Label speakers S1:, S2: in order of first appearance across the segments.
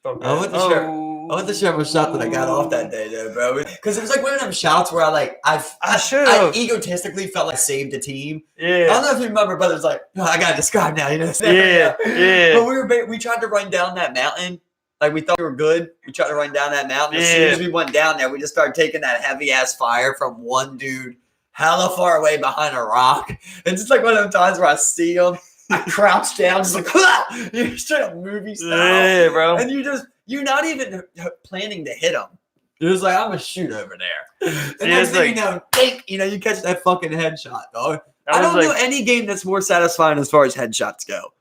S1: Felt
S2: I
S1: good.
S2: went to share my shot that I got off that day, though, bro. Because it was like one of them shots where
S1: I
S2: egotistically felt like I saved the team.
S1: Yeah.
S2: I don't know if you remember, but it was like, oh, I gotta describe now, you know.
S1: Yeah.
S2: But we tried to run down that mountain. Like we thought we were good. We tried to run down that mountain. As soon as we went down there, we just started taking that heavy ass fire from one dude hella far away behind a rock. It's just like one of them times where I see him, I crouch down, just like you're straight up movie style.
S1: Yeah, bro.
S2: And you're not even planning to hit him. You're just like, I'm gonna shoot over there. And next thing you know, you catch that fucking headshot, dog. I don't know any game that's more satisfying as far as headshots go.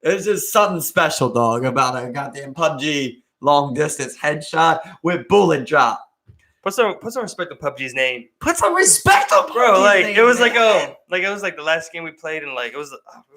S2: It's just something special, dog, about a goddamn PUBG long distance headshot with bullet drop.
S1: Put some respect on PUBG's name.
S2: Put some respect on PUBG's
S1: bro. Like
S2: name,
S1: it was
S2: man.
S1: it was like the last game we played, and like it was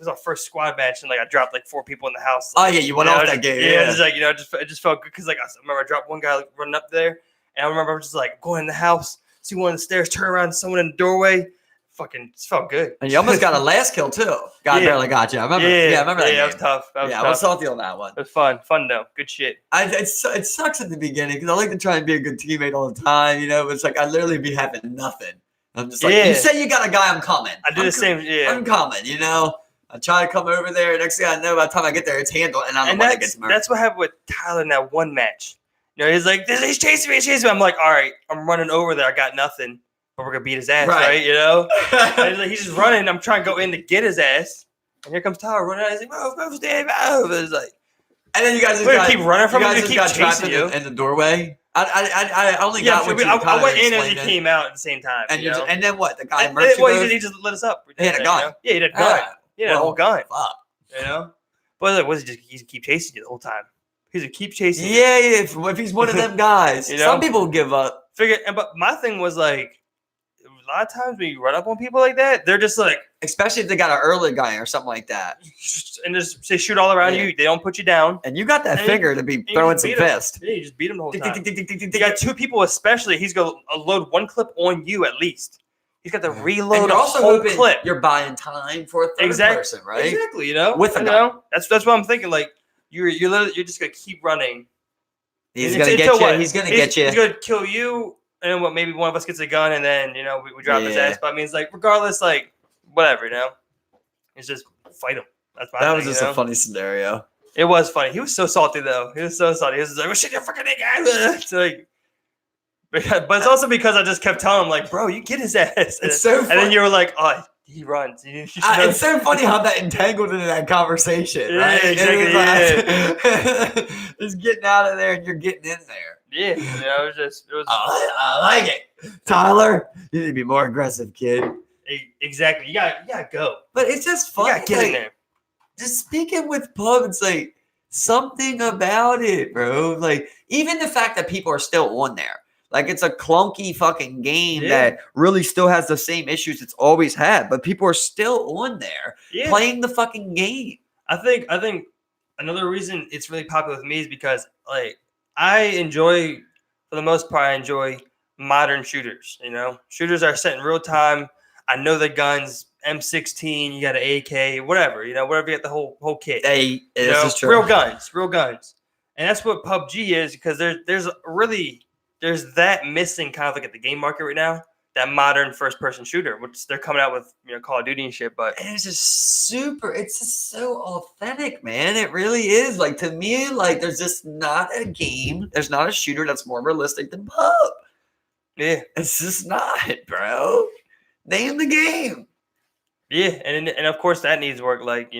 S1: our first squad match, and like I dropped like 4 people in the house.
S2: Like, oh yeah, you went off that game.
S1: Yeah, just like it just felt good because like I remember I dropped one guy like, running up there, and I remember I was just like going in the house, see one of the stairs, turn around, someone in the doorway. Fucking just felt good.
S2: And you almost got a last kill too. Barely got you. I remember. Yeah, I remember that.
S1: Yeah, it was tough.
S2: I was salty on that one.
S1: It was fun though. Good shit.
S2: It sucks at the beginning because I like to try and be a good teammate all the time. You know, but it's like I literally be having nothing. I'm just like, you say you got a guy, I'm coming.
S1: I do the same. Yeah,
S2: I'm coming. You know, I try to come over there. Next thing I know, by the time I get there, it's handled, and I'm the one that gets murdered.
S1: That's what happened with Tyler in that one match. You know, he's like, he's chasing me. I'm like, all right, I'm running over there. I got nothing. But we're gonna beat his ass, right? You know, he's just running. I'm trying to go in to get his ass, and here comes Tyler running out. He's like, "Bro, stand up!" It's like,
S2: and then you guys just
S1: keep running from him. You keep chasing you
S2: in the doorway. I only got what you
S1: I went in and he came out at the same time.
S2: And and then what? The guy
S1: he just lit us up.
S2: He had a gun.
S1: You know? Yeah, he had a gun. He had a whole gun.
S2: Fuck.
S1: You know, but like, was he just keep chasing you the whole time? He's a keep chasing.
S2: Yeah, if he's one of them guys, you know? Some people give up.
S1: But my thing was like, a lot of times when you run up on people like that, they're just like,
S2: especially if they got an early guy or something like that,
S1: and just they shoot all around you. They don't put you down,
S2: and you got that finger to be throwing some fists.
S1: Yeah, you just beat him the whole time. They got 2 people, especially. He's gonna load 1 clip on you at least. He's got to reload a whole clip.
S2: You're buying time for a third person, right?
S1: Exactly. You know,
S2: with a gun.
S1: That's what I'm thinking. Like you're just gonna keep running.
S2: He's gonna get you. He's gonna get you.
S1: He's gonna kill you. And then maybe one of us gets a gun, and then we drop his ass. But I mean, it's like regardless, like whatever, it's just fight him. That's my thing,
S2: was just a funny scenario.
S1: It was funny. He was so salty though. He was so salty. He was like, "Well, shit, you're fucking guy." It's like, but it's also because I just kept telling him like, "Bro, you get his ass."
S2: It's so funny.
S1: And then you were like, "Oh, he runs."
S2: It's so funny how that entangled into that conversation, right?
S1: Yeah, exactly.
S2: Just getting out of there, and you're getting in there.
S1: Yeah, it was.
S2: I like it, Tyler. You need to be more aggressive, kid.
S1: Exactly. You gotta go.
S2: But it's just fun.
S1: You gotta get in there.
S2: Just speaking with pub, it's like something about it, bro. Like even the fact that people are still on there, like it's a clunky fucking game that really still has the same issues it's always had, but people are still on there playing the fucking game.
S1: I think another reason it's really popular with me is because like. I enjoy, for the most part, modern shooters. Shooters are set in real time. I know the guns, M16, you got an AK, whatever. Whatever you got the whole kit.
S2: This is true.
S1: Real guns, and that's what PUBG is because there's that missing kind of like at the game market right now. That modern first-person shooter, which they're coming out with, Call of Duty and shit. But
S2: it's just so authentic, man. It really is. Like to me, like there's just not a game. There's not a shooter that's more realistic than PUB.
S1: Yeah,
S2: it's just not, bro. Name the game.
S1: Yeah, and of course that needs work. Like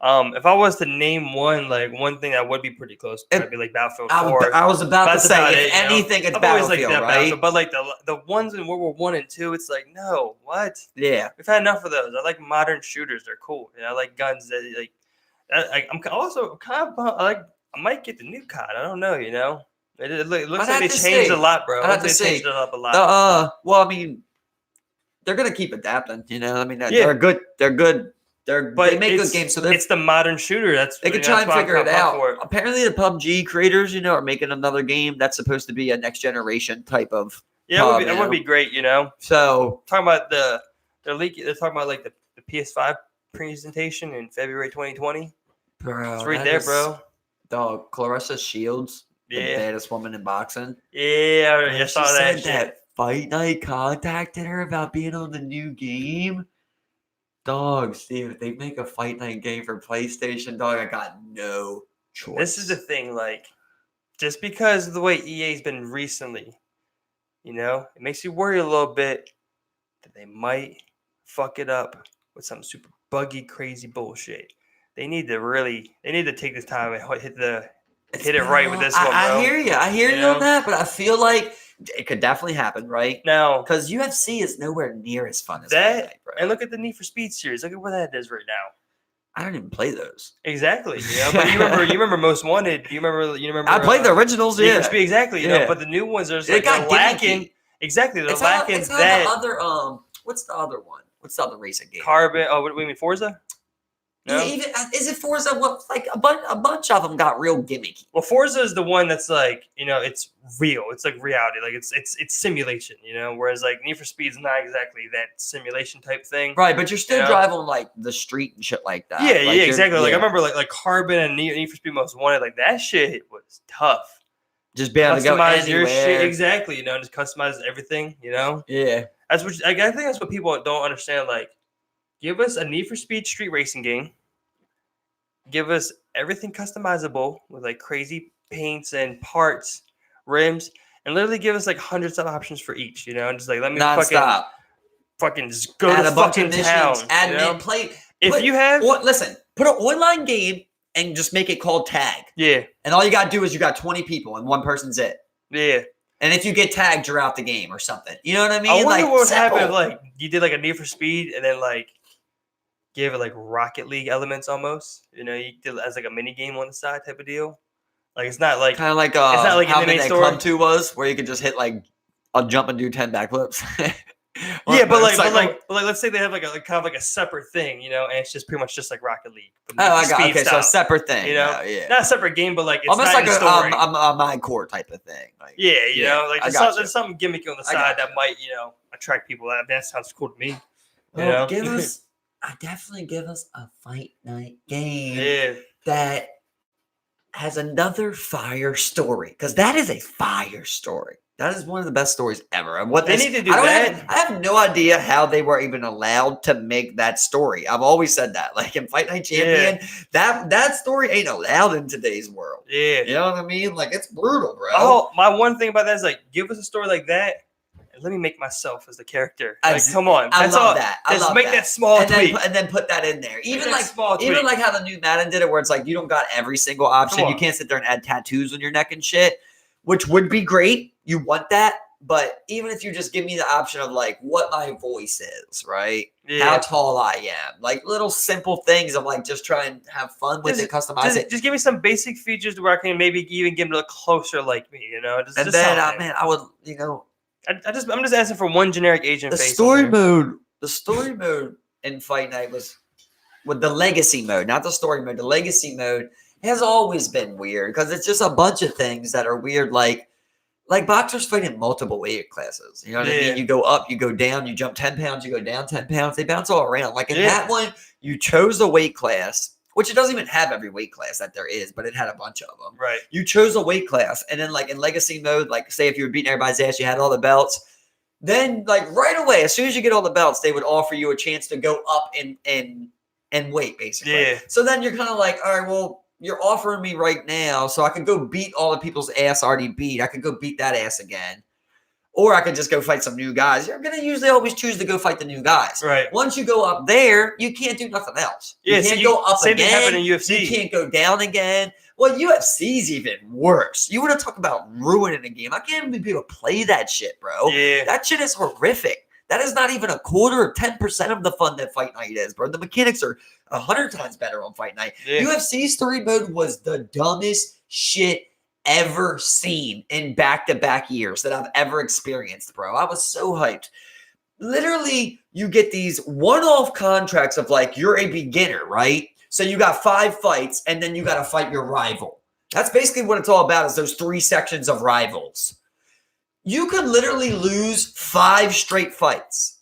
S1: if I was to name one thing that would be pretty close, it'd be like Battlefield 4.
S2: I was about to say anything. It's Battlefield, right?
S1: Battlefield, but like the ones in World War 1 and 2, it's like no, what?
S2: Yeah,
S1: we've had enough of those. I like modern shooters; they're cool. I like guns that like. I'm also kind of I might get the new COD. I don't know. It looks like they changed a lot, bro.
S2: I have to say,
S1: changed it up a lot.
S2: Well, I mean, they're gonna keep adapting. I mean, they're good. They're good. They make good games, so
S1: it's the modern shooter.
S2: They can try and figure it out. Apparently, the PUBG creators, are making another game that's supposed to be a next generation type of.
S1: Yeah, it would be great,
S2: So
S1: talking about they're talking about like the PS5 presentation in February 2020.
S2: Bro,
S1: it's right there, bro.
S2: Dog, Clarissa Shields, the
S1: Yeah.
S2: baddest woman in boxing.
S1: Yeah, I
S2: She
S1: saw
S2: said
S1: that
S2: that
S1: shit.
S2: Fight Night contacted her about being on the new game. Dog, Steve, if they make a Fight Night game for PlayStation, dog, I got no choice.
S1: This is the thing, like, just because of the way EA's been recently, you know, it makes you worry a little bit that they might fuck it up with some super buggy, crazy bullshit. They need to take this time and hit it right with this one, bro.
S2: I hear you. I hear you on that, but I feel like it could definitely happen, right?
S1: Now,
S2: because UFC is nowhere near as fun as
S1: that.
S2: Fight Night, bro.
S1: And look at the Need for Speed series. Look at where that is right now.
S2: I don't even play those.
S1: Exactly. You know, but you remember Most Wanted. You remember.
S2: I played the originals.
S1: Need
S2: Yeah.
S1: for Speed, exactly. You know, but the new ones, there's like they're lacking. Exactly, they're lacking
S2: it's
S1: that.
S2: The other what's the other one? What's the other racing game?
S1: Carbon. Oh, what do you mean, Forza? No?
S2: Yeah, even is it Forza? What, like a bunch of them got real gimmicky.
S1: Well, Forza is the one that's like, you know, it's real. It's like reality. Like it's simulation, you know. Whereas like Need for Speed is not exactly that simulation type thing.
S2: Right, but you're still driving on like the street and shit like that.
S1: Yeah,
S2: like,
S1: yeah, exactly.
S2: Yeah.
S1: Like I remember like Carbon and Need for Speed Most Wanted. Like that shit was tough.
S2: Just be able to go
S1: customize
S2: anywhere.
S1: Your shit exactly. You know, just customize everything. You know.
S2: Yeah.
S1: That's what I think. That's what people don't understand. Like, give us a Need for Speed street racing game. Give us everything customizable with like crazy paints and parts, rims, and literally give us like hundreds of options for each, you know, and just like let me fucking just go to fucking town.
S2: Add
S1: you know?
S2: play.
S1: If you have
S2: listen, put an online game and just make it called tag.
S1: Yeah.
S2: And all you gotta do is you got 20 people and one person's it.
S1: Yeah.
S2: And if you get tagged, you're out the game or something. You know what I mean?
S1: I wonder
S2: like,
S1: what would happen if like you did like a Need for Speed and then like gave it like Rocket League elements almost. You know, you did it as like a mini game on the side type of deal. Like it's not like
S2: kind of like
S1: it's not like
S2: how
S1: in the main
S2: Club 2 was, where you could just hit like a jump and do 10 backflips.
S1: Yeah, but let's say they have like a kind of like a separate thing, you know, and it's just pretty much just like Rocket League.
S2: So a separate thing,
S1: you know,
S2: yeah.
S1: Not a separate game, but like it's
S2: almost
S1: not
S2: like a My Core type of thing. Like,
S1: yeah, you know, like there's something gimmicky on the side that might, you know, attract people. That sounds cool to me. You know,
S2: definitely give us a Fight Night game that has another fire story, because that is a fire story. That is one of the best stories ever. And what
S1: they need to do that.
S2: I have no idea how they were even allowed to make that story. I've always said that. Like in Fight Night Champion, that story ain't allowed in today's world.
S1: Yeah.
S2: You know what I mean? Like it's brutal, bro.
S1: Oh, my one thing about that is like, give us a story like that. And let me make myself as the character. Like, come on.
S2: I love that.
S1: Just make that small tweak.
S2: And then put that in there. Even like
S1: like
S2: how the new Madden did it, where it's like you don't got every single option. You can't sit there and add tattoos on your neck and shit, which would be great. You want that, but even if you just give me the option of like what my voice is, right? Yeah. How tall I am, like little simple things of like just try and have fun with it, customize it.
S1: Just give me some basic features where I can maybe even get a little closer like me, you know?
S2: I would, you know,
S1: I'm just asking for one generic agent face.
S2: The story mode in Fight Night was with the legacy mode, not the story mode. The legacy mode has always been weird because it's just a bunch of things that are weird, like boxers fight in multiple weight classes. You know what I mean? You go up, you go down, you jump 10 pounds, you go down 10 pounds. They bounce all around. Like in that one, you chose a weight class, which it doesn't even have every weight class that there is, but it had a bunch of them.
S1: Right.
S2: You chose a weight class. And then like in legacy mode, like say if you were beating everybody's ass, you had all the belts. Then like right away, as soon as you get all the belts, they would offer you a chance to go up in weight, basically.
S1: Yeah.
S2: So then you're kind of like, all right, well, you're offering me right now, so I could go beat all the people's ass I already beat. I could go beat that ass again. Or I could just go fight some new guys. You're going to usually always choose to go fight the new guys.
S1: Right.
S2: Once you go up there, you can't do nothing else.
S1: Yeah,
S2: you can't go up
S1: same
S2: again.
S1: Thing happened in UFC.
S2: You can't go down again. Well, UFC's even worse. You want to talk about ruining a game. I can't even be able to play that shit, bro.
S1: Yeah.
S2: That shit is horrific. That is not even a quarter or 10% of the fun that Fight Night is, bro. The mechanics are 100 times better on Fight Night. Yeah. UFC's story mode was the dumbest shit ever seen in back-to-back years that I've ever experienced, bro. I was so hyped. Literally, you get these one-off contracts of like, you're a beginner, right? So you got 5 fights, and then you got to fight your rival. That's basically what it's all about, is those 3 sections of rivals. You could literally lose 5 straight fights.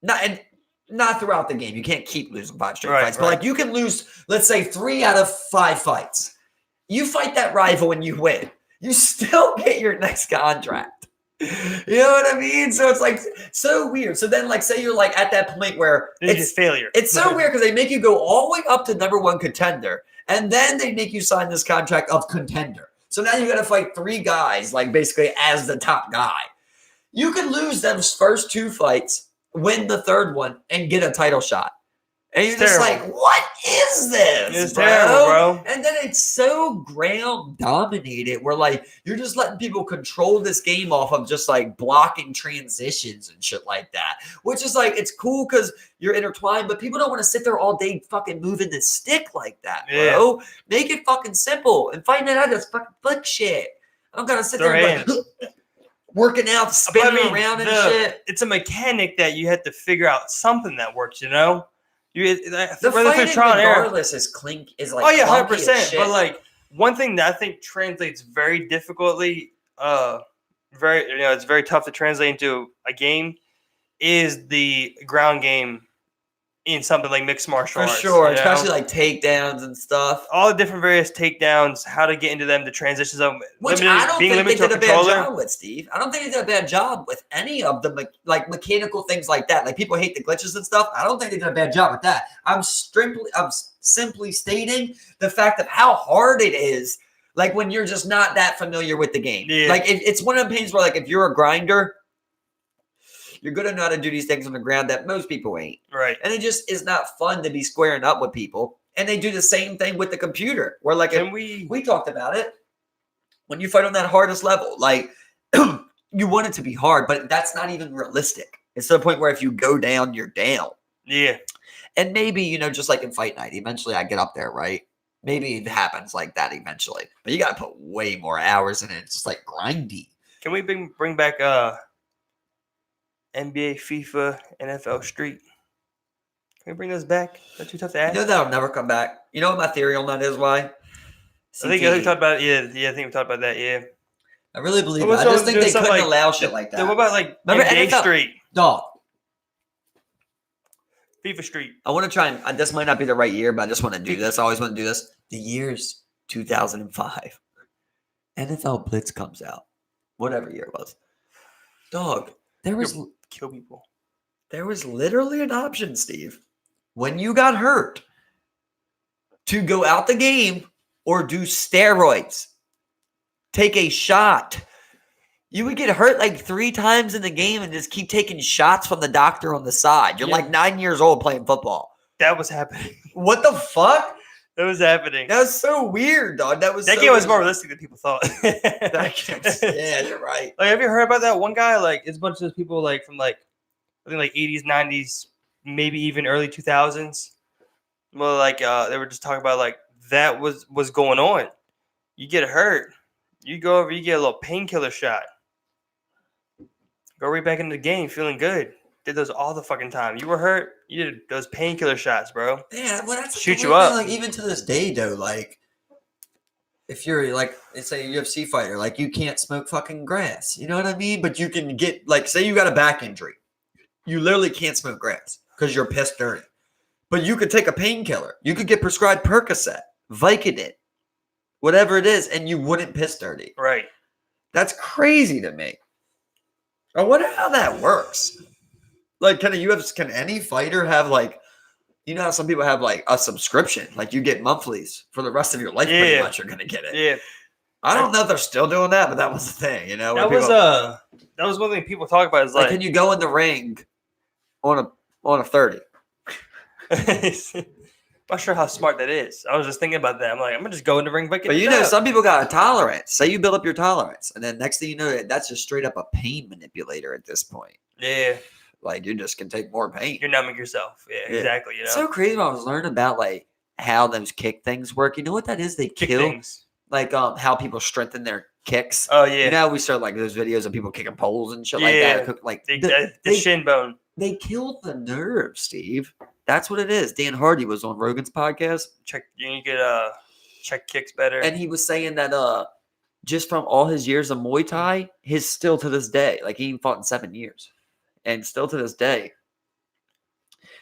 S2: Not throughout the game. You can't keep losing 5 straight fights. But like you can lose, let's say, 3 out of 5 fights. You fight that rival and you win. You still get your next contract. You know what I mean? So it's like so weird. So then, like, say you're like at that point where
S1: it's failure.
S2: It's so weird because they make you go all the way up to number one contender, and then they make you sign this contract of contender. So now you got to fight 3 guys, like basically as the top guy. You could lose those first 2 fights, win the 3rd one, and get a title shot. And you're just like, what is this?
S1: It's terrible, bro.
S2: And then it's so ground dominated where like you're just letting people control this game off of just like blocking transitions and shit like that. Which is like, it's cool because you're intertwined, but people don't want to sit there all day fucking moving the stick like that, bro. Yeah. Make it fucking simple and find out this fucking flick shit. I'm gonna sit there like, working out, spinning around and shit.
S1: It's a mechanic that you have to figure out something that works, you know?
S2: The fighting regardless is like
S1: 100%. But like one thing that I think translates very difficultly, it's very tough to translate into a game, is the ground game in something like mixed martial arts.
S2: For sure, especially like takedowns and stuff.
S1: All the different various takedowns, how to get into them, the transitions of them.
S2: Which I don't think they did a bad job with, Steve. I don't think they did a bad job with any of the like mechanical things like that. Like people hate the glitches and stuff. I don't think they did a bad job with that. I'm simply stating the fact of how hard it is. Like when you're just not that familiar with the game. Yeah. Like it's one of the pains where like if you're a grinder, you're going to know how to do these things on the ground that most people ain't.
S1: Right.
S2: And it just is not fun to be squaring up with people. And they do the same thing with the computer. Where like we talked about it. When you fight on that hardest level, like you want it to be hard, but that's not even realistic. It's to the point where if you go down, you're down.
S1: Yeah.
S2: And maybe, just like in Fight Night, eventually I get up there, right? Maybe it happens like that eventually. But you got to put way more hours in it. It's just like grindy.
S1: Can we bring back NBA, FIFA, NFL Street? Can we bring those back? Is that too tough to ask?
S2: That'll never come back. You know what my theory on that is? Why?
S1: I think we talked about it. Yeah, I think we talked about that. Yeah.
S2: I really believe it. I just think they couldn't allow shit like that.
S1: Then what about like NBA Street?
S2: Dog.
S1: FIFA Street.
S2: I want to try and this might not be the right year, but I just want to do this. I always want to do this. The year's 2005. NFL Blitz comes out. Whatever year it was. Dog.
S1: Kill people.
S2: There was literally an option, Steve, when you got hurt, to go out the game or do steroids. Take a shot. You would get hurt like 3 times in the game and just keep taking shots from the doctor on the side. You're like 9 years old playing football.
S1: That was happening.
S2: What the fuck?
S1: That was happening.
S2: That was so weird, dog. That
S1: game was more realistic than people thought.
S2: Yeah, you're right.
S1: Like, have you heard about that one guy? Like, it's a bunch of those people like from like I think like 80s, 90s, maybe even early 2000s. Well, like they were just talking about like that was going on. You get hurt, you go over, you get a little painkiller shot. Go right back into the game, feeling good. Did those all the fucking time. You were hurt, you did those painkiller shots, bro.
S2: Yeah, well, that's
S1: shoot you up.
S2: Like even to this day, though, like if you're like, let's say a UFC fighter, like you can't smoke fucking grass. You know what I mean? But you can get like, say you got a back injury, you literally can't smoke grass because you're pissed dirty. But you could take a painkiller. You could get prescribed Percocet, Vicodin, whatever it is, and you wouldn't piss dirty.
S1: Right.
S2: That's crazy to me. I wonder how that works. Like, can any fighter have like, how some people have like a subscription, like you get monthlies for the rest of your life. Pretty much, you're gonna get it.
S1: Yeah.
S2: I don't know if they're still doing that, but that was the thing.
S1: That was one thing people talk about. Is like,
S2: can you go in the ring on a 30?
S1: Not sure how smart that is. I was just thinking about that. I'm like, I'm gonna just go in the ring, but
S2: some people got a tolerance. Say you build up your tolerance, and then next thing you know, that's just straight up a pain manipulator at this point.
S1: Yeah.
S2: Like you just can take more pain.
S1: You're numbing yourself. Yeah, exactly.
S2: It's so crazy when I was learning about like how those kick things work. You know what that is? They kill
S1: things.
S2: Like how people strengthen their kicks.
S1: Oh yeah.
S2: You know, we start like those videos of people kicking poles and shit like that. Like
S1: the shin bone.
S2: They killed the nerve, Steve. That's what it is. Dan Hardy was on Rogan's podcast.
S1: You get check kicks better.
S2: And he was saying that just from all his years of Muay Thai, his still to this day, like he fought in 7 years. And still to this day,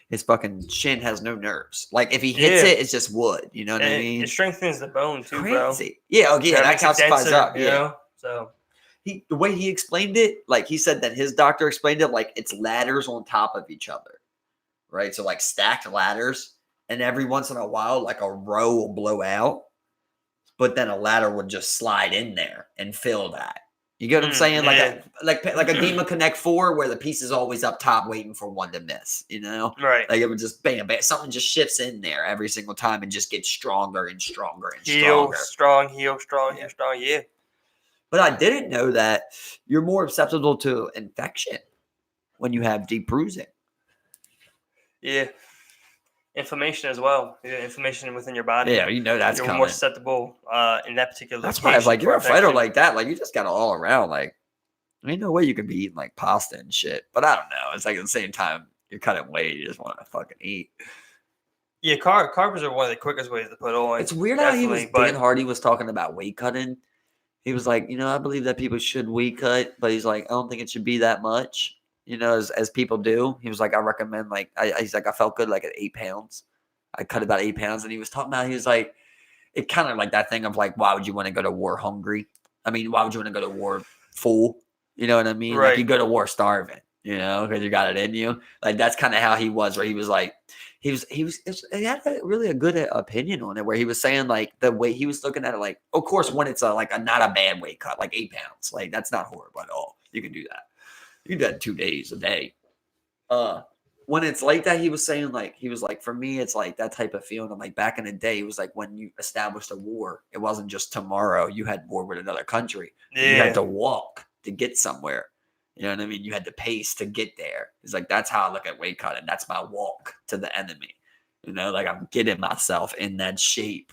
S2: his fucking shin has no nerves. Like if he hits it, it's just wood. You know what I mean?
S1: It strengthens the bone too,
S2: Crazy.
S1: bro.
S2: Yeah. Okay. Yeah, that calcifies up.
S1: You know? So
S2: the way he explained it, like he said that his doctor explained it, like it's ladders on top of each other, right? So like stacked ladders, and every once in a while, like a row will blow out, but then a ladder would just slide in there and fill that. You get what I'm saying?
S1: Yeah.
S2: Like a game of Connect 4 where the piece is always up top waiting for one to miss, you know?
S1: Right.
S2: Like it would just bam, bam. Something just shifts in there every single time and just gets stronger and stronger and
S1: Heel
S2: stronger.
S1: strong. Yeah.
S2: But I didn't know that you're more susceptible to infection when you have deep bruising.
S1: Yeah. Inflammation as well. Yeah, inflammation within your body.
S2: Yeah, you know that's
S1: you're
S2: coming.
S1: More susceptible in that particular.
S2: That's why, if like you're a fighter like that, like you just got it all around. Like, ain't no way you could be eating like pasta and shit. But I don't know. It's like at the same time, you're cutting weight. You just want to fucking eat.
S1: Yeah, carbs are one of the quickest ways to put on.
S2: It's weird how Dan Hardy was talking about weight cutting. He was like, I believe that people should weight cut, but he's like, I don't think it should be that much. As people do. He was like, I recommend he's like, I felt good like at 8 pounds. I cut about 8 pounds. And he was talking about, he was like, it kind of like that thing of like, why would you want to go to war hungry? I mean, why would you want to go to war full? You know what I mean?
S1: Right.
S2: Like you go to war starving, because you got it in you. Like that's kind of how he was, where he was like, he had really a good opinion on it, where he was saying like the way he was looking at it, like, of course, when it's not a bad weight cut, like 8 pounds, like that's not horrible at all. You can do that. You do that 2 days a day. When it's like that, he was saying for me, it's like that type of feeling. I'm like back in the day, it was like when you established a war, it wasn't just tomorrow. You had war with another country. Yeah. You had to walk to get somewhere. You know what I mean? You had to pace to get there. It's like, that's how I look at weight cutting. That's my walk to the enemy. Like I'm getting myself in that shape.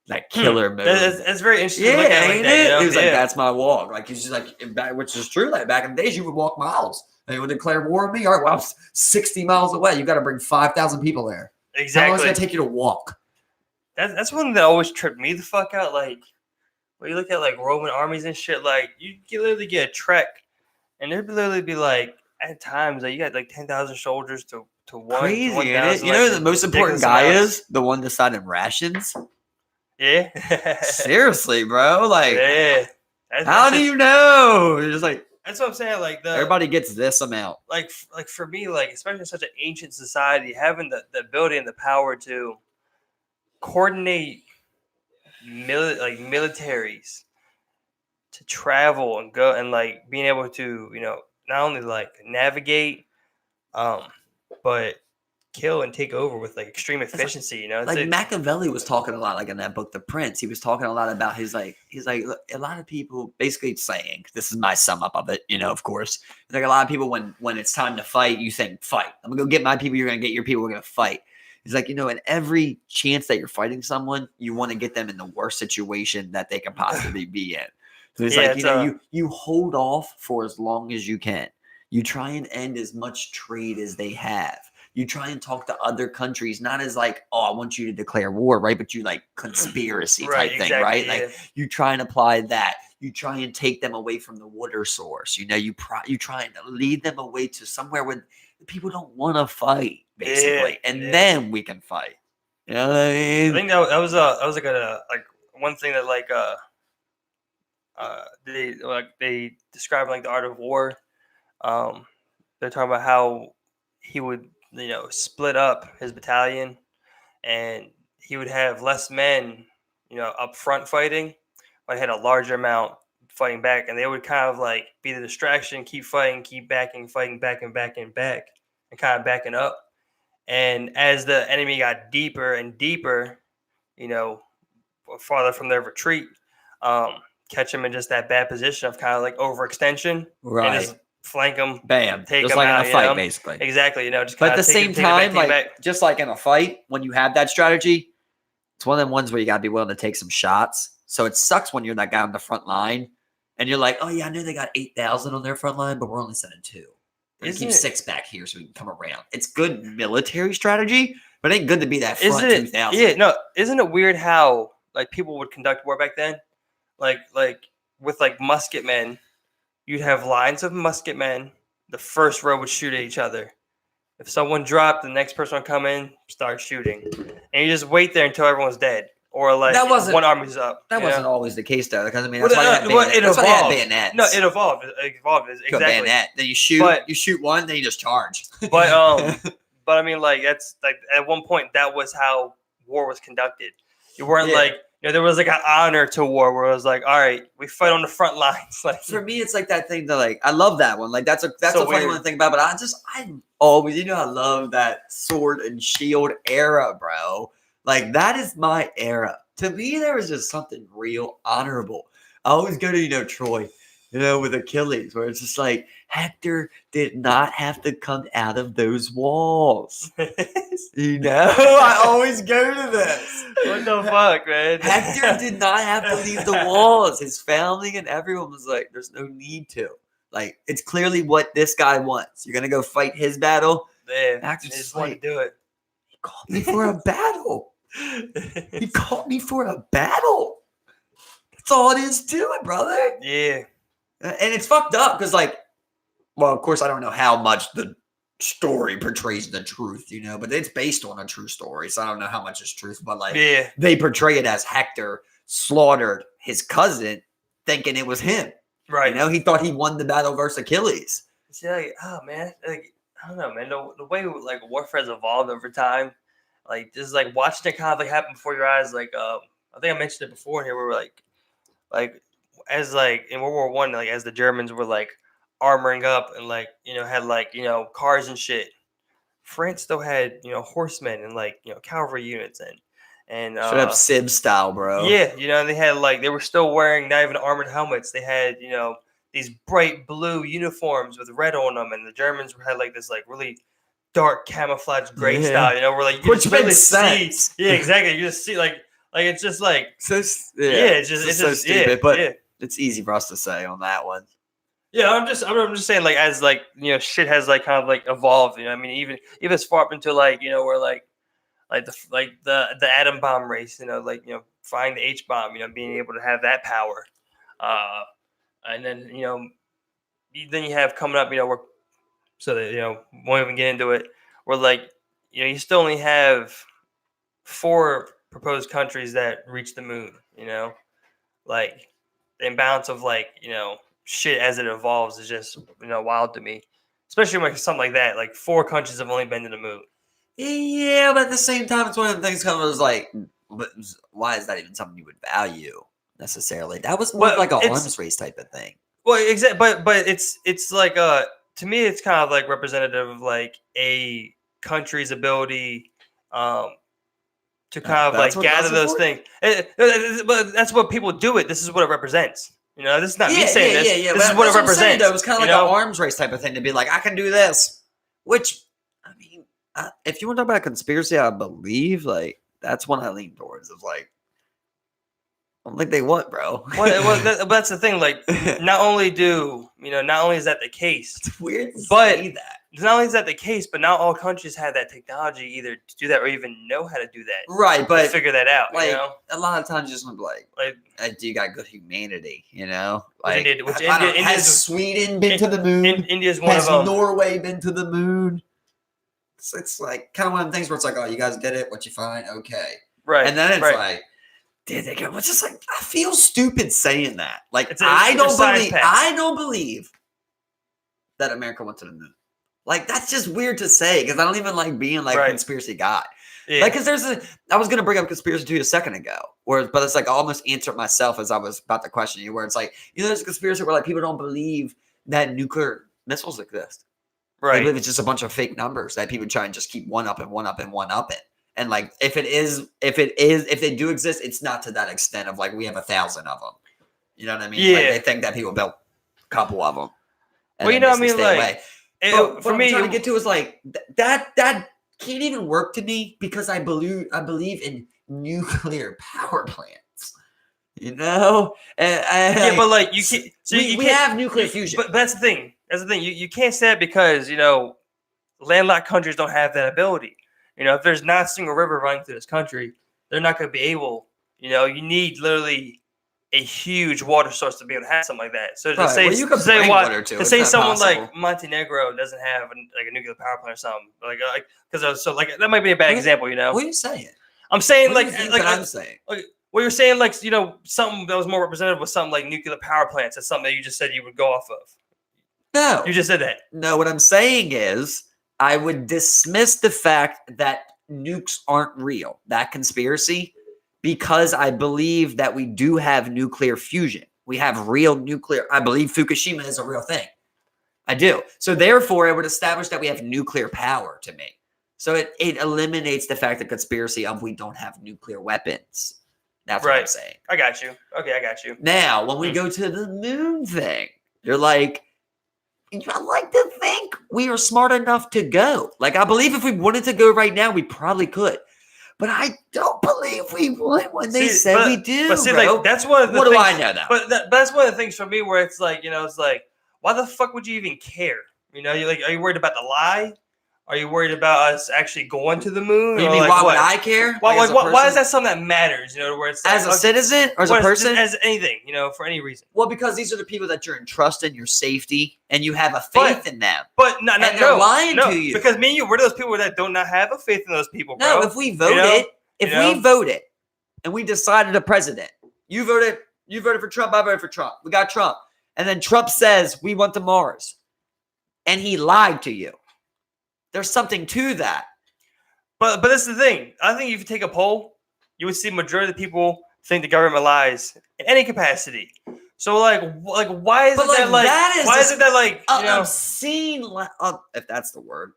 S2: Like killer mode.
S1: That's very interesting.
S2: Yeah, ain't it? He was like, that's my walk. Like he's just like, which is true. Like back in the days, you would walk miles. They would declare war on me. All right, well, I'm 60 miles away. You got to bring 5,000 people there.
S1: Exactly.
S2: How long is it going to take you to walk?
S1: That's one that always tripped me the fuck out. Like when you look at like Roman armies and shit, like you literally get a trek, and there'd literally be like at times like you got like 10,000 soldiers to one.
S2: Crazy,
S1: to 1,
S2: ain't it? The most important guy is the one deciding rations.
S1: Yeah.
S2: Seriously, bro. Like,
S1: yeah.
S2: How do you know? You're just like,
S1: that's what I'm saying. Like
S2: everybody gets this amount.
S1: Like for me, like especially in such an ancient society, having the ability and the power to coordinate militaries to travel and go and like being able to not only like navigate, but kill and take over with like extreme efficiency.
S2: Like Machiavelli was talking a lot, like in that book, The Prince. He was talking a lot about he's like, look, a lot of people basically saying, this is my sum up of it, of course. Like a lot of people when it's time to fight, you think fight. I'm gonna go get my people, you're gonna get your people, we're gonna fight. He's like, in every chance that you're fighting someone, you want to get them in the worst situation that they can possibly be in. So he's like, you hold off for as long as you can. You try and end as much trade as they have. You try and talk to other countries, not as like, oh, I want you to declare war, right? But you like conspiracy type thing, right? Yeah. Like you try and apply that. You try and take them away from the water source. You try and lead them away to somewhere where people don't want to fight, basically, and then we can fight. You know what I mean?
S1: I think that was like one thing that they describe like the art of war. They're talking about how he would split up his battalion, and he would have less men up front fighting, but he had a larger amount fighting back, and they would kind of like be the distraction, keep fighting, keep backing, fighting back and back and back, and kind of backing up. And as the enemy got deeper and deeper, farther from their retreat, catch them in just that bad position of kind of like overextension,
S2: right?
S1: And just flank them,
S2: bam,
S1: take
S2: just
S1: them
S2: like
S1: out,
S2: in a fight, basically.
S1: Exactly, just.
S2: But at the same time, just like in a fight, when you have that strategy, it's one of them ones where you gotta be willing to take some shots. So it sucks when you're that guy on the front line, and you're like, oh yeah, I know they got 8,000 on their front line, but we're only sending 2. We keep 6 back here so we can come around. It's good military strategy, but it ain't good to be that front 2,000.
S1: Yeah, no, isn't it weird how like people would conduct war back then? Like with like musket men, you'd have lines of musket men. The first row would shoot at each other. If someone dropped, the next person will come in, start shooting, and you just wait there until everyone's dead, or like one army's up.
S2: That wasn't always the case though, because I mean
S1: that's why they had
S2: bayonets.
S1: No, it evolved. It evolved exactly.
S2: To a bayonet. Then you shoot one, then you just charge.
S1: But I mean, like that's like at one point that was how war was conducted. You weren't like. There was like an honor to war where it was like, all right, we fight on the front lines. Like
S2: for me, it's like that thing that like I love that one. Like that's a funny one to think about. But I always I love that sword and shield era, bro. Like that is my era. To me, there was just something real honorable. I always go to Troy, with Achilles, where it's just like Hector did not have to come out of those walls. I always go to this.
S1: What the fuck, man?
S2: Hector did not have to leave the walls. His family and everyone was like, there's no need to. Like, it's clearly what this guy wants. You're going to go fight his battle?
S1: Yeah, Hector just wanted to do it.
S2: He called me for a battle. He called me for a battle. That's all it is to it, brother.
S1: Yeah.
S2: And it's fucked up because, like, well, of course, I don't know how much the story portrays the truth, but it's based on a true story. So I don't know how much is truth, but like, they portray it as Hector slaughtered his cousin thinking it was him.
S1: Right.
S2: He thought he won the battle versus Achilles.
S1: See, like, oh, man. Like, I don't know, man. The way, like, warfare has evolved over time, like, just, like, watching it kind of, like, happen before your eyes, like, I think I mentioned it before here, where we're, like, as like in World War I, like as the Germans were like armoring up and like had like cars and shit, France still had horsemen and like cavalry units and
S2: should have Sib style, bro.
S1: Yeah, they had like they were still wearing not even armored helmets. They had these bright blue uniforms with red on them, and the Germans had like this like really dark camouflage gray style. Where like you
S2: which makes sense.
S1: Yeah, exactly. You just see like it's just like
S2: it's just so stupid, but. It's easy for us to say on that one.
S1: Yeah, I'm just saying like as like shit has like kind of like evolved. I mean even as far up into like where like the atom bomb race. Finding the H bomb. Being able to have that power. And then then you have coming up. Where so that won't even get into it. Where like you still only have 4 proposed countries that reach the moon. Like. The imbalance of like shit as it evolves is just wild to me, especially when something like that. Like 4 countries have only been to the moon.
S2: Yeah, but at the same time, it's one of the things. Kind of was like, but why is that even something you would value necessarily? That was more like an arms race type of thing.
S1: Well, exactly, but it's like to me, it's kind of like representative of like a country's ability. To kind of like gather those things. But that's what people do it. This is what it represents. This is not me saying this.
S2: Yeah.
S1: This is what it represents.
S2: It was kind of like an arms race type of thing to be like, I can do this. Which, I mean, if you want to talk about conspiracy, I believe like that's one I lean towards. Of like, I don't think they want, bro.
S1: Well, that's the thing. Like, not only is that the case.
S2: It's weird to
S1: say that. Not only is that the case, but not all countries have that technology either to do that or even know how to do that.
S2: Right, but
S1: to figure that out.
S2: Like a lot of times, you just want to be like, do you got good humanity? Like, has Sweden been to the moon?
S1: India's one of them.
S2: Has Norway been to the moon? It's like kind of one of the things where it's like, oh, you guys did it. What you find? Okay,
S1: right.
S2: And then it's like, did they go? It's just like I feel stupid saying that. Like I don't believe that America went to the moon. Like, that's just weird to say because I don't even like being like a conspiracy guy. Yeah. Like, because I was going to bring up conspiracy to you a second ago, but it's like I almost answered myself as I was about to question you, where it's like, there's a conspiracy where like people don't believe that nuclear missiles exist. Right. They believe it's just a bunch of fake numbers that people try and just keep one up and one up and one up it. And like, if they do exist, it's not to that extent of like, we have 1,000 of them. You know what I mean?
S1: Yeah.
S2: Like, they think that people built a couple of them.
S1: Well, you know what I mean? Like,
S2: for me, what I'm trying to get to is like that can't even work to me because I believe in nuclear power plants.
S1: But like you can't. So
S2: we have nuclear fusion.
S1: But that's the thing. You can't say that because landlocked countries don't have that ability. If there's not a single river running through this country, they're not going to be able. You need literally a huge water source to be able to have something like that. So to
S2: Right.
S1: say,
S2: Well, you could
S1: to say
S2: bring
S1: what,
S2: water to
S1: to
S2: it.
S1: say
S2: It's not
S1: someone
S2: possible.
S1: like Montenegro doesn't have like a nuclear power plant or something, like because so like that might be a bad example, you know.
S2: What are you saying?
S1: I'm saying
S2: What do you think that I'm saying?
S1: Like what you're saying, like you know, something that was more representative was something like nuclear power plants. That's something that you just said you would go off of.
S2: No.
S1: You just said that.
S2: No, what I'm saying is I would dismiss the fact that nukes aren't real, that conspiracy, because I believe that we do have nuclear fusion. We have real nuclear. I believe Fukushima is a real thing. I do. So therefore, it would establish that we have nuclear power to me. So it eliminates the fact that conspiracy of we don't have nuclear weapons. That's what I'm saying.
S1: I got you. Okay, I got you.
S2: Now, when we go to the moon thing, you're like, I like to think we are smart enough to go. Like, I believe if we wanted to go right now, we probably could. But I don't believe we would when they said we do. But see, bro.
S1: Like, that's one of the
S2: what
S1: things,
S2: do I know now?
S1: But that's one of the things for me where it's like, you know, it's like, why the fuck would you even care? You know, you're like, are you worried about the lie? Are you worried about us actually going to the moon?
S2: You mean
S1: like,
S2: why would I care?
S1: Why is that something that matters? You know, where it's like,
S2: as a citizen or as a person,
S1: as anything, you know, for any reason.
S2: Well, because these are the people that you're entrusting your safety, and you have a faith in them.
S1: But they're
S2: lying to you.
S1: Because me and you, we're those people that do not have a faith in those people, bro.
S2: No, if we voted, we voted, and we decided a president, you voted for Trump, I voted for Trump. We got Trump, and then Trump says we went to Mars, and he lied to you. There's something to that.
S1: But this is the thing. I think if you take a poll, you would see majority of the people think the government lies in any capacity. So like why is it that like
S2: obscene if that's the word,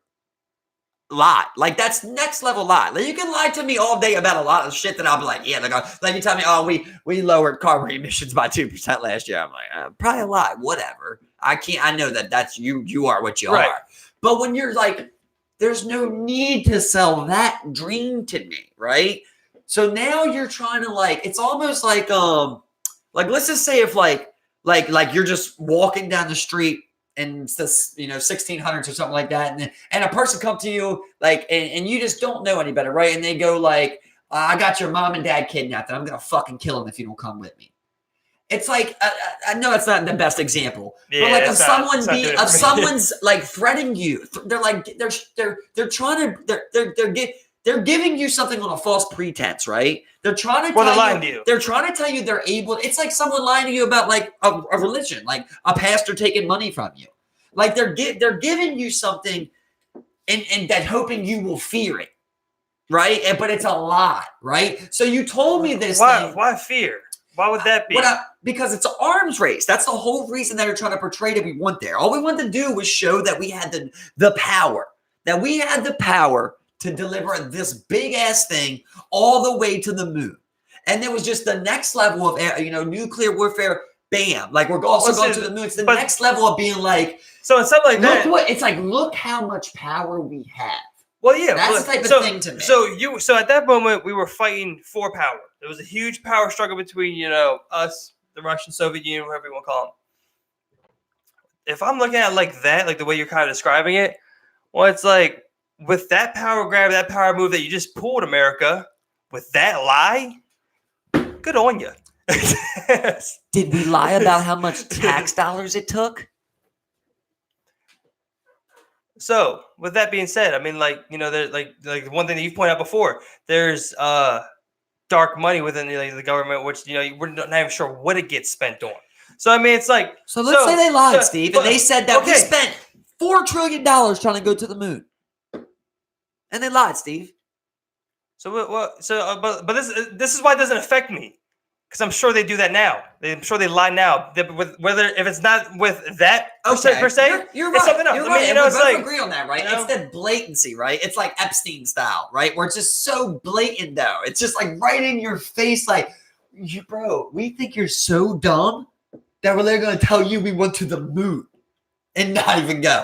S2: lie. Like that's next level lie. Like you can lie to me all day about a lot of shit that I'll be like, yeah, like you tell me, oh, we lowered carbon emissions by 2% last year. I'm like, probably a lie. Whatever. I know that's you. You are what you are. But when you're like, there's no need to sell that dream to me, right? So now you're trying to like, it's almost like let's just say if like you're just walking down the street and it's this, 1600s or something like that, and a person come to you like, and you just don't know any better, right? And they go like, I got your mom and dad kidnapped, and I'm gonna fucking kill them if you don't come with me. It's like I know it's not the best example, but like if someone's like threatening you, they're like they're trying to they're giving you something on a false pretense, right? They're trying to tell you. They're trying to tell you they're able. It's like someone lying to you about like a religion, like a pastor taking money from you. Like they're giving you something, and that hoping you will fear it, right? But it's a lie, right? So you told me this.
S1: Why fear? Why would that be?
S2: Because it's an arms race. That's the whole reason that they're trying to portray that we went there. All we wanted to do was show that we had the power. That we had the power to deliver this big ass thing all the way to the moon. And there was just the next level of nuclear warfare. Bam! Like we're also going to the moon. It's the next level of being like.
S1: So it's something like that.
S2: It's like look how much power we have.
S1: Well, yeah,
S2: that's the type of thing to me.
S1: So at that moment, we were fighting for power. There was a huge power struggle between, us, the Russian, Soviet Union, whatever you want to call them. If I'm looking at it like that, like the way you're kind of describing it, well, it's like with that power grab, that power move that you just pulled, America, with that lie, good on you.
S2: Did we lie about how much tax dollars it took?
S1: So, with that being said, I mean, there's like one thing that you've pointed out before. There's dark money within the government, which we're not even sure what it gets spent on. So, I mean, it's like
S2: let's say they lied, Steve, and they said that we spent $4 trillion trying to go to the moon, and they lied, Steve.
S1: But this is why it doesn't affect me. Because I'm sure they do that now. I'm sure they lie now. If it's not with that per se,
S2: you're
S1: it's
S2: right.
S1: something else.
S2: You're
S1: I mean,
S2: right.
S1: it's like
S2: agree on that, right? It's the blatancy, right? It's like Epstein style, right? Where it's just so blatant, though. It's just like right in your face, like, bro, we think you're so dumb that we're going to tell you we went to the moon and not even go.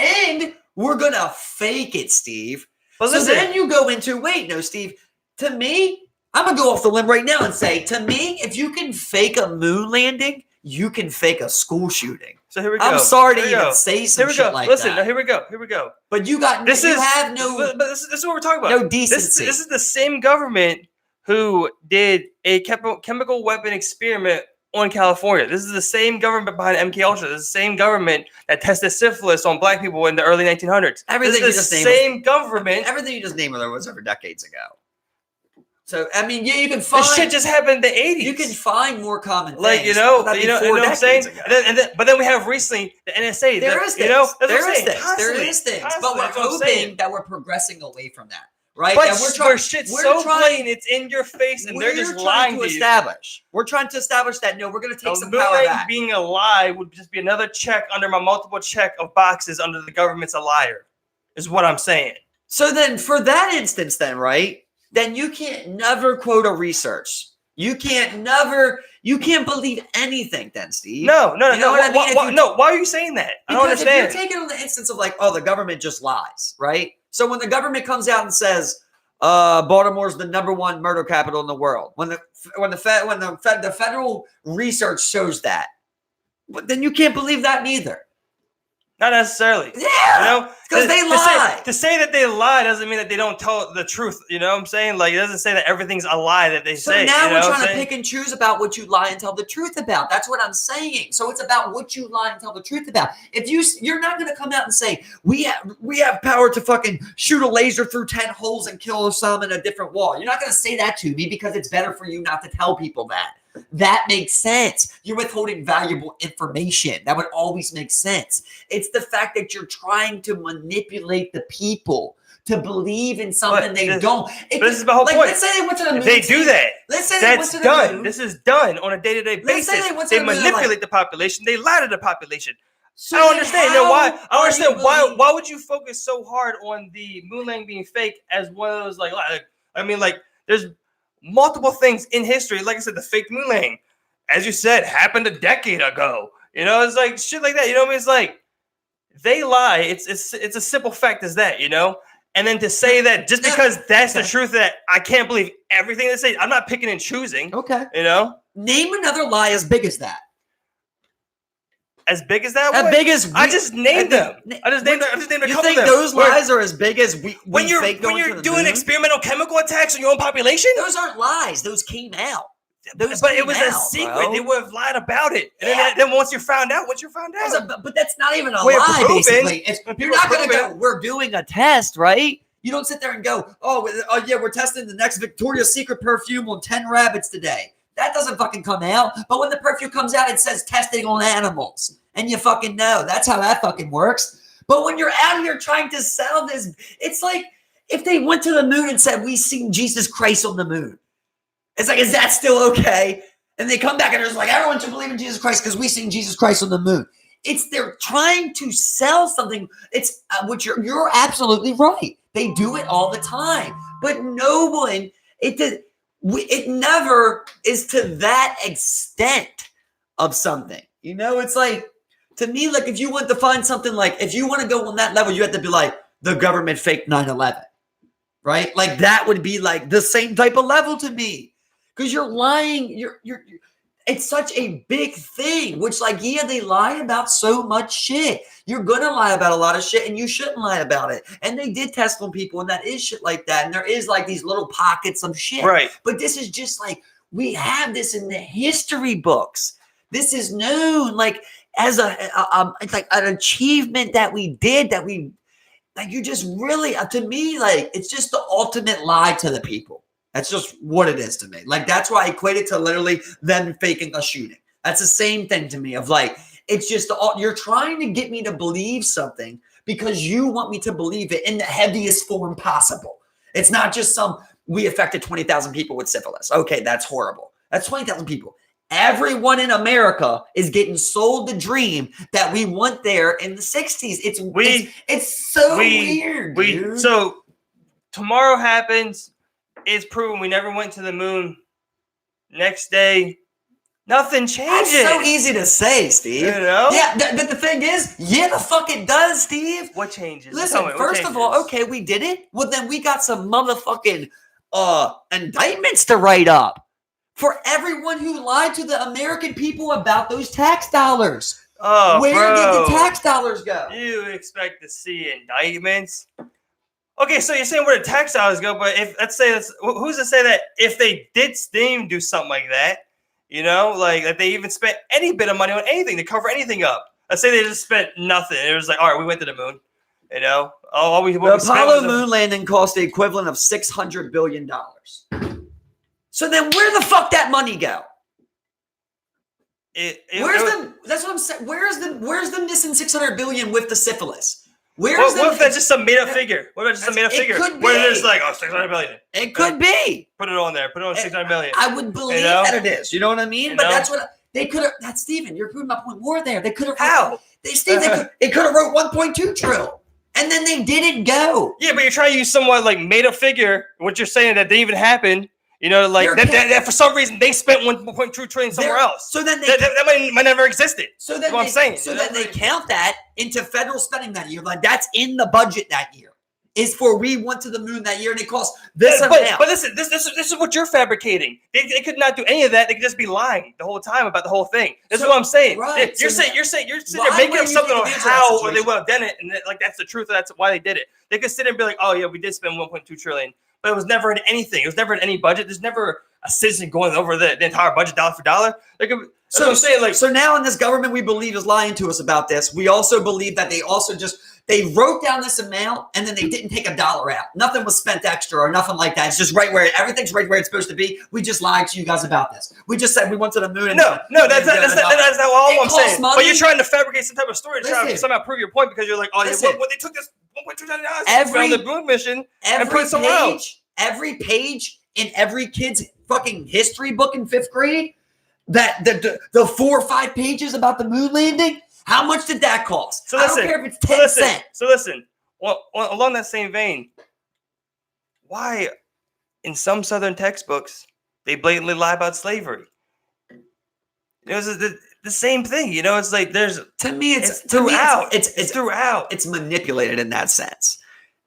S2: And we're going to fake it, Steve. But so then you go into, Steve, to me, I'm going to go off the limb right now and say, to me, if you can fake a moon landing, you can fake a school shooting.
S1: So here we go.
S2: I'm sorry to even say some shit like that.
S1: Listen, here we go.
S2: But you got
S1: this is what we're talking about.
S2: No decency.
S1: This is the same government who did a chemical weapon experiment on California. This is the same government behind MK Ultra. This is the same government that tested syphilis on black people in the early 1900s.
S2: Everything
S1: this is the same government.
S2: Everything you just named was over decades ago. So I mean, yeah, you can find
S1: this shit just happened in the 80s.
S2: You can find more common things.
S1: Like you know what I'm saying. But then we have recently the NSA.
S2: There is things. There is things. But we're hoping that we're progressing away from that. Right,
S1: but we're shit's so blatant, it's in your face, and they're just lying to
S2: establish. We're trying to establish that no, we're going to take some power back.
S1: Being a lie would just be another check under my multiple check of boxes under the government's a liar, is what I'm saying.
S2: So then, for that instance, then right, then you can't never quote a research. You can't believe anything, then, Steve.
S1: No. Why are you saying that? I don't understand.
S2: If you're taking on the instance of like, oh, the government just lies, right? So when the government comes out and says Baltimore's the #1 murder capital in the world, when the federal research shows that, then you can't believe that neither.
S1: Not necessarily.
S2: Yeah, because they lie.
S1: To say that they lie doesn't mean that they don't tell the truth. You know what I'm saying? Like, it doesn't say that everything's a lie that they say.
S2: So now we're trying to pick and choose about what you lie and tell the truth about. That's what I'm saying. So it's about what you lie and tell the truth about. If you're not going to come out and say we have power to fucking shoot a laser through 10 holes and kill some in a different wall. You're not going to say that to me because it's better for you not to tell people that. That makes sense. You're withholding valuable information. That would always make sense. It's the fact that you're trying to manipulate the people to believe in something they don't.
S1: This is the whole point.
S2: Let's say they went to the moon.
S1: They do that.
S2: Let's say they went to the moon.
S1: This is done on a day-to-day basis. They manipulate the population. They lie to the population. So I don't understand. Why? I don't understand why would you focus so hard on the moon landing being fake as well as like I mean, like there's multiple things in history, like I said, the fake moon landing, as you said, happened a decade ago. You know, it's like shit like that. You know what I mean? It's like they lie. It's a simple fact as that. You know, and then to say that just because that's the truth, that I can't believe everything they say. I'm not picking and choosing.
S2: Okay,
S1: you know,
S2: name another lie as big as that.
S1: As big as that?
S2: As big as
S1: I just named them. I just named a couple of them.
S2: You think those lies are as big as
S1: when you're doing experimental chemical attacks on your own population?
S2: Those aren't lies. Those came out.
S1: But it was a secret. Bro. They would have lied about it. And then once you're found out,
S2: But that's not even a lie, basically. You're not going to go, we're doing a test, right? You don't sit there and go, oh yeah, we're testing the next Victoria's Secret perfume on 10 rabbits today. That doesn't fucking come out. But when the perfume comes out, it says testing on animals. And you fucking know. That's how that fucking works. But when you're out here trying to sell this, it's like if they went to the moon and said, we seen Jesus Christ on the moon. It's like, is that still okay? And they come back and it's like, everyone should believe in Jesus Christ because we seen Jesus Christ on the moon. They're trying to sell something. It's which you're absolutely right. They do it all the time. But no one, it never is to that extent of something. You know, it's like, to me, like if you want to find something like, if you want to go on that level, you have to be like, the government faked 9/11, right? Like that would be like the same type of level to me. Because you're lying, it's such a big thing, which like, yeah, they lie about so much shit. You're going to lie about a lot of shit and you shouldn't lie about it. And they did test on people and that is shit like that. And there is like these little pockets of shit. Right. But this is just like, we have this in the history books. This is known like as it's like an achievement that we did like you just really, to me, like it's just the ultimate lie to the people. That's just what it is to me. Like, that's why I equate it to literally them faking a shooting. That's the same thing to me of like, it's just, you're trying to get me to believe something because you want me to believe it in the heaviest form possible. It's not just we affected 20,000 people with syphilis. Okay, that's horrible. That's 20,000 people. Everyone in America is getting sold the dream that we want there in the 60s. It's so weird, dude.
S1: So tomorrow happens. It's proven we never went to the moon. Next day, nothing changes.
S2: That's so easy to say, Steve.
S1: You know?
S2: Yeah, but the thing is, yeah, the fuck it does, Steve.
S1: What changes?
S2: Listen, first of all, okay, we did it. Well, then we got some motherfucking indictments to write up for everyone who lied to the American people about those tax dollars.
S1: Oh,
S2: where did the tax dollars go?
S1: You expect to see indictments? Okay, so you're saying where the tax dollars go, but if let's say who's to say that if they didn't even do something like that, like that they even spent any bit of money on anything to cover anything up. Let's say they just spent nothing. It was like, all right, we went to the moon.
S2: The Apollo moon landing cost the equivalent of $600 billion. So then where the fuck that money go? That's what I'm saying. Where's the missing $600 billion with the syphilis? What
S1: if that's just a made up figure? What if it's just a made up figure?
S2: Could be.
S1: Where there's like, $600 billion.
S2: It could be.
S1: Put it on there. Put it on $600 million.
S2: I would believe that it is. You know what I mean? But that's what they could have. That's Steven. You're proving my point more there. They could have.
S1: How?
S2: They could have wrote 1.2 trillion. And then they didn't go.
S1: Yeah, but you're trying to use somewhat like made up figure. What you're saying that didn't even happen. That for some reason they spent 1.2 trillion somewhere else. So then that might never existed. So then that's what I'm saying.
S2: So then they count that into federal spending that year. Like that's in the budget that year. Is for we went to the moon that year and it cost this amount.
S1: But listen, this is what you're fabricating. They could not do any of that. They could just be lying the whole time about the whole thing. This is what I'm saying. Right. You're sitting there making up something on how or they would have done it, and that's the truth. That's why they did it. They could sit there and be like, oh yeah, we did spend 1.2 trillion. But it was never in anything. It was never in any budget. There's never a citizen going over the entire budget dollar for dollar. So I'm saying, so now in this government we believe is lying to us about this. We also believe that they wrote down this amount and then they didn't take a dollar out. Nothing was spent extra or nothing like that. It's just everything's right where it's supposed to be. We just lied to you guys about this. We just said we went to the moon. No, that's not all I'm saying. Money. But you're trying to fabricate some type of story to try to somehow prove your point because you're like, they took this $1.2 million from the moon mission and put it somewhere else.
S2: Every page in every kid's fucking history book in 5th grade, that the 4 or 5 pages about the moon landing, how much did that cost? I don't care if it's 10 cents.
S1: So listen, along that same vein, why in some Southern textbooks they blatantly lie about slavery? It was the same thing, It's like it's throughout. It's throughout.
S2: It's manipulated in that sense.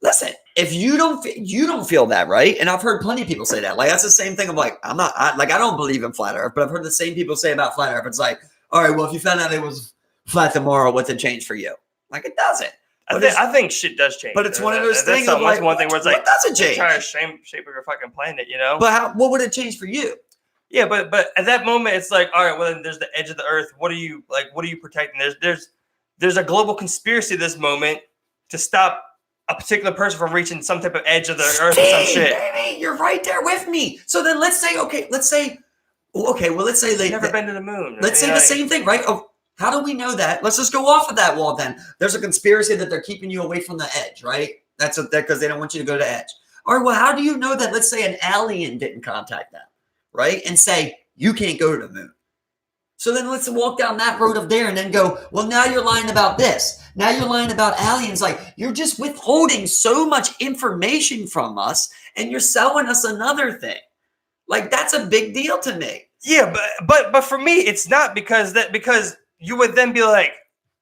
S2: Listen, if you don't feel that, right? And I've heard plenty of people say that. Like that's the same thing of like I don't believe in flat Earth, but I've heard the same people say about flat Earth. It's like, all right, well, if you found out it was flat tomorrow, what's it change for you? Like it doesn't.
S1: I think shit does change.
S2: But it's one of those things. That's
S1: one thing where it's like,
S2: what doesn't change?
S1: Trying to shape of your fucking planet,
S2: But what would it change for you?
S1: Yeah, but at that moment, it's like, all right, well, then there's the edge of the Earth. What are you protecting? There's a global conspiracy at this moment to stop a particular person from reaching some type of edge of the Earth or some shit.
S2: Baby, you're right there with me. So then let's say they
S1: never been to the moon.
S2: Let's say the same thing, right? Oh, how do we know that? Let's just go off of that wall then. There's a conspiracy that they're keeping you away from the edge, right? That's because they don't want you to go to edge. All right, well, how do you know that? Let's say an alien didn't contact them, right? And say, you can't go to the moon. So then let's walk down that road of there and then go, well, now you're lying about this. Now you're lying about aliens. Like you're just withholding so much information from us and you're selling us another thing. Like that's a big deal to me.
S1: Yeah, but for me, it's not because you would then be like,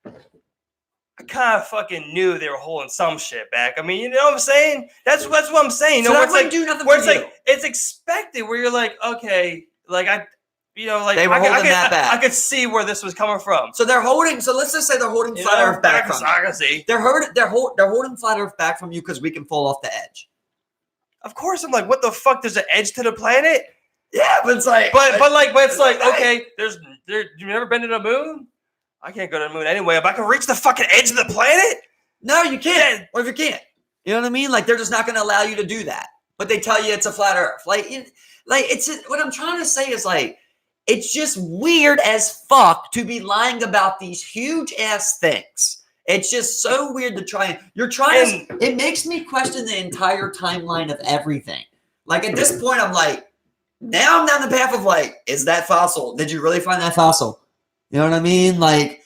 S1: I kind of fucking knew they were holding some shit back. I mean, you know what I'm saying? That's what I'm saying.
S2: So that wouldn't do nothing for you.
S1: Like, it's expected where you're like, okay, like they were
S2: holding that back.
S1: I could see where this was coming from.
S2: So they're holding. So let's just say they're holding flat Earth back from you.
S1: I can see.
S2: They're holding flat Earth back from you because we can fall off the edge.
S1: Of course, I'm like, what the fuck? There's an edge to the planet.
S2: Yeah, but it's like,
S1: okay. You've never been to the moon? I can't go to the moon anyway. If I can reach the fucking edge of the planet,
S2: no, you can't. What if you can't? You know what I mean? Like they're just not going to allow you to do that. But they tell you it's a flat Earth. What I'm trying to say is like. It's just weird as fuck to be lying about these huge ass things. It's just so weird to try. It makes me question the entire timeline of everything. Like at this point, I'm like, now I'm down the path of like, is that fossil? Did you really find that fossil? You know what I mean? Like,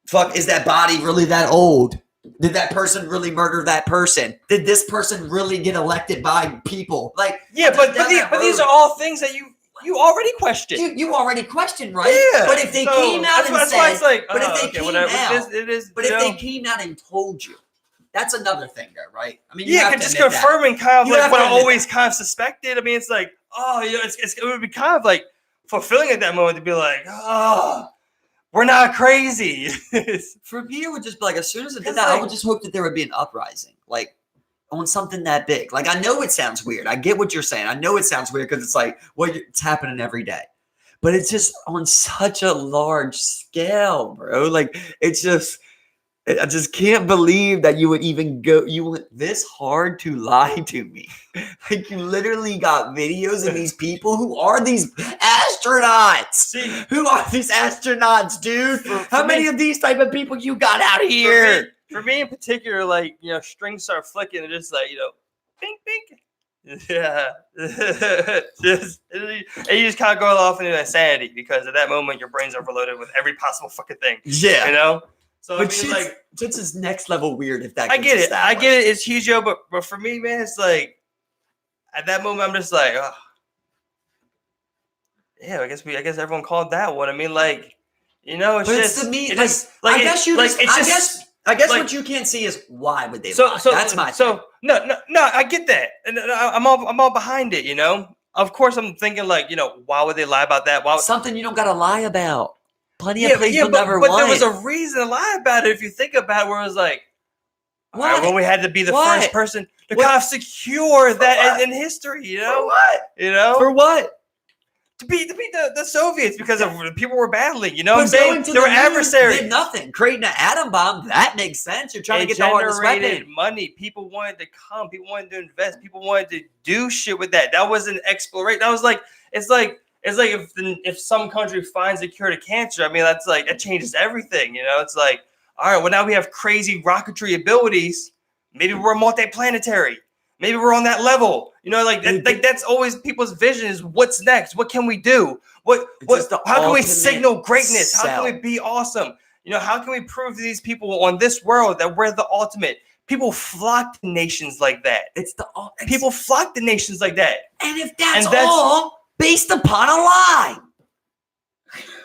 S2: fuck, is that body really that old? Did that person really murder that person? Did this person really get elected by people? Like,
S1: yeah, but these are all things that you already questioned.
S2: You already questioned, right? Yeah. But if they came out and said, if they came out and told you, that's another thing there, right? I mean,
S1: just confirming kind of like what I always kind of suspected. I mean, it's like, it would be kind of like fulfilling at that moment to be like, we're not crazy.
S2: For me, it would just be like, as soon as it did that, I would just hope that there would be an uprising. Like, on something that big. Like, I know it sounds weird. I get what you're saying. I know it sounds weird because it's like, well, it's happening every day. But it's just on such a large scale, bro. Like, it's just, I just can't believe that you would even go, you went this hard to lie to me. Like, you literally got videos of these people. Who are these astronauts?
S1: See,
S2: who are these astronauts, dude? How many of these type of people you got out here?
S1: For me in particular, like, strings start flicking and just like, bink, bink. Yeah. You just kind of go off into insanity because at that moment your brain's overloaded with every possible fucking thing.
S2: Yeah.
S1: So
S2: but this is next level weird if that
S1: I get it. It's huge, yo, but for me, man, it's like at that moment I'm just like, oh, yeah, I guess everyone called that one. I mean, like, it's
S2: but
S1: just
S2: to me,
S1: I guess
S2: what you can't see is why would they lie? That's my
S1: thing. No, I get that, and I'm all behind it. Of course, I'm thinking like, why would they lie about that?
S2: Something you don't got to lie about. Plenty of places never
S1: but there was a reason to lie about it if you think about it, where it was like,
S2: what?
S1: Well, we had to be the first person to kind of secure that in history,
S2: For what? For what?
S1: To beat the Soviets because of people were battling,
S2: But
S1: I'm saying? They were adversaries.
S2: Did nothing. Creating an atom bomb, that makes sense. You're trying to get the hardest weapon.
S1: Money. People wanted to come. People wanted to invest. People wanted to do shit with that. That was an exploration. That was like, it's like if some country finds a cure to cancer, I mean, that's like, that changes everything. It's like, all right, well, now we have crazy rocketry abilities. Maybe we're multiplanetary. Maybe we're on that level. That's always people's vision is what's next? What can we do? How can we signal greatness? How can we be awesome? How can we prove to these people on this world that we're the ultimate? People flock to nations like that. People flock to nations like that.
S2: And if that's all based upon a lie.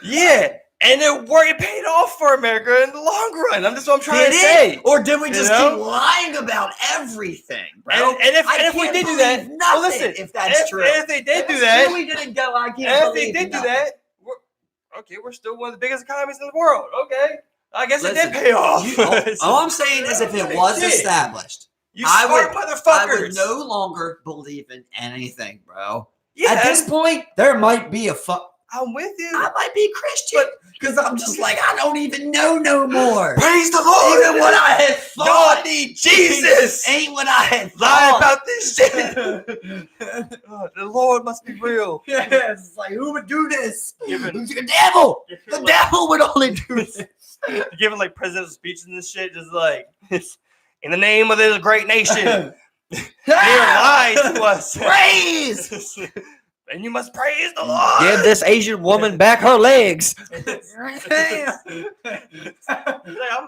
S1: Yeah. And it paid off for America in the long run. That's what I'm trying to say.
S2: Or did we just keep lying about everything, bro?
S1: And if we did do that, well, listen,
S2: if that's true.
S1: If they did do that,
S2: we didn't go. I can't believe
S1: if they did do that, we're still one of the biggest economies in the world. Okay, I guess it did pay off.
S2: All I'm saying is, if it was established, I would no longer believe in anything, bro. Yeah. At this point, there might be
S1: I'm with you.
S2: I might be Christian because I'm just like, I don't even know no more.
S1: Praise the Lord.
S2: Even what I had thought.
S1: God need Jesus.
S2: Ain't what I had
S1: thought. Lie about this shit. The Lord must be real.
S2: Yes. It's like, who would do this? The devil. The devil would only do this.
S1: Giving like presidential speeches and this shit, just like, in the name of this great nation. Lie to us.
S2: Praise.
S1: And you must praise the Lord.
S2: Give this Asian woman back her legs.
S1: I'm gonna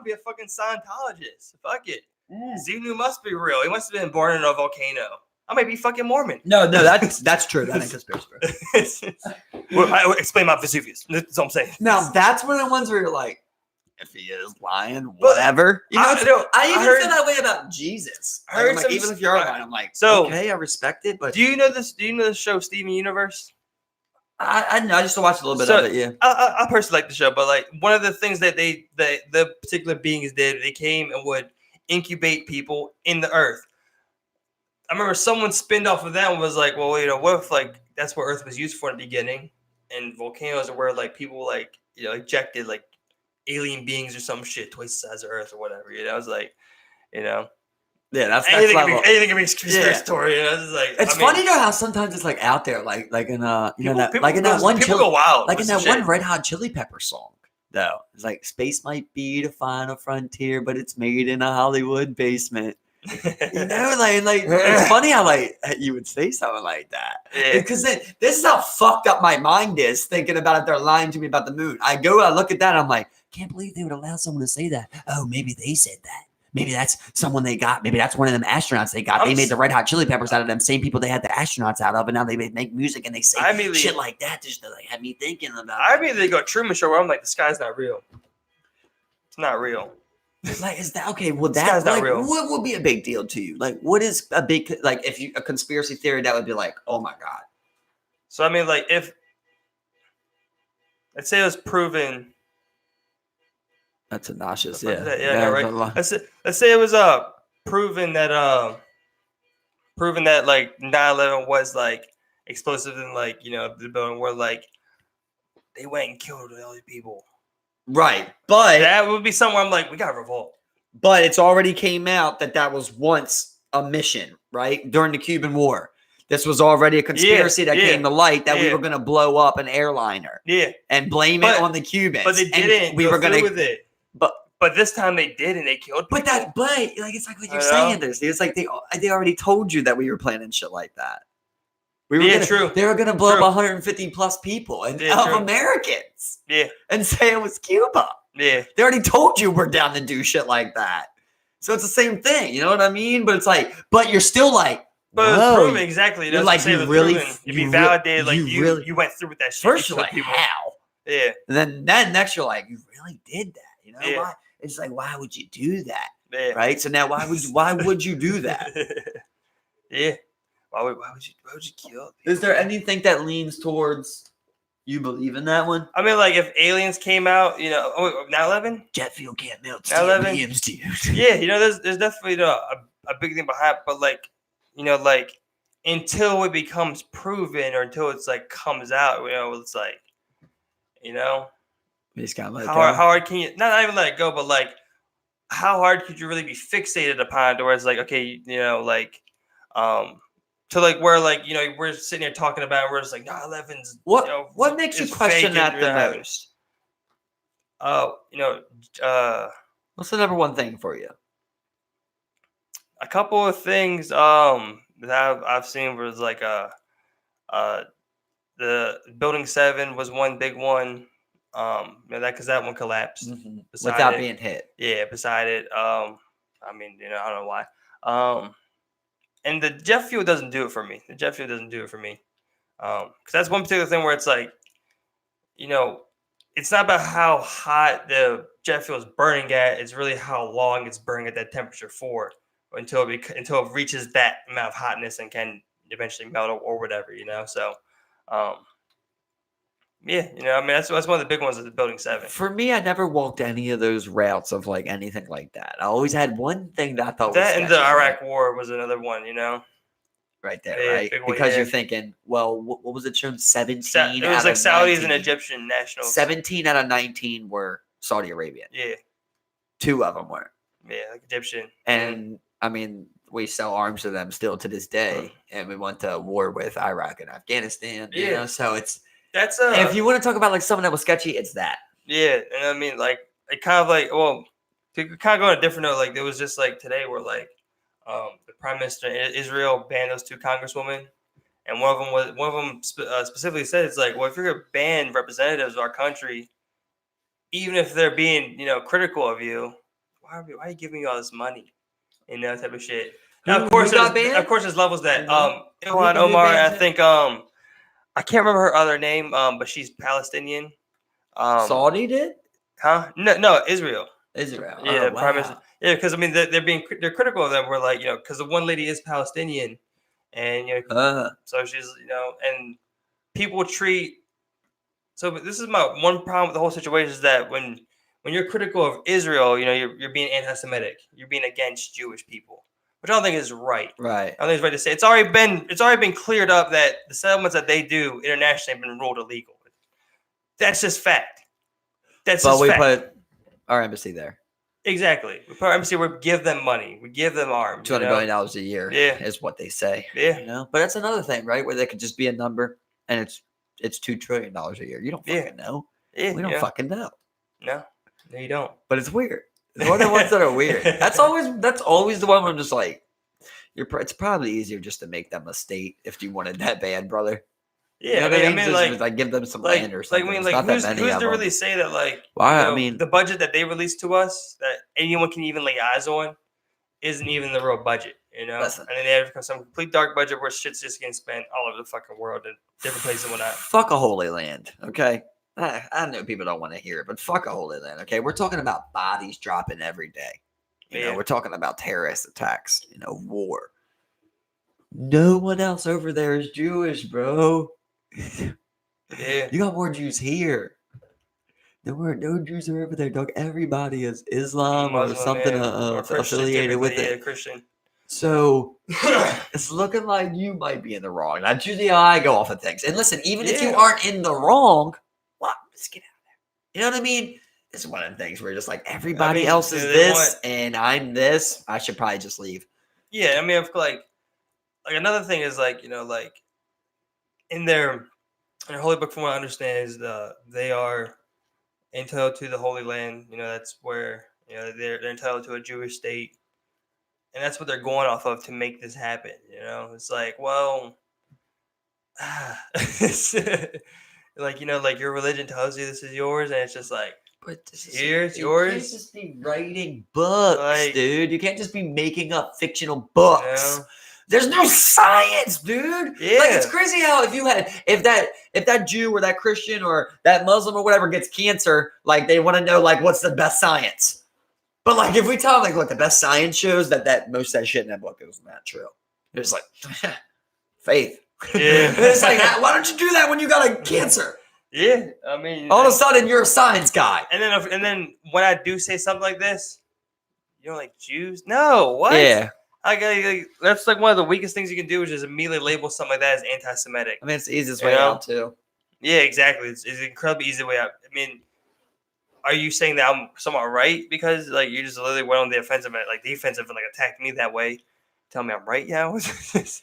S1: be a fucking Scientologist. Fuck it. Xenu must be real. He must have been born in a volcano. I might be fucking Mormon.
S2: No, that's true. That ain't conspiracy.
S1: I explain my Vesuvius. That's what I'm saying.
S2: Now that's one of the ones where you're like, if he is lying, whatever. I even feel that way about Jesus. Even if you're lying, I'm like, okay, I respect it. But
S1: do you know the show Steven Universe?
S2: I know. I just watched a little bit of it. Yeah,
S1: I personally like the show, but like one of the things that the particular beings did, they came and would incubate people in the earth. I remember someone spinned off of that and was like, well, what if like that's what Earth was used for in the beginning, and volcanoes are where like people ejected like alien beings or some shit twice the size of Earth or whatever. I was like, yeah,
S2: that's
S1: anything can be conspiracy story. It's like,
S2: it's funny though how sometimes it's like out there, like in that one Red Hot Chili Pepper song. Though it's like space might be the final frontier, but it's made in a Hollywood basement. It's funny how you would say something like that, because this is how fucked up my mind is thinking about if they're lying to me about the moon. I look at that, I'm like, can't believe they would allow someone to say that. Oh, maybe they said that. Maybe that's someone they got. Maybe that's one of them astronauts they got. They made the Red Hot Chili Peppers out of them same people they had the astronauts out of, and now they make music and they say shit like that just to have me thinking about.
S1: I immediately go Truman Show where I'm like, the sky's not real. It's not real.
S2: Like, is that okay? Well, that's not real. What would be a big deal to you? Like, what is a big a conspiracy theory that would be like, oh my god?
S1: So I mean, like, if let's say it was proven.
S2: That's obnoxious.
S1: Right. Let's say it was proven that proving that like 9/11 was like explosive in like the building where like they went and killed all these people.
S2: Right, but
S1: that would be somewhere I'm like, we got to revolt.
S2: But it's already came out that was once a mission, right? During the Cuban War. This was already a conspiracy that came to light that we were going to blow up an airliner.
S1: Yeah.
S2: And blame it on the Cubans.
S1: But they didn't. We were going to with it.
S2: But
S1: this time they did, and they killed people.
S2: But like it's like what you're saying. It's like they already told you that we were planning shit like that.
S1: True.
S2: They were gonna blow up 150 plus people of Americans.
S1: Yeah.
S2: And say it was Cuba.
S1: Yeah.
S2: They already told you we're down to do shit like that. So it's the same thing, you know what I mean? But it's like, but you're still like,
S1: but it's proven exactly.
S2: You're like, you really,
S1: you be validated, like you went through with that shit.
S2: First, you're like, how?
S1: Yeah.
S2: And then next, you're like, you really did that, you know? Why? It's like, why would you do that?
S1: Yeah.
S2: Right. So now, why would you do that?
S1: Yeah. Why would you kill people?
S2: Is there anything that leans towards you believe in that one?
S1: I mean, like if aliens came out, 9/11?
S2: Jet fuel can't melt steel beams, dude.
S1: Yeah, there's definitely a big thing behind it, but like, like until it becomes proven or until it's like comes out, it's like,
S2: you just gotta let it
S1: how
S2: go.
S1: hard can you not even let it go, but like how hard could you really be fixated upon it where it's like, okay, to like where like we're sitting here talking about it, we're just like 9/11's
S2: what makes you question that the most? What's the number one thing for you?
S1: A couple of things that I've seen was like the Building 7 was one big one. Because that one collapsed
S2: without being hit.
S1: Yeah, beside it. I mean, I don't know why. And the jet fuel doesn't do it for me. Because that's one particular thing where it's like, it's not about how hot the jet fuel is burning at. It's really how long it's burning at that temperature for until it reaches that amount of hotness and can eventually melt or whatever, So, yeah, I mean that's one of the big ones of the Building 7.
S2: For me, I never walked any of those routes of like anything like that. I always had one thing that I thought
S1: that
S2: was
S1: and the Iraq War was another one,
S2: Right there, right? Because you're thinking, well, what was it shown? 17.
S1: It was like Saudis and Egyptian nationals.
S2: 17 out of 19 were Saudi Arabian.
S1: Yeah.
S2: 2 of them were.
S1: Yeah, like Egyptian.
S2: And I mean, we sell arms to them still to this day, and we went to war with Iraq and Afghanistan.
S1: Yeah.
S2: So it's.
S1: That's
S2: if you want to talk about like something that was sketchy, it's that.
S1: Yeah, and I mean like it kind of like to kind of go on a different note, like there was just like today where like the Prime Minister in Israel banned those 2 congresswomen, and one of them specifically said it's like, well, if you're gonna ban representatives of our country, even if they're being critical of you, why are you giving you all this money and that type of shit? Now, of course there's levels that Ilhan Omar, I think I can't remember her other name, but she's Palestinian.
S2: Saudi did?
S1: Huh? No, Israel.
S2: Israel.
S1: Yeah, Prime Minister. Yeah, because I mean they're critical of them. We're like because the one lady is Palestinian, and so she's and people treat. So this is my one problem with the whole situation is that when you're critical of Israel, you're being anti-Semitic. You're being against Jewish people. Which I don't think is right.
S2: Right.
S1: I don't think it's right to say. It's already been cleared up that the settlements that they do internationally have been ruled illegal. That's just fact.
S2: But we put our embassy there.
S1: Exactly. We put our embassy. We give them money. We give them arms.
S2: $200 billion a year.
S1: Yeah.
S2: Is what they say.
S1: Yeah.
S2: But that's another thing, right? Where they could just be a number, and it's $2 trillion a year. You don't fucking know.
S1: Yeah.
S2: We don't fucking know.
S1: No, you don't.
S2: But it's weird. It's one of the ones that are weird. That's always the one where I'm just like, it's probably easier just to make them a state if you wanted that bad, brother.
S1: Yeah, I mean,
S2: like give them some land or something.
S1: Who's to really say that the budget that they release to us that anyone can even lay eyes on isn't even the real budget,
S2: Listen.
S1: And then they have some complete dark budget where shit's just getting spent all over the fucking world in different places and whatnot.
S2: Fuck a Holy Land, okay? I know people don't want to hear it, but fuck a Holy Land, okay? We're talking about bodies dropping every day. We're talking about terrorist attacks, war. No one else over there is Jewish, bro.
S1: Yeah.
S2: You got more Jews here. No Jews are over there, dog. Everybody is Islam
S1: Muslim,
S2: or something
S1: or
S2: affiliated with it.
S1: Christian.
S2: So it's looking like you might be in the wrong. That's usually how I go off of things. And listen, even if you aren't in the wrong, well, let's get out of there. You know what I mean? It's one of the things where you're just like, everybody else is this, and I'm this. I should probably just leave.
S1: Yeah, I mean, like another thing is like, you know, like in their holy book, from what I understand, is they are entitled to the Holy Land. You know, that's where, you know, they're entitled to a Jewish state, and that's what they're going off of to make this happen. You know, it's like, well, it's like, you know, like your religion tells you this is yours, and it's just like,
S2: but this is
S1: it's yours.
S2: You can't just be writing books, like, dude. You can't just be making up fictional books. You know? There's no science, dude. Yeah. Like, it's crazy how if that Jew or that Christian or that Muslim or whatever gets cancer, like they want to know like what's the best science. But like if we tell them like, look, the best science shows that most of that shit in that book is not true. It's like faith. Yeah. It's like, why don't you do that when you got a cancer?
S1: Yeah, I mean,
S2: all of a sudden you're a science guy.
S1: And then when I do say something like this, you don't like Jews? No, what?
S2: Yeah.
S1: That's like one of the weakest things you can do, is just immediately label something like that as anti-Semitic.
S2: I mean, it's the easiest way out too.
S1: Yeah, exactly. It's an incredibly easy way out. I mean, are you saying that I'm somewhat right because like you just literally went on the offensive and like defensive and like attacked me that way? Tell me I'm right now.
S2: It's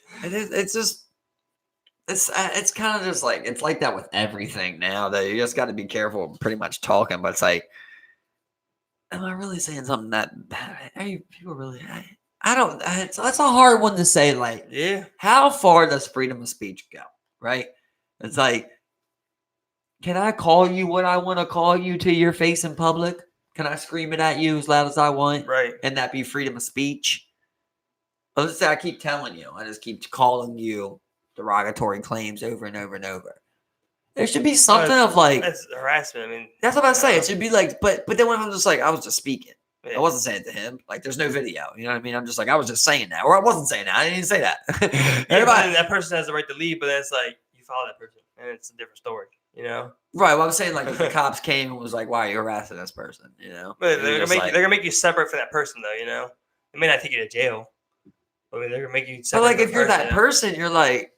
S2: kind of just like, it's like that with everything now, that you just got to be careful pretty much talking. But it's like, am I really saying something that are you people really? I don't. That's a hard one to say. Like,
S1: yeah,
S2: how far does freedom of speech go? Right? It's like, can I call you what I want to call you to your face in public? Can I scream it at you as loud as I want?
S1: Right?
S2: And that be freedom of speech? Let's say I keep telling you, I just keep calling you derogatory claims over and over and over. There should be something of like,
S1: that's harassment. I mean,
S2: that's what I say. It should be like, but then when I'm just like, I was just speaking. Yeah. I wasn't saying it to him. Like, there's no video. You know what I mean? I'm just like, I was just saying that, or I wasn't saying that. I didn't say that.
S1: Everybody, that person has the right to leave, but then it's like you follow that person, and it's a different story. You know?
S2: Right. Well, I'm saying like if the cops came and was like, "Why are you harassing this person?" You know?
S1: But they're gonna make you separate from that person, though. You know? They may not take you to jail. I mean, they're gonna make you separate.
S2: But like, if you're that person, you're like,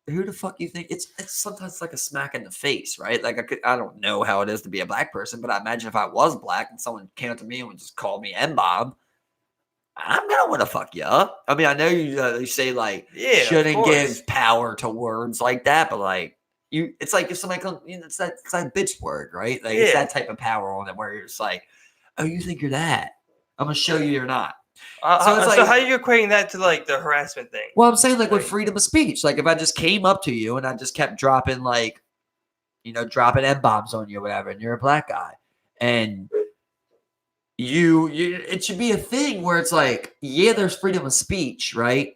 S2: who the fuck you think? It's sometimes like a smack in the face, right? Like I don't know how it is to be a black person, but I imagine if I was black and someone came up to me and would just call me M-Bomb, I'm gonna want to fuck you up. I mean, I know you say like, shouldn't give power to words like that, but like it's like if somebody comes, you know, it's that bitch word, right? Like it's that type of power on it where you're just like, oh, you think you're that? I'm gonna show you you're not.
S1: So how are you equating that to like the harassment thing?
S2: Well, I'm saying like with freedom of speech, like if I just came up to you and I just kept dropping like, you know, dropping M-bombs on you or whatever, and you're a black guy, and you it should be a thing where it's like, yeah, there's freedom of speech, right?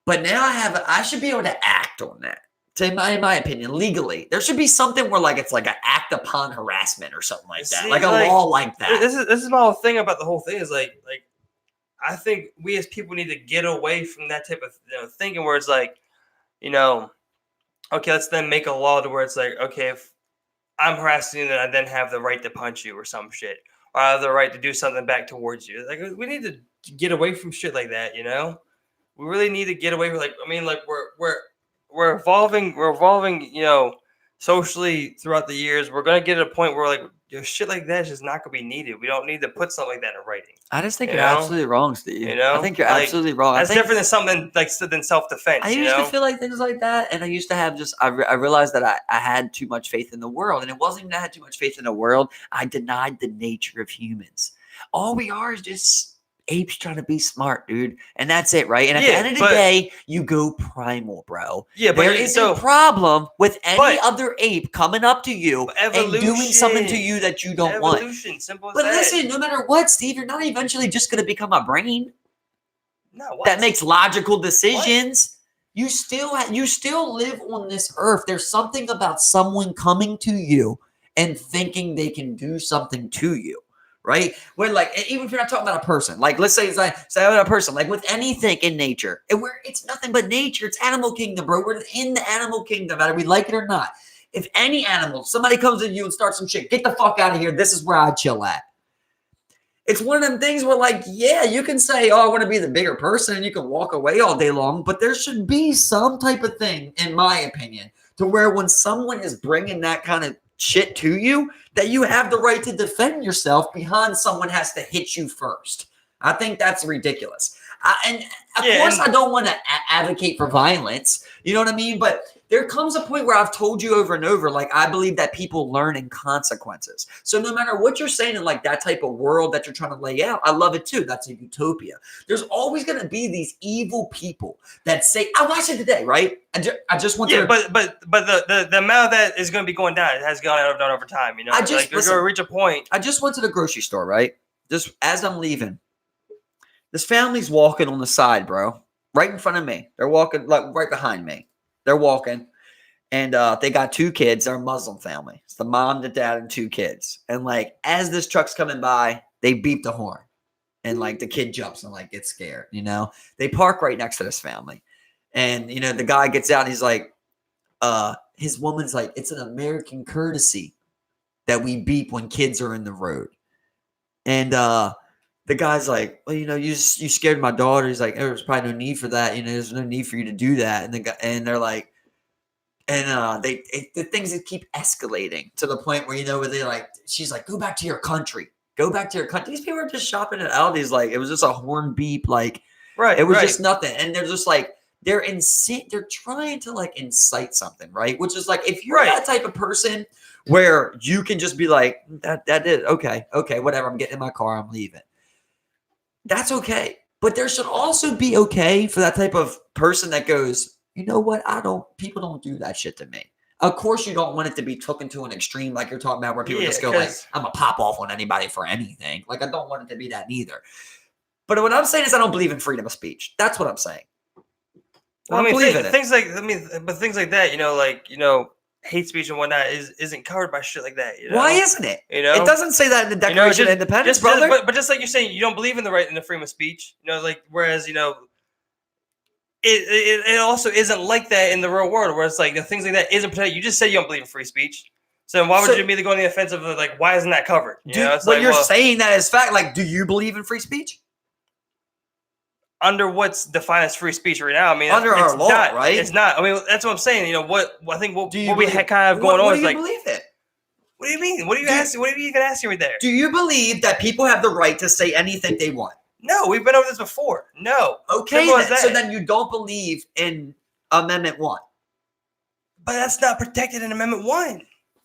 S2: But now I should be able to act on that. In my opinion, legally, there should be something where like it's like an act upon harassment or something like that, like a law like that.
S1: This is my whole thing about the whole thing is like. I think we as people need to get away from that type of thinking where it's like, you know, okay, let's then make a law to where it's like, okay, if I'm harassing you, then I then have the right to punch you or some shit, or I have the right to do something back towards you. Like we need to get away from shit like that, you know. We really need to get away from like, I mean, like we're evolving, you know, socially throughout the years. We're gonna get to a point where like shit like that is just not gonna be needed. We don't need to put something like that in writing.
S2: I just think you're absolutely wrong, Steve.
S1: You know,
S2: I think you're absolutely wrong.
S1: That's different than something like than self-defense.
S2: I used to feel like things like that, and I used to have I realized that I had too much faith in the world, and it wasn't even that I had too much faith in the world. I denied the nature of humans. All we are is just apes trying to be smart, dude, and that's it, right? And at the end of the day, you go primal, bro. Yeah, but there is a problem with any other ape coming up to you and doing something to you that you don't want.
S1: Simple as
S2: but
S1: that.
S2: Listen, no matter what, Steve, you're not eventually just going to become a brain.
S1: No, what?
S2: That makes logical decisions. What? You still live on this earth. There's something about someone coming to you and thinking they can do something to you. Right? Where like, even if you're not talking about a person, like let's say about a person, like with anything in nature, and where it's nothing but nature, it's animal kingdom, bro. We're in the animal kingdom, whether we like it or not. If any animal, somebody comes to you and starts some shit, get the fuck out of here. This is where I chill at. It's one of them things where, like, yeah, you can say, oh, I want to be the bigger person, and you can walk away all day long, but there should be some type of thing, in my opinion, to where when someone is bringing that kind of shit to you, that you have the right to defend yourself behind someone has to hit you first. I think that's ridiculous. And of course, I don't want to advocate for violence. You know what I mean? But there comes a point where I've told you over and over, like, I believe that people learn in consequences. So no matter what you're saying in like that type of world that you're trying to lay out, I love it too. That's a utopia. There's always going to be these evil people that say, I watched it today, right? I just want to.
S1: But the amount of that is going to be going down. It has gone down over time. You know, you're going to reach a point.
S2: I just went to the grocery store, right? Just as I'm leaving. This family's walking on the side, bro, right in front of me. They're walking like right behind me. They're walking, and they got 2 kids. They're a Muslim family. It's the mom, the dad, and 2 kids. And like as this truck's coming by, they beep the horn, and like the kid jumps and like gets scared. You know, they park right next to this family, and you know the guy gets out. And he's like, his woman's like, it's an American courtesy that we beep when kids are in the road, and the guy's like, well, you know, you scared my daughter. He's like, there's probably no need for that. You know, there's no need for you to do that. And they're like, and the things that keep escalating to the point where, you know, where they like, she's like, go back to your country. Go back to your country. These people are just shopping at Aldi's. Like, it was just a horn beep. Like,
S1: right.
S2: It was just nothing. And they're just like, they're trying to like incite something, right? Which is like, if you're that type of person where you can just be like, that is okay, whatever. I'm getting in my car. I'm leaving. That's okay. But there should also be okay for that type of person that goes, you know what? People don't do that shit to me. Of course, you don't want it to be taken to an extreme like you're talking about where people just go like, I'm going to pop off on anybody for anything. Like, I don't want it to be that neither. But what I'm saying is I don't believe in freedom of speech. That's what I'm saying.
S1: Well, I mean, things like that, you know, like, you know, hate speech and whatnot isn't covered by shit like that. You know?
S2: Why isn't it?
S1: You know,
S2: it doesn't say that in the Declaration of Independence, brother.
S1: But just like you're saying, you don't believe in the freedom of speech. You know, like whereas you know, it also isn't like that in the real world, where it's like the things like that isn't protected. You just said you don't believe in free speech, so why would you immediately go on the offensive of like why isn't that covered? You know, it's
S2: you're saying that is fact. Like, do you believe in free speech?
S1: Under what's defined as free speech right now, I mean,
S2: under our law, right?
S1: It's not. I mean, that's what I'm saying. You know, what we kind of going on is like.
S2: Believe it?
S1: What do you mean? What are you asking? What are you even asking right there?
S2: Do you believe that people have the right to say anything they want?
S1: No, we've been over this before. No.
S2: Okay, so then you don't believe in Amendment 1.
S1: But that's not protected in Amendment 1.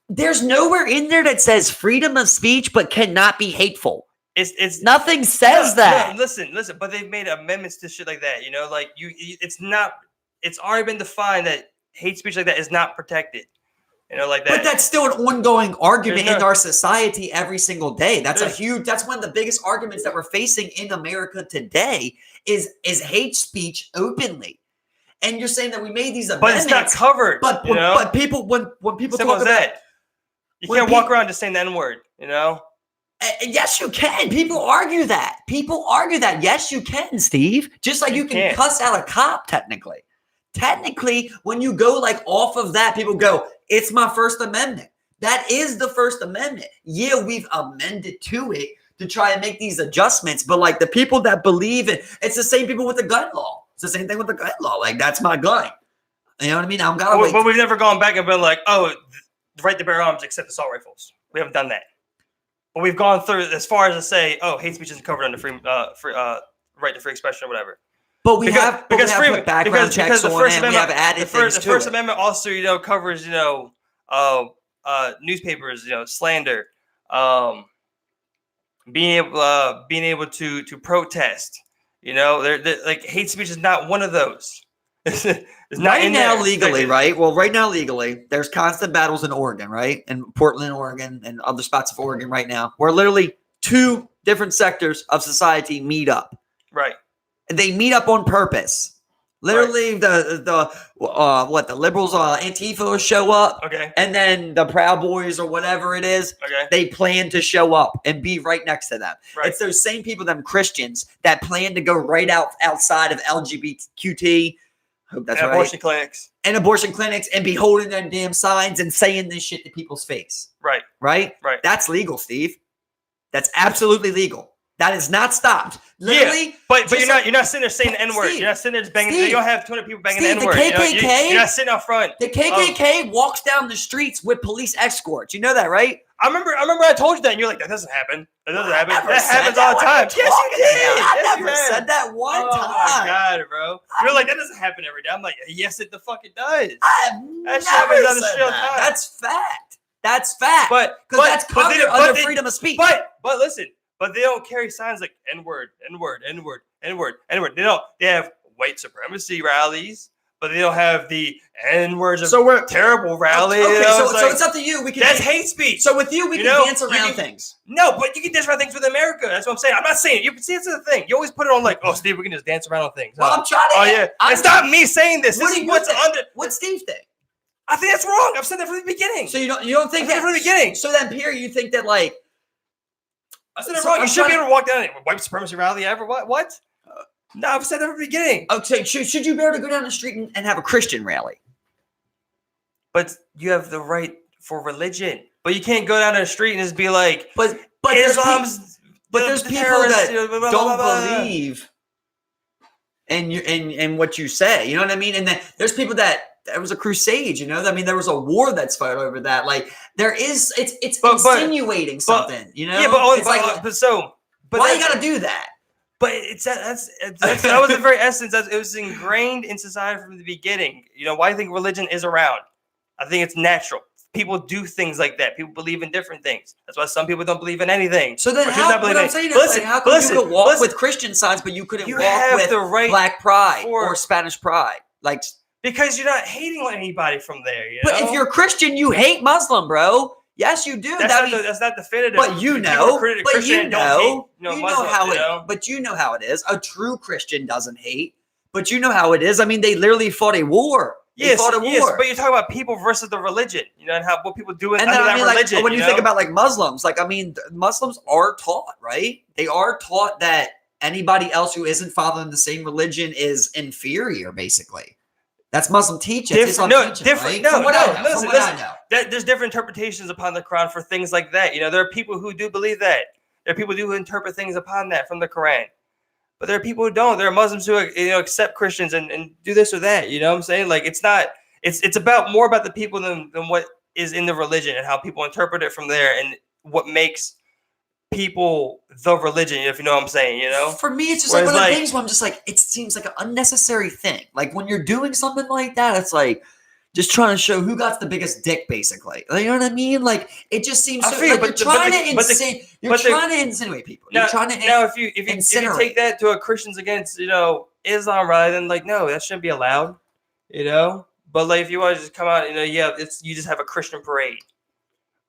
S2: There's nowhere in there that says freedom of speech, but cannot be hateful.
S1: It's
S2: nothing says that.
S1: No, listen. But they've made amendments to shit like that. You know, like it's not. It's already been defined that hate speech like that is not protected. You know, like that.
S2: But that's still an ongoing argument in our society every single day. That's that's one of the biggest arguments that we're facing in America today is hate speech openly. And you're saying that we made these amendments,
S1: but it's not covered.
S2: But people when people
S1: talk about that, you can't walk around just saying the N-word. You know.
S2: Yes, you can. People argue that. Yes, you can, Steve. Just like you can cuss out a cop, technically. Technically, when you go like off of that, people go, it's my First Amendment. That is the First Amendment. Yeah, we've amended to it to try and make these adjustments. But like the people that believe it, it's the same people with the gun law. It's the same thing with the gun law. Like, that's my gun. You know what I mean? But
S1: we've never gone back and been like, oh, the right to bear arms except assault rifles. We haven't done that. But we've gone through as far as to say, oh, hate speech isn't covered under right to free expression or whatever.
S2: But we have background checks on it. We have added things to it.
S1: The First Amendment also, you know, covers, you know, newspapers, you know, slander, being able to protest. You know, like hate speech is not one of those. It's not
S2: right now legally, right? Well, right now legally, there's constant battles in Oregon, right? In Portland, Oregon, and other spots of Oregon right now, where literally 2 different sectors of society meet up.
S1: Right.
S2: And they meet up on purpose. Literally, the liberals, Antifa show up.
S1: Okay.
S2: And then the Proud Boys or whatever it is, they plan to show up and be right next to them. Right. It's those same people, them Christians, that plan to go right outside of LGBTQT. Hope that's right.
S1: Abortion clinics.
S2: And abortion clinics and be holding them damn signs and saying this shit to people's face.
S1: Right.
S2: Right?
S1: Right.
S2: That's legal, Steve. That's absolutely legal. That is not stopped. Literally,
S1: but you're not sitting there saying the N-word. You're not sitting there just banging. You don't have 200 people banging the N-word.
S2: The KKK,
S1: you're not sitting out front.
S2: The KKK walks down the streets with police escorts. You know that, right?
S1: I remember I told you that, and you're like, that doesn't happen. That doesn't happen. That happens all the time. Yes, you did.
S2: I never said that one time.
S1: Oh my God, bro. You're like, that doesn't happen every day. I'm like, yes, it the fuck it does.
S2: I have never said that. That's fact. That's fact.
S1: But
S2: that's covered under freedom of speech.
S1: But listen. But they don't carry signs like N-word, N-word, N-word, N-word, N-word. They don't. They have white supremacy rallies, but they don't have the N-words of terrible rally.
S2: Okay, so it's up to you.
S1: That's hate speech.
S2: So with you, we can dance around things.
S1: No, but you can dance around things with America. That's what I'm saying. I'm not saying you see. It's the thing. You always put it on like, oh, Steve, we can just dance around on things.
S2: Well, I'm trying to.
S1: Oh yeah, it's not me saying this. This is what's under.
S2: What's Steve think?
S1: I think that's wrong. I've said that from the beginning.
S2: So you don't think that
S1: from the beginning.
S2: So then, Pierre, you think that like.
S1: I said it wrong. You should be able to walk down a white supremacy rally ever. What? No, I've said that from the beginning.
S2: Okay, should you be able to go down the street and have a Christian rally?
S1: But you have the right for religion. But you can't go down the street and just be like,
S2: but
S1: Islam's.
S2: There's people that don't believe in what you say. You know what I mean? And then there's people that. There was a crusade, you know. I mean, there was a war that's fought over that. Like, there is, it's insinuating something, you know.
S1: Yeah, but
S2: why you gotta do that?
S1: But that was the very essence. It was ingrained in society from the beginning. You know, why I think religion is around. I think it's natural. People do things like that. People believe in different things. That's why some people don't believe in anything.
S2: So then, how come you could walk with Christian signs, but you couldn't walk with Black Pride or Spanish Pride, like?
S1: Because you're not hating on anybody from there, you know?
S2: But if you're Christian, you hate Muslim, bro. Yes, you do.
S1: That's not definitive.
S2: But you know
S1: how
S2: it is. A true Christian doesn't hate. But you know how it is. I mean, they literally fought a war.
S1: Yes, but you're talking about people versus the religion, you know, and what people do with that religion.
S2: Like, when you think about like Muslims, like, I mean, Muslims are taught, right? They are taught that anybody else who isn't following the same religion is inferior, basically. That's Muslim teaching.
S1: Different.
S2: Right?
S1: No. Listen. There's different interpretations upon the Quran for things like that. You know, there are people who do believe that. There are people who interpret things upon that from the Quran. But there are people who don't. There are Muslims who accept Christians and do this or that. You know what I'm saying? Like, it's not. It's about more about the people than what is in the religion and how people interpret it from there and what makes people the religion, if you know what I'm saying, you know?
S2: For me, it's just like one of the things where I'm just like, it seems like an unnecessary thing. Like, when you're doing something like that, it's like just trying to show who got the biggest dick, basically. You know what I mean? Like, it just seems so, like you're trying to insinuate people. You're trying to
S1: if you take that to a Christians against, you know, Islam, right? Then like, no, that shouldn't be allowed, you know? But like, if you want to just come out, you know, you just have a Christian parade.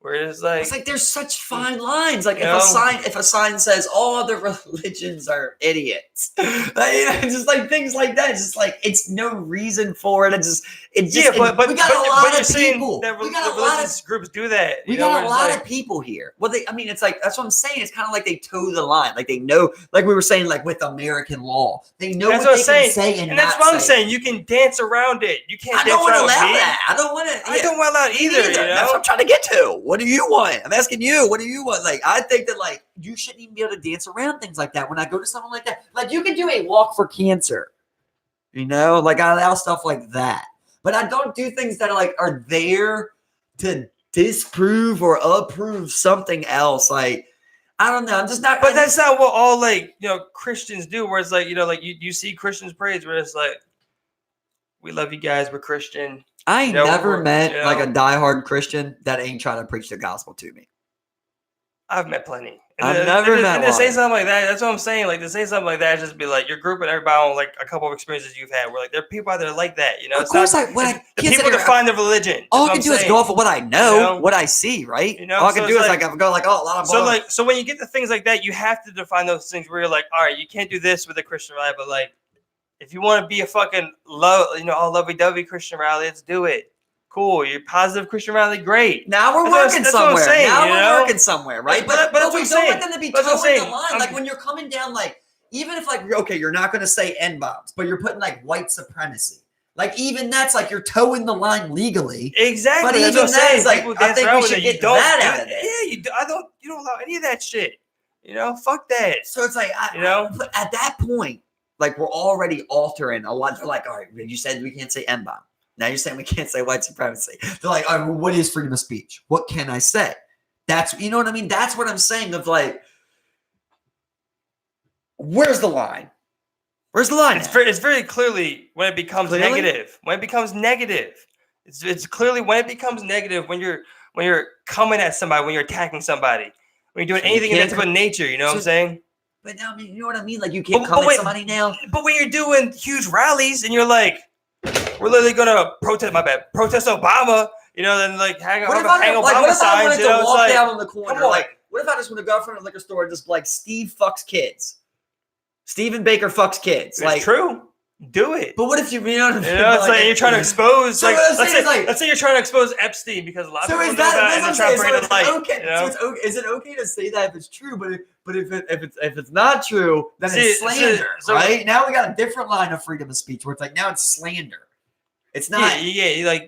S1: Where it's like
S2: there's such fine lines. Like, if a sign says all other religions are idiots, just like things like that. It's just like, it's no reason for it. We got a lot of people. We got a lot of
S1: groups do that.
S2: We got a lot of people here. Well, it's like, that's what I'm saying. It's kind of like they toe the line. Like, they know, like we were saying, like with American law, they know what they can say and
S1: that's what I'm saying. You can dance around it. You can't. I
S2: don't want to allow that. I don't want to.
S1: I don't want to allow either.
S2: That's what I'm trying to get to. What do you want? I'm asking you, what do you want? Like, I think that, like, you shouldn't even be able to dance around things like that. When I go to something like that, like, you can do a walk for cancer, you know, like, I allow stuff like that, but I don't do things that are there to disprove or approve something else. Like, I don't know. I'm just not.
S1: But that's not what all, like, you know, Christians do. Where it's like, you know, like you see Christians praise where it's like, we love you guys, we're Christian.
S2: I never met like a diehard Christian that ain't trying to preach the gospel to me.
S1: I've met plenty.
S2: I've never met
S1: one. To say something like that, that's what I'm saying. Like, to say something like that, just be like, you're grouping everybody on like a couple of experiences you've had. Where like, there are people out there like that, you know.
S2: Of course,
S1: the people define their religion.
S2: All I can do is go off of what I know, what I see, right?
S1: You know,
S2: all I can do is like I go like, oh, a lot of.
S1: So when you get to things like that, you have to define those things where you're like, all right, you can't do this with a Christian rally, but like, if you want to be a fucking all lovey-dovey Christian rally, let's do it. Cool, you're positive Christian rally, great.
S2: Now we're working somewhere. We're working somewhere, right? But we don't want them to be towing the line. Like, when you're coming down, like, even if like, okay, you're not going to say N-bombs, but you're putting like white supremacy. Like, even that's like you're towing the line legally.
S1: Exactly.
S2: But even that is like, I think we should get that out of it.
S1: Yeah, you don't allow any of that shit. You know, fuck that.
S2: So it's like, but at that point, like we're already altering a lot. They're like, all right, you said we can't say N-bomb. Now you're saying we can't say white supremacy. They're like, all right, well, what is freedom of speech? What can I say? That's, you know what I mean? That's what I'm saying of like, where's the line? Where's the line?
S1: It's very clearly when it becomes negative. When it becomes negative. It's clearly when it becomes negative when you're coming at somebody, when you're attacking somebody, when you're doing anything that's about nature, you know what I'm saying?
S2: But now, I mean, you know what I mean? Like you can't come at somebody now.
S1: But when you're doing huge rallies and you're like, we're literally gonna protest Obama, you know, then like hang Obama signs, you know, it's like,
S2: down on the corner. Like, what if I just want to go in front of a liquor store and just like Steve fucks kids? Stephen Baker fucks kids.
S1: It's like true. Do it.
S2: But what if you know what I mean?
S1: You know, it's like you're trying to expose. So let's say you're trying to expose Epstein because a lot of people know about it and they're trying to bring it to light.
S2: Okay. You know? So it's okay. Is it okay to say that if it's true? But if it's not true, then it's slander, right? Now we got a different line of freedom of speech where it's like now it's slander. It's not.
S1: Yeah.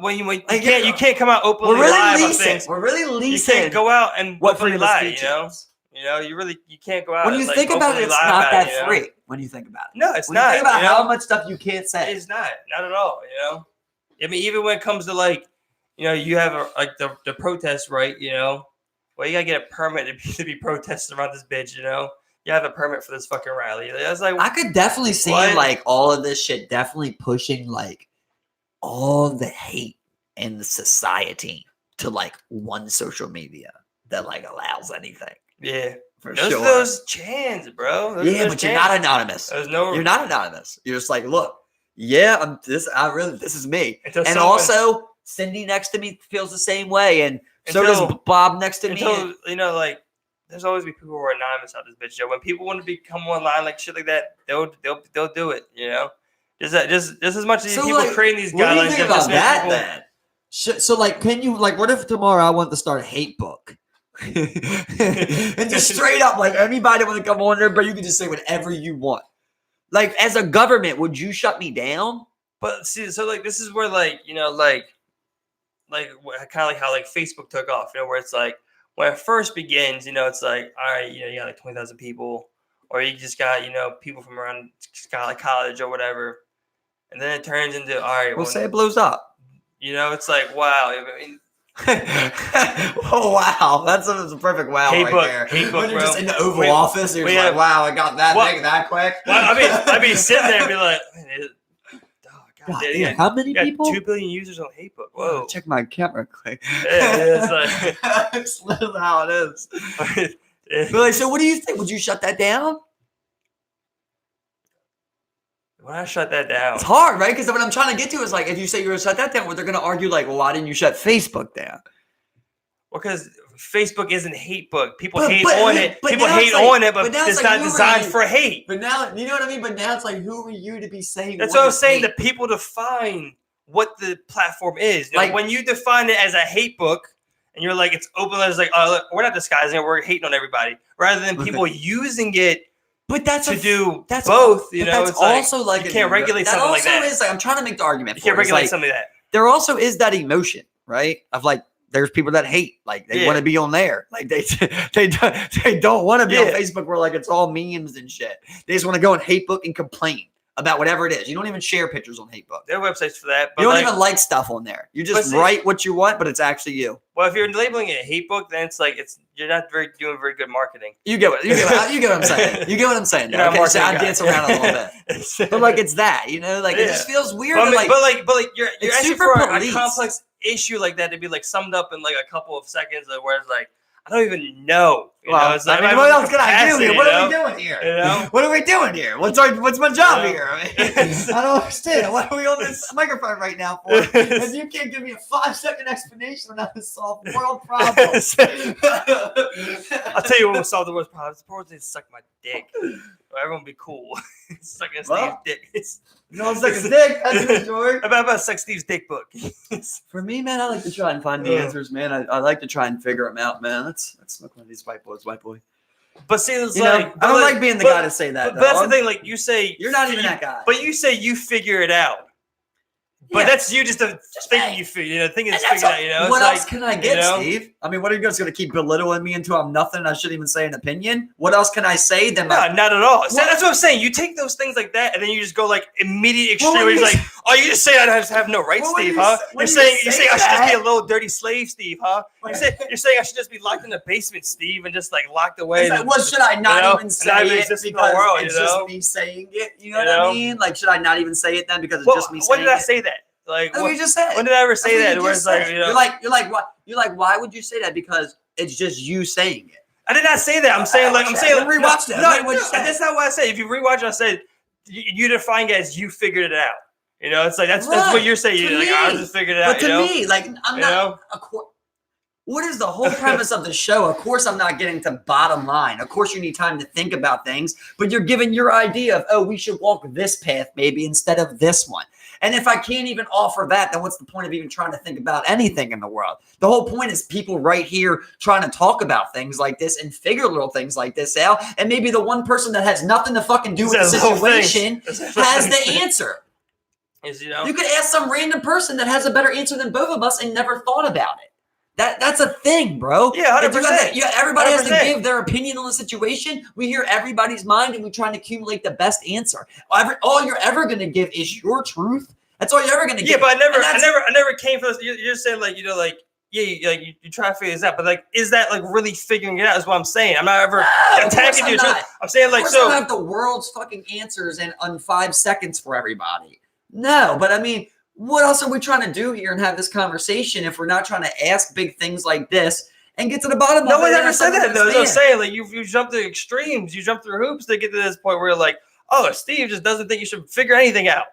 S1: When you can't come out openly lie about things.
S2: We're really leasing.
S1: You can't go out and
S2: openly
S1: lie. You know, you can't go out.
S2: When you think about it, it's not that free. When you think about it,
S1: no, it's
S2: not.
S1: When
S2: you think about how much stuff you can't say,
S1: it's not at all. You know, I mean, even when it comes to like, you know, you have the protest, right? You know, well, you gotta get a permit to be protesting around this bitch. You know, you have a permit for this fucking rally. I was like,
S2: I could definitely see like all of this shit definitely pushing like all the hate in the society to like one social media that like allows anything.
S1: Yeah,
S2: for sure.
S1: Those chants, bro.
S2: But you're not anonymous. You're not anonymous. You're just like, look, this is me. And also, Cindy next to me feels the same way, and so does Bob next to me.
S1: You know, like there's always be people who are anonymous out this bitch show. When people want to become online, like shit like that, they'll do it. You know, just as much as people creating these guidelines.
S2: What do you think about that then? So like, can you like, what if tomorrow I want to start a hate book? And just straight up, like anybody want to come on there, but you can just say whatever you want. Like as a government, would you shut me down?
S1: But see, so like this is where like, you know, like kind of like how like Facebook took off, you know, where it's like when it first begins, you know, it's like, all right, you know, you got like 20,000 people, or you just got, you know, people from around like college or whatever, and then it turns into, all right,
S2: well, say it blows up.
S1: You know, it's like, wow. I mean,
S2: oh wow, that's a perfect wow there.
S1: Hate book,
S2: when you're
S1: bro.
S2: Just in the Oval Office, you're like, wow, I got that quick.
S1: Well, I'd be sitting there and be like,
S2: God damn, how many people?
S1: 2 billion users on Hatebook. Whoa,
S2: check my camera quick.
S1: It's like
S2: that's how it is. But like, so what do you think? Would you shut that down?
S1: When I shut that down,
S2: it's hard, right? Because what I'm trying to get to is like, if you say you're gonna shut that down, well, they're gonna argue like, well, why didn't you shut Facebook down?
S1: Well, because Facebook isn't hate book. People hate on it. People hate on it, but it's not designed for hate.
S2: But now, you know what I mean? But now it's like, who are you to be saying?
S1: That's what I'm saying. The people define what the platform is. Like when you define it as a hate book, and you're like, it's open. It's like, oh, look, we're not disguising it. We're hating on everybody, rather than people using it.
S2: But that's
S1: both. You know,
S2: it's also like
S1: you can't regulate something like that.
S2: Is like, I'm trying to make the argument.
S1: You can't regulate something like that.
S2: There also is that emotion, right? Of like, there's people that hate, like they want to be on there, like they don't want to be on Facebook where like it's all memes and shit. They just want to go on Hatebook and complain about whatever it is. You don't even share pictures on Hatebook.
S1: There are websites for that. But
S2: you don't even like stuff on there. You just write what you want, but it's actually you.
S1: Well, if you're labeling it a Hatebook, then it's like you're not doing very good marketing.
S2: You get what I'm saying. You get what I'm saying. Okay, so I dance around a little bit, but like it's that, you know, like it just feels weird.
S1: But like you're asking for a complex issue like that to be like summed up in like a couple of seconds, where it's like, I don't even know.
S2: Well, it's like, I mean, what else can I do here? What are we doing here?
S1: You know?
S2: What are we doing here? What's my job here? I mean, I don't understand. What are we on this microphone right now for? If you can't give me a 5-second explanation on how to solve world problems.
S1: I'll tell you what will solve the world's problems. The problem is suck my dick. Everyone be cool. Sucking Steve's dick.
S2: You know, suck his dick. That's the story.
S1: About suck Steve's dick book.
S2: For me, man, I like to try and find the answers, man. I like to try and figure them out, man. Let's smoke one of these white boy.
S1: But see, it's
S2: I don't like being the guy to say that.
S1: But that's the thing. Like you say,
S2: you're not even that guy.
S1: But you say you figure it out. But that's you just thinking you figure, thinking it's figured out,
S2: What else can I get, Steve? I mean, what are you guys going to keep belittling me until I'm nothing? I shouldn't even say an opinion. What else can I say?
S1: No, not at all. So that's what I'm saying. You take those things like that, and then you just go like immediate extreme. Where you're like, oh, you just say I have no rights, Steve, huh? You're saying I should just be a little dirty slave, Steve, huh? You're saying I should just be locked in the basement, Steve, and just like locked away.
S2: Should I not even say it because it's just me saying it? You know what I mean? Like, should I not even say it then because it's just me saying it?
S1: When did I say that? Like
S2: what you just said.
S1: When did I ever say that? Where it's like,
S2: you're like, why would you say that? Because it's just you saying it.
S1: I did not say that. I'm saying
S2: rewatch that.
S1: No, that's not what I said. If you rewatch it, I said you define it as you figured it out. It's like that's what you're saying. You're like, I just figured it out.
S2: But to me, like I'm not. What is the whole premise of the show? Of course, I'm not getting to bottom line. Of course, you need time to think about things, but you're giving your idea of, oh, we should walk this path maybe instead of this one. And if I can't even offer that, then what's the point of even trying to think about anything in the world? The whole point is people right here trying to talk about things like this and figure little things like this out. And maybe the one person that has nothing to fucking do with the situation has the answer. You could ask some random person that has a better answer than both of us and never thought about it. That's a thing, bro.
S1: Yeah, 100%.
S2: Everybody has to give their opinion on the situation. We hear everybody's mind, and we try to accumulate the best answer. All you're ever going to give is your truth. That's all you're ever going to give.
S1: Yeah, but I never came for this. You're saying like you try to figure this out, but like, is that like really figuring it out? Is what I'm saying. I'm not ever attacking you. I'm saying like, so
S2: I don't have the world's fucking answers in 5 seconds for everybody. No, but I mean, what else are we trying to do here and have this conversation if we're not trying to ask big things like this and get to the bottom of it?
S1: No one ever said that, though. I'm saying, like, you jump to extremes. You jump through hoops to get to this point where you're like, oh, Steve just doesn't think you should figure anything out.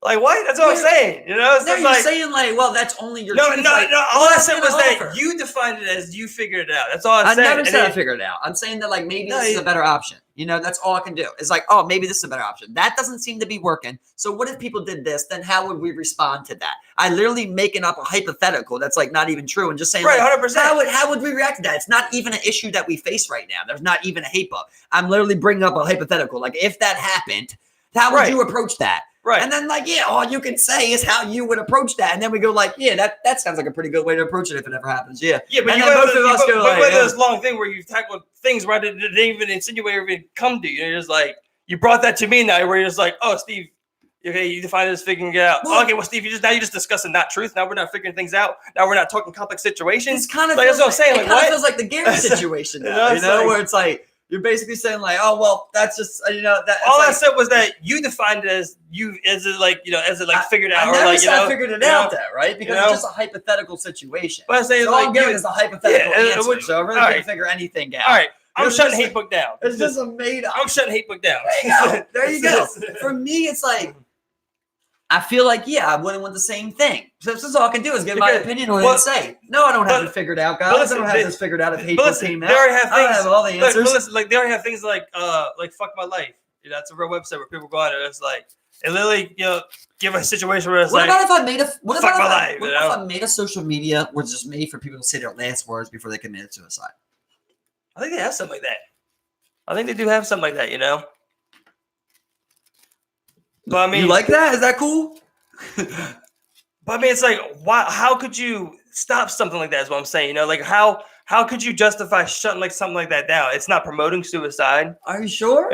S1: Like, what? That's what I'm saying. It's
S2: you're like, saying, like, well, that's only your truth.
S1: No. All I said was that you defined it as you figured it out. That's all I said.
S2: I never said I figured it out. I'm saying that, like, maybe this is a better option. That's all I can do. It's like, oh, maybe this is a better option. That doesn't seem to be working. So what if people did this? Then how would we respond to that? I literally making up a hypothetical that's like not even true and just saying,
S1: right,
S2: like,
S1: 100%.
S2: How would we react to that? It's not even an issue that we face right now. There's not even a HAPA. I'm literally bringing up a hypothetical. Like, if that happened, how would you approach that?
S1: Right.
S2: And then, like, all you can say is how you would approach that. And then we go like, that sounds like a pretty good way to approach it if it ever happens. Yeah.
S1: Yeah, but you went this long thing where you tackled things where I didn't even insinuate or even come to you. You're just like, you brought that to me now where you're just like, oh, Steve, okay, you define it as figuring it out. Well, okay, well, Steve, you're just discussing not truth. Now we're not figuring things out. Now we're not talking complex situations.
S2: It's kind of
S1: like, that's what I'm saying.
S2: It kind of feels like the Gary situation, where it's like, you're basically saying like, oh well, that's just that.
S1: All I said was that you defined it as figured out.
S2: I figured it out there, right? Because it's just a hypothetical situation.
S1: But I say
S2: all I'm giving is a hypothetical answer. So I really can't figure anything out.
S1: All right, I'm shutting hate book down.
S2: It's just a made up.
S1: I'm shutting hate book down.
S2: There you go. For me, it's like, I feel like, I wouldn't want the same thing. So this is all I can do is give my opinion on it and say, no, I don't have it figured out, guys. I don't have this figured out if hate came out.
S1: They already have things.
S2: I don't have all the answers.
S1: They already have things like Fuck My Life. That's a real website where people go on and it's like, it literally, give a situation where it's
S2: what
S1: like,
S2: about if I made
S1: if
S2: I made a social media where it's just made for people to say their last words before they committed suicide?
S1: I think they have something like that. I think they do have something like that, But I mean,
S2: you like that? Is that cool?
S1: But I mean, it's like, why? How could you stop something like that? Is what I'm saying. Like, how could you justify shutting like something like that down? It's not promoting suicide.
S2: Are you sure?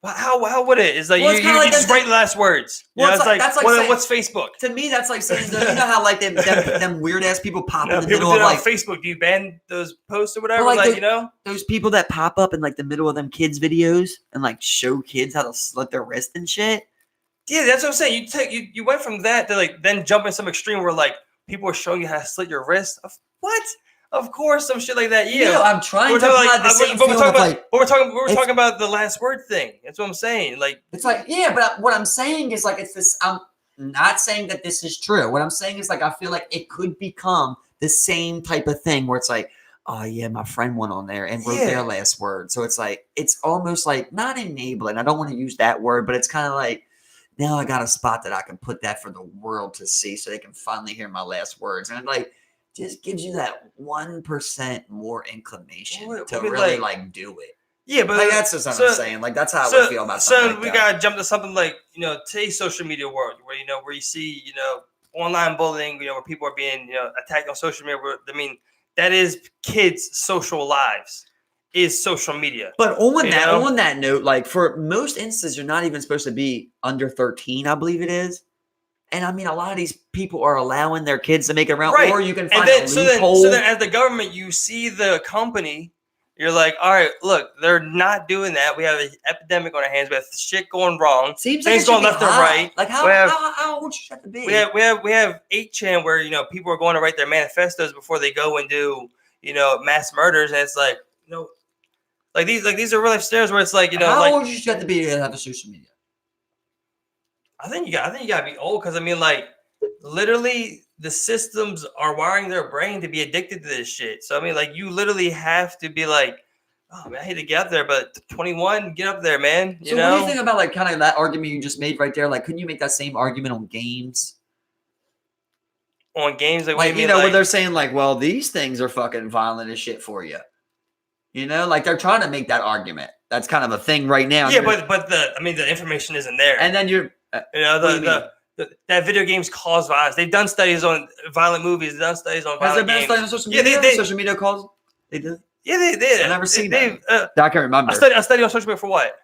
S1: How would it? It's like you just write the last words. It's like what's Facebook?
S2: To me, that's like saying, how like them weird ass people pop in the middle of like
S1: Facebook. Do you ban those posts or whatever?
S2: Those people that pop up in like the middle of them kids videos and like show kids how to slit their wrist and shit.
S1: Yeah, that's what I'm saying. You went from that to like then jump in some extreme where like people are showing you how to slit your wrist. What? Of course, some shit like that. Yeah,
S2: I'm trying to apply the same feeling of like.
S1: But we're talking about the last word thing. That's what I'm saying. Like
S2: it's like but what I'm saying is like it's this. I'm not saying that this is true. What I'm saying is like I feel like it could become the same type of thing where it's like, oh yeah, my friend went on there and wrote their last word. So it's like it's almost like not enabling. I don't want to use that word, but it's kind of like. Now I got a spot that I can put that for the world to see so they can finally hear my last words. And it like just gives you that 1% more inclination to really like do it.
S1: Yeah, but
S2: like that's just what I'm saying. Like that's how I would feel about something.
S1: So we gotta jump to something like today's social media world, where where you see online bullying, where people are being attacked on social media. I mean, that is kids' social lives, is social media.
S2: But on that note, like for most instances, you're not even supposed to be under 13, I believe it is. And I mean, a lot of these people are allowing their kids to make it around, or you can find a loophole.
S1: So then, as the government, you see the company. You're like, all right, look, they're not doing that. We have an epidemic on our hands. We have shit going wrong.
S2: Seems
S1: things
S2: like
S1: going left and right.
S2: Like how old should you have to be?
S1: We have 8chan where people are going to write their manifestos before they go and do mass murders, and it's like like these are real life scenarios where it's like
S2: how old should you have to be to have a social media?
S1: I think you got to be old, because I mean, like, literally the systems are wiring their brain to be addicted to this shit. So I mean, like, you literally have to be like, oh man, I hate to get up there, but 21, get up there, man.
S2: So what do you think about like kind of that argument you just made right there? Like, couldn't you make that same argument on games?
S1: On games, like
S2: where they're saying like, well, these things are fucking violent as shit for you. Like they're trying to make that argument. That's kind of a thing right now.
S1: Yeah, but the information isn't there.
S2: And then you're
S1: that video games cause violence. They've done studies on violent movies. They've done studies on violent games. Has there been studies on social media?
S2: Yeah, social media calls. They did.
S1: Yeah, they did.
S2: I've never seen that. I can't remember.
S1: A study on social media for what?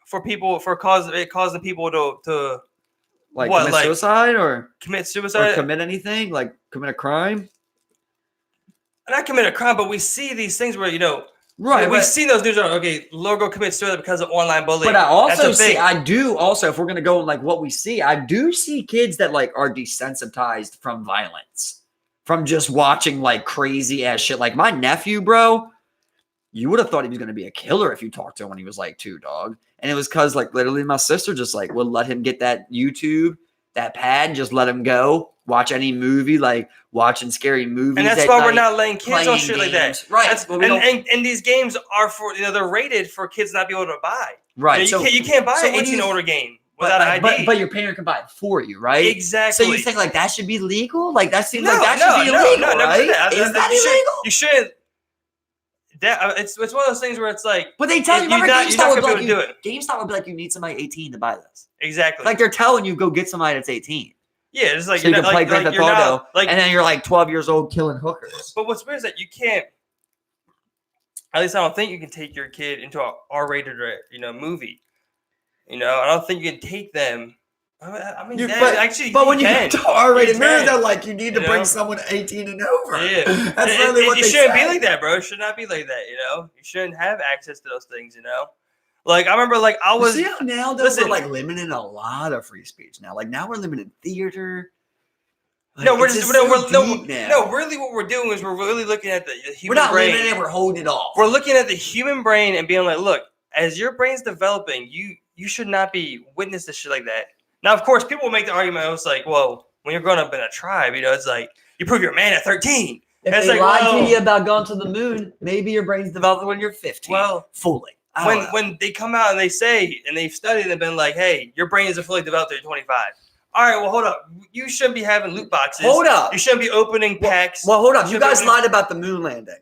S1: For people, causing people to
S2: like what, commit suicide or
S1: commit suicide
S2: or commit anything, like commit a crime.
S1: Not commit a crime, but we see these things where
S2: right.
S1: We've seen those news. Logo commits suicide because of online bullying.
S2: But I also if we're gonna go on like what we see, I do see kids that like are desensitized from violence, from just watching like crazy ass shit. Like my nephew, bro. You would have thought he was going to be a killer if you talked to him when he was like 2, dog. And it was because like literally my sister just like would let him get that YouTube, that pad, just let him go. Watch any movie, like watching scary movies.
S1: And that's why we're not letting kids on shit like that.
S2: Right.
S1: And these games are for, they're rated for kids not be able to buy.
S2: Right.
S1: You can't buy an 18 older game without an ID.
S2: But your parent can buy it for you, right?
S1: Exactly.
S2: So you think like that should be legal? Like that seems like that should be illegal, right? Is that illegal?
S1: You shouldn't. It's one of those things where it's like,
S2: but they tell you, GameStop would be like, you need somebody 18 to buy this.
S1: Exactly.
S2: Like they're telling you, go get somebody that's 18.
S1: Yeah, it's like
S2: so you can play Grand Theft Auto,
S1: and
S2: then you're like 12 years old killing hookers.
S1: But what's weird is that you can't. At least I don't think you can take your kid into a R-rated, movie. I don't think you can take them. I mean,
S2: but when you get to R-rated movies, they're like, you need to bring someone 18 and over.
S1: Yeah,
S2: that's really what they say.
S1: It shouldn't be like that, bro. It should not be like that. You shouldn't have access to those things. Like I remember, like I was.
S2: See how now though we're like limiting a lot of free speech now. Like now we're limiting theater. Like,
S1: no, really, what we're doing is we're really looking at the human brain.
S2: We're not limiting it. We're holding it off.
S1: We're looking at the human brain and being like, look, as your brain's developing, you should not be witness to shit like that. Now, of course, people will make the argument. It's like, well, when you're growing up in a tribe, it's like you prove you're a man at 13.
S2: If they lied to you about going to the moon, maybe your brain's developed when you're 15.
S1: Well,
S2: fully.
S1: When they come out and they say, and they've studied and been like, hey, your brain isn't fully developed at 25. All right, well, hold up. You shouldn't be having loot boxes.
S2: Hold up.
S1: You shouldn't be opening packs.
S2: Well, hold up. You guys lied about the moon landing.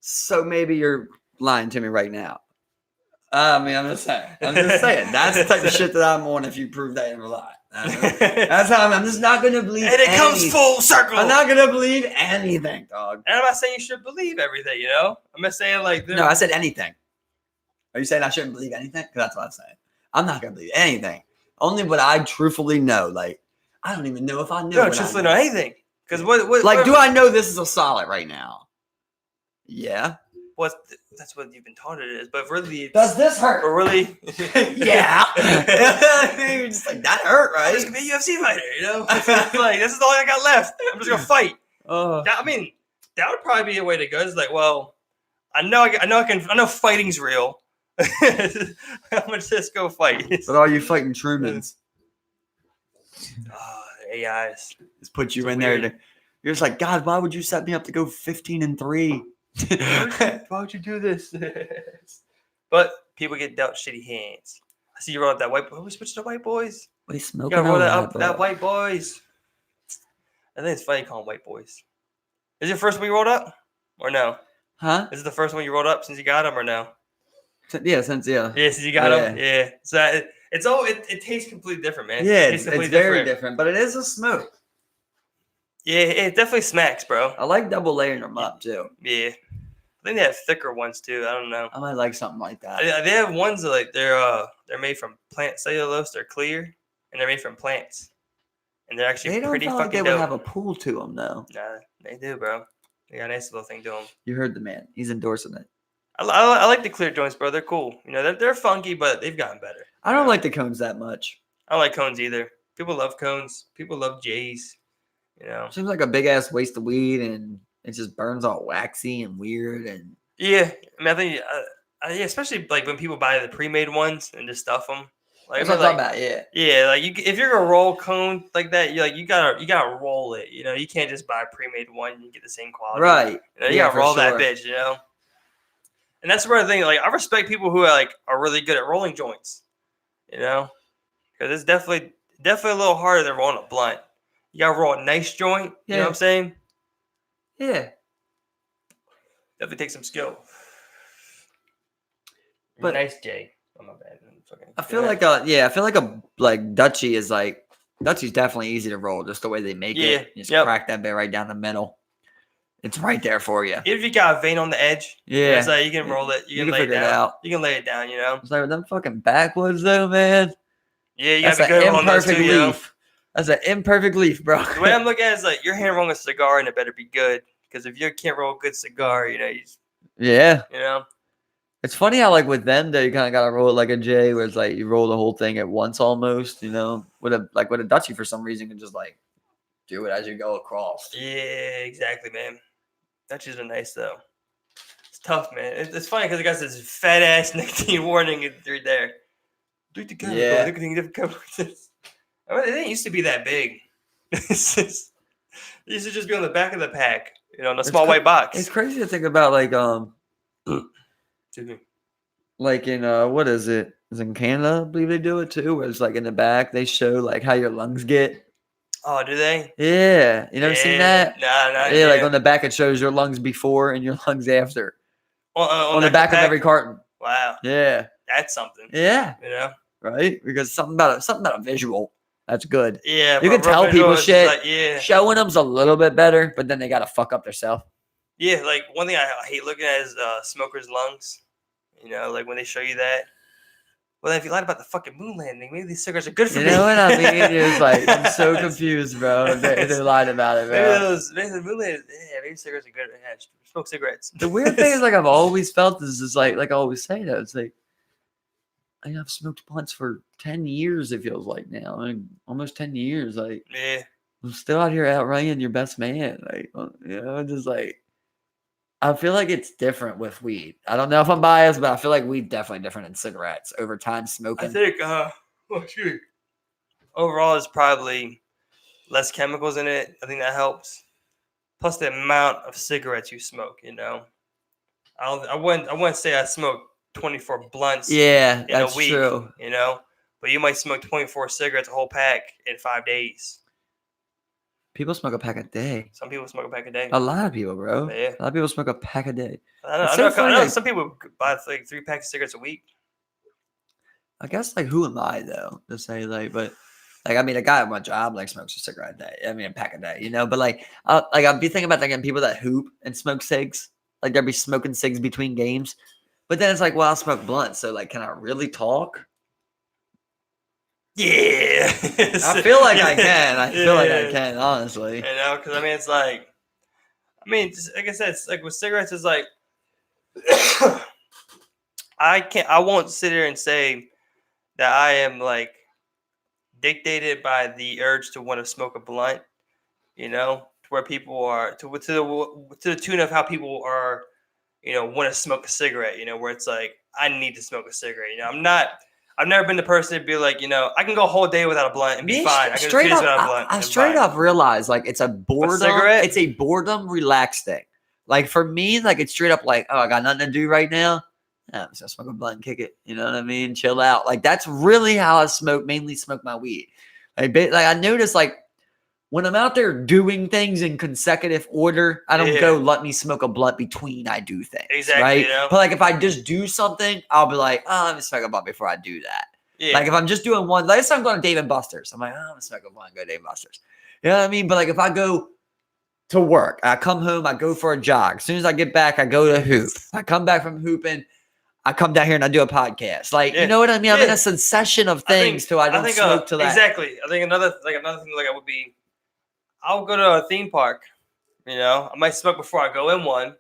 S2: So maybe you're lying to me right now. I mean, I'm just saying. That's the type of shit that I'm on if you prove that in real life. That's how I'm just not going to believe
S1: anything. And it comes full circle.
S2: I'm not going to believe anything, dog.
S1: And I'm not saying you should believe everything, I'm not saying like...
S2: No, I said anything. Are you saying I shouldn't believe anything? Because that's what I'm saying. I'm not going to believe anything. Only what I truthfully know. Like, I don't even know if I know.
S1: You don't truthfully know anything. Because what...
S2: Like, do I know this is a solid right now? Yeah.
S1: That's what you've been taught it is, but really,
S2: does this hurt?
S1: Or really,
S2: yeah. You're just like that hurt, right?
S1: I'm just gonna be a UFC fighter, like this is all I got left. I'm just gonna fight. I mean, that would probably be a way to go. It's like, well, I know fighting's real. I'm gonna just go fight.
S2: But are you fighting Trumans?
S1: AIs.
S2: Just put you in there. You're just like, God, why would you set me up to go 15-3?
S1: Why would you do this? But people get dealt shitty hands. I see you roll up that white boy. We switched to white boys.
S2: What are you smoking? You
S1: gotta roll that white boys. I think it's funny calling white boys. Is it the first one you rolled up? Or no?
S2: Huh?
S1: Is it the first one you rolled up since you got them or no?
S2: Yeah.
S1: Since you got them. Yeah. So it tastes completely different, man.
S2: Yeah, it's very different, but it is a smoke.
S1: Yeah, it definitely smacks, bro.
S2: I like double layering them up too.
S1: Yeah. I think they have thicker ones too. I don't know.
S2: I might like something like that.
S1: They have ones that like they're made from plant cellulose. They're clear and they're made from plants, and they're actually pretty fucking
S2: like they
S1: dope.
S2: would have a pool to them though.
S1: Nah, they do, bro. They got a nice little thing to them.
S2: You heard the man. He's endorsing it.
S1: I like the clear joints, bro. They're cool. You know, they're funky, but they've gotten better.
S2: I don't like the cones that much.
S1: I don't like cones either. People love cones. People love J's. You know,
S2: seems like a big ass waste of weed, and it just burns all waxy and weird. And
S1: yeah, I mean, I think, yeah, especially like when people buy the pre-made ones and just stuff them. Like,
S2: that's what I'm talking about.
S1: Yeah, like if you're gonna roll cone like that, you gotta roll it. You know, you can't just buy a pre-made one and get the same quality.
S2: Right.
S1: You know, you gotta roll that bitch. You know. And that's where I think, like, I respect people who are really good at rolling joints, you know, because it's definitely a little harder than rolling a blunt. You gotta roll a nice joint. You know what I'm saying?
S2: Yeah.
S1: Definitely takes some skill.
S2: But
S1: nice J. Oh my bad.
S2: I feel like a Dutchie is like Dutchie's definitely easy to roll, just the way they make it. You just crack that bit right down the middle. It's right there for you.
S1: If you got a vein on the edge, it's like you can roll it. You can lay it down.
S2: Out.
S1: You can lay it down, you know.
S2: It's like with them fucking backwoods though, man.
S1: Yeah, you gotta be good on those too,
S2: leaf.
S1: You know?
S2: That's an imperfect leaf, bro.
S1: The way I'm looking at it is like your hand rolling a cigar and it better be good. Because if you can't roll a good cigar, you know, you know.
S2: It's funny how like with them though, you kind of gotta roll it like a J, where it's like you roll the whole thing at once almost, you know. With a Dutchie, for some reason, you can just like do it as you go across.
S1: Yeah, exactly, man. Dutchies are nice though. It's tough, man. It's funny because it got this fat ass nicotine warning through there. Nicotine chemicals. I mean, it didn't used to be that big. It used to just be on the back of the pack, you know, in a small white box.
S2: It's crazy to think about, like like in what is it? Is in Canada? I believe they do it too. Where it's like in the back they show like how your lungs get.
S1: Oh, do they?
S2: Yeah, you never seen that?
S1: Nah.
S2: Yeah, like on the back it shows your lungs before and your lungs after.
S1: On
S2: the back of every carton.
S1: Wow.
S2: Yeah.
S1: That's something.
S2: Yeah.
S1: You know.
S2: Right? Because something about a visual. That's good.
S1: Yeah.
S2: You can tell people shit.
S1: Like,
S2: showing them's a little bit better, but then they gotta fuck up themselves.
S1: Yeah, like one thing I hate looking at is smokers' lungs. You know, like when they show you that. Well, if you lied about the fucking moon landing, maybe these cigarettes are good for me.
S2: You know what I mean? It's like, I'm so confused, bro. They lied about it, bro.
S1: Maybe the moon landing, maybe cigarettes are good. Yeah, smoke cigarettes.
S2: The weird thing is, like, I've always felt this is like I always say that. It's like, I've smoked blunts for 10 years, it feels like now. I mean, almost 10 years. Like,
S1: yeah.
S2: I'm still out here outranking your best man. Like, you know, just like, I feel like it's different with weed. I don't know if I'm biased, but I feel like weed definitely different than cigarettes over time smoking.
S1: I think, overall, there's probably less chemicals in it. I think that helps. Plus the amount of cigarettes you smoke, you know. I wouldn't say I smoke 24 blunts in a week,
S2: true.
S1: You know. But you might smoke 24 cigarettes, a whole pack, in 5 days.
S2: People smoke a pack a day.
S1: Some people smoke a pack a day.
S2: A lot of people, bro.
S1: Yeah.
S2: A lot of people smoke a pack a day.
S1: I know some people buy like 3 packs of cigarettes a week.
S2: I guess, like, who am I, though, to say, like, but, like, I mean, a guy at my job, like, smokes a cigarette a day. I mean, a pack a day, you know? But, like, I'd be thinking about, like, people that hoop and smoke cigs. Like, they'll be smoking cigs between games. But then it's like, well, I'll smoke blunts. So, like, can I really talk?
S1: Yeah.
S2: I feel like I can. I feel like I can, honestly.
S1: You know, because, I mean, it's like, just, like I said, it's like with cigarettes, it's like, I won't sit here and say that I am, like, dictated by the urge to want to smoke a blunt, you know, to where people are, to the tune of how people are, you know, want to smoke a cigarette, you know, where it's like, I need to smoke a cigarette, you know, I've never been the person to be like, you know, I can go a whole day without a blunt and be fine. I can
S2: straight up,
S1: without a blunt.
S2: I straight up realize, like, it's a boredom.
S1: cigarette?
S2: It's a boredom relaxed thing. Like, for me, like, it's straight up like, oh, I got nothing to do right now. Yeah, I'm just gonna smoke a blunt and kick it. You know what I mean? Chill out. Like, that's really how I mainly smoke my weed. Like I noticed, like, when I'm out there doing things in consecutive order, I don't go let me smoke a blunt between I do things.
S1: Exactly.
S2: Right?
S1: You know?
S2: But like if I just do something, I'll be like, oh, let me smoke a blunt before I do that.
S1: Yeah.
S2: Like if I'm just doing one, like say I'm going to Dave and Buster's. I'm like, oh, I'm gonna smoke a blunt, go to Dave and Buster's. You know what I mean? But like if I go to work, I come home, I go for a jog. As soon as I get back, I go to hoop. I come back from hooping, I come down here and I do a podcast. Like, you know what I mean? I'm in a succession of things till I don't smoke to that.
S1: Exactly. I think another thing like I would be, I'll go to a theme park. You know, I might smoke before I go in one,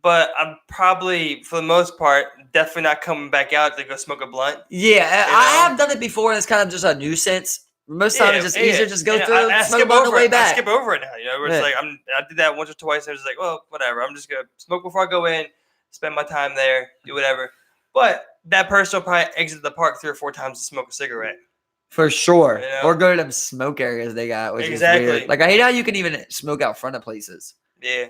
S1: but I'm probably, for the most part, definitely not coming back out to go smoke a blunt.
S2: Yeah, I have done it before, and it's kind of just a nuisance. Most times it's just easier, just go through and smoke on the way back.
S1: I skip over it now, you know, where it's like I did that once or twice, and I was like, well, whatever. I'm just gonna smoke before I go in, spend my time there, do whatever. But that person will probably exit the park 3 or 4 times to smoke a cigarette.
S2: For sure.
S1: You know?
S2: Or go to them smoke areas they got, which is weird. Like, I hate how you can even smoke out front of places.
S1: Yeah.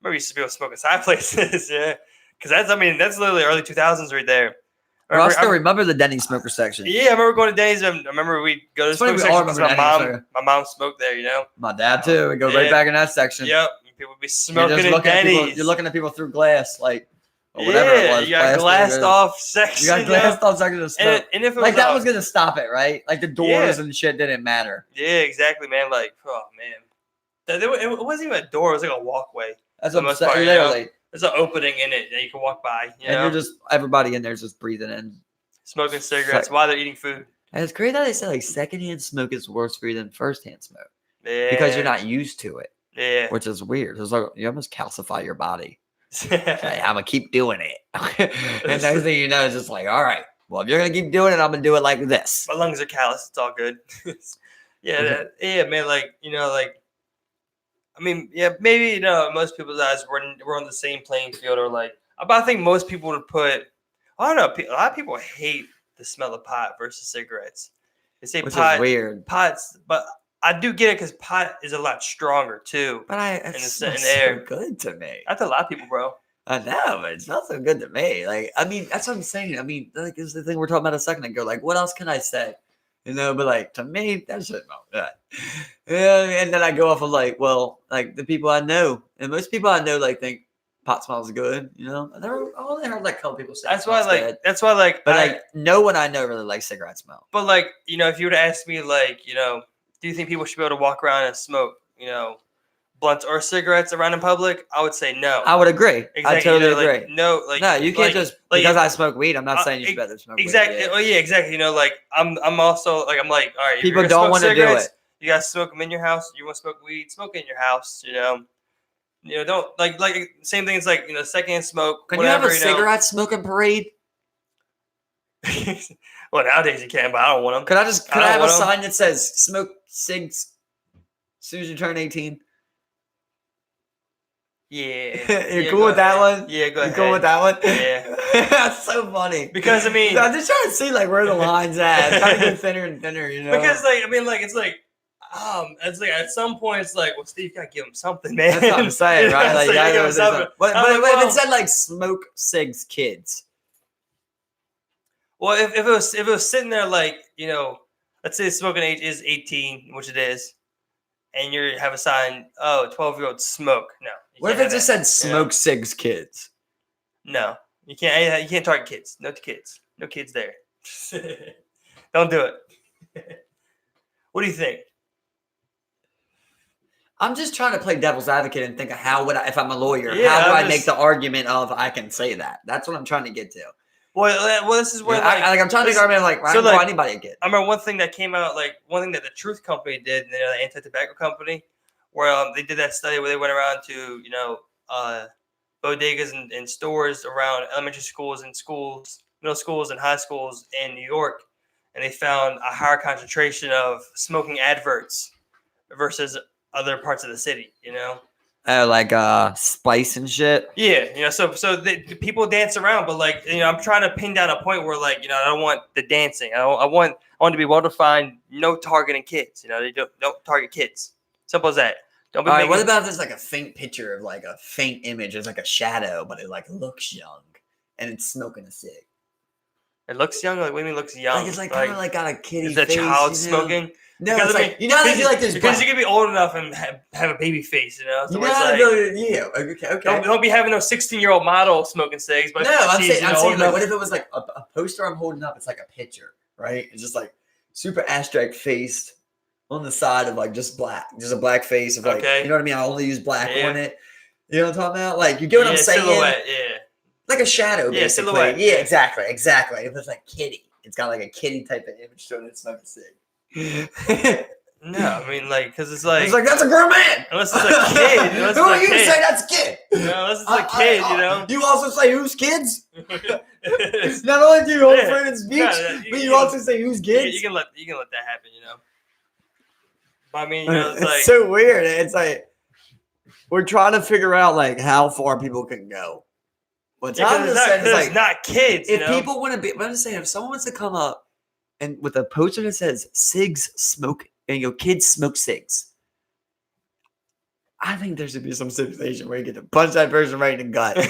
S1: Maybe you used to be able to smoke inside places, yeah. Because that's literally early 2000s right there.
S2: I still remember the Denny's smoker section.
S1: Yeah, I remember going to Denny's. I remember we'd go to the smoker section because my mom smoked there, you know?
S2: My dad, too. We'd go right back in that section.
S1: Yep. People would be smoking in Denny's.
S2: You're looking at people through glass, like, or whatever it was.
S1: You got glassed off section.
S2: You got glassed off section of smoke.
S1: And if it
S2: was that was going to stop it, right? Like, the doors and shit didn't matter.
S1: Yeah, exactly, man. Like, oh, man. It wasn't even a door. It was like a walkway.
S2: That's what I'm saying. Literally.
S1: There's an opening in it that you can walk by. You know?
S2: And you're just, everybody in there is just breathing in.
S1: Smoking cigarettes while they're eating food.
S2: And it's great that they say like secondhand smoke is worse for you than firsthand smoke.
S1: Yeah.
S2: Because you're not used to it.
S1: Yeah.
S2: Which is weird. It's like you almost calcify your body. Like, I'm gonna keep doing it. And next thing you know, it's just like, all right, well, if you're gonna keep doing it, I'm gonna do it like this.
S1: My lungs are callous. It's all good. Man. Like, you know, like, I mean, yeah, maybe, you know, most people's eyes we're on the same playing field, or like, but I think most people would put. I don't know. A lot of people hate the smell of pot versus cigarettes. They say pot is weird. Pot's, but I do get it because pot is a lot stronger too.
S2: But it smells so good to me.
S1: That's a lot of people, bro.
S2: I know, but it smells so good to me. Like, I mean, that's what I'm saying. I mean, like, this is the thing we're talking about a second ago. Like, what else can I say? You know, but like to me, that shit smells good. Yeah, and then I go off of like, well, like the people I know, and most people I know like think pot smells good, you know. I only heard like a couple people say
S1: that's why
S2: but like no one I know really likes cigarette smell.
S1: But like, you know, if you were to ask me like, you know, do you think people should be able to walk around and smoke, you know, blunts or cigarettes around in public? I would say no.
S2: I would agree. Exactly. I totally agree.
S1: No,
S2: you can't just because I smoke weed. I'm not saying you should better smoke
S1: exactly.
S2: weed.
S1: Oh yeah, exactly. You know, like I'm also like, I'm like, all right,
S2: people don't want to do it.
S1: You guys smoke them in your house. You want to smoke weed? Smoke in your house. You know. You know, don't like same thing as like, you know, secondhand smoke.
S2: Can whatever, you have a cigarette smoking parade?
S1: Well, nowadays you can, but I don't want them.
S2: Could I have a sign that says smoke cigs as soon as you turn 18?
S1: Yeah.
S2: You're cool with that one?
S1: Yeah, go ahead.
S2: You cool with that one?
S1: Yeah.
S2: That's so funny.
S1: Because I mean,
S2: I'm just trying to see like where the line's at. It's trying to get thinner and thinner, you know.
S1: Because like, I mean, like it's like at some point it's like, well, Steve, you gotta give him something, man.
S2: That's what I'm saying, right? Like,
S1: you give him something.
S2: But if it said like smoke cigs kids.
S1: Well, if it was sitting there like, you know, let's say the smoking age is 18, which it is, and you have a sign, 12-year-olds smoke. No.
S2: What if it just said smoke cigs kids?
S1: No. You can't target kids. No kids. No kids there. Don't do it. What do you think?
S2: I'm just trying to play devil's advocate and think of how would I, if I'm a lawyer, how do I make the argument of I can say that? That's what I'm trying to get to.
S1: Well, this is where
S2: I'm trying to make the argument like, so like, anybody a kid.
S1: I remember one thing that came out, like one thing that the Truth Company did, the anti-tobacco company, where they did that study where they went around to, you know, bodegas and stores around elementary schools and schools, middle schools and high schools in New York, and they found a higher concentration of smoking adverts versus other parts of the city, you know?
S2: Like spice and shit.
S1: Yeah, you know, so the people dance around, but like, you know, I'm trying to pin down a point where like, you know, I don't want the dancing. I want to be well defined. No targeting kids. You know, they don't target kids. Simple as that. Don't be. All right.
S2: What about if there's like a faint picture of like a faint image? There's like a shadow, but it like looks young, and it's smoking a cig.
S1: It looks young. Like, what do you mean looks young?
S2: Like it's like kind of like got a kitty
S1: face. Is a child smoking?
S2: No, it's like you know how they do like this
S1: because you can be old enough and have a baby face, you know. So
S2: you know how yeah, okay.
S1: Don't be having no 16-year-old model smoking cigs. But
S2: no, I'm saying like, what if it was like a poster I'm holding up? It's like a picture, right? It's just like super abstract faced on the side of like just a black face of like, you know what I mean? I only use black on it. You know what I'm talking about? Like you get what I'm saying?
S1: Silhouette,
S2: like a shadow, basically.
S1: Silhouette.
S2: Yeah, exactly. If it's like kitty, it's got like a kitty type of image to it. It's smoking cig.
S1: No, I mean, like, because it's like
S2: that's a grown man.
S1: Unless it's a kid.
S2: Who are you to say that's a kid?
S1: No, unless it's a kid, you know.
S2: You also say who's kids. Not only do you hold freedom speech, but you also say who's kids.
S1: You can let that happen, you know. But I mean, you know, it's
S2: so weird. It's like we're trying to figure out like how far people can go. What's
S1: it's not kids.
S2: If people want to be, I'm just saying, if someone wants to come up and with a poster that says "cigs smoke" and kids smoke cigs, I think there should be some situation where you get to punch that person right in the gut, and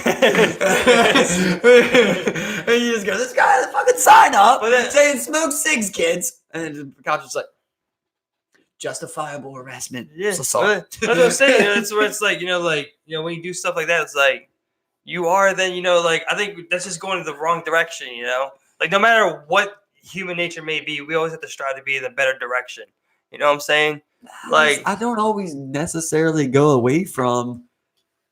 S2: you just go, "This guy has a fucking sign up saying smoke cigs, kids," and then the cops just like justifiable harassment.
S1: Yeah, that's what I'm saying. It's where it's like when you do stuff like that, it's like you are then like I think that's just going in the wrong direction. You know, like no matter what human nature may be, we always have to strive to be in the better direction. You know what I'm saying? Like
S2: I don't always necessarily go away from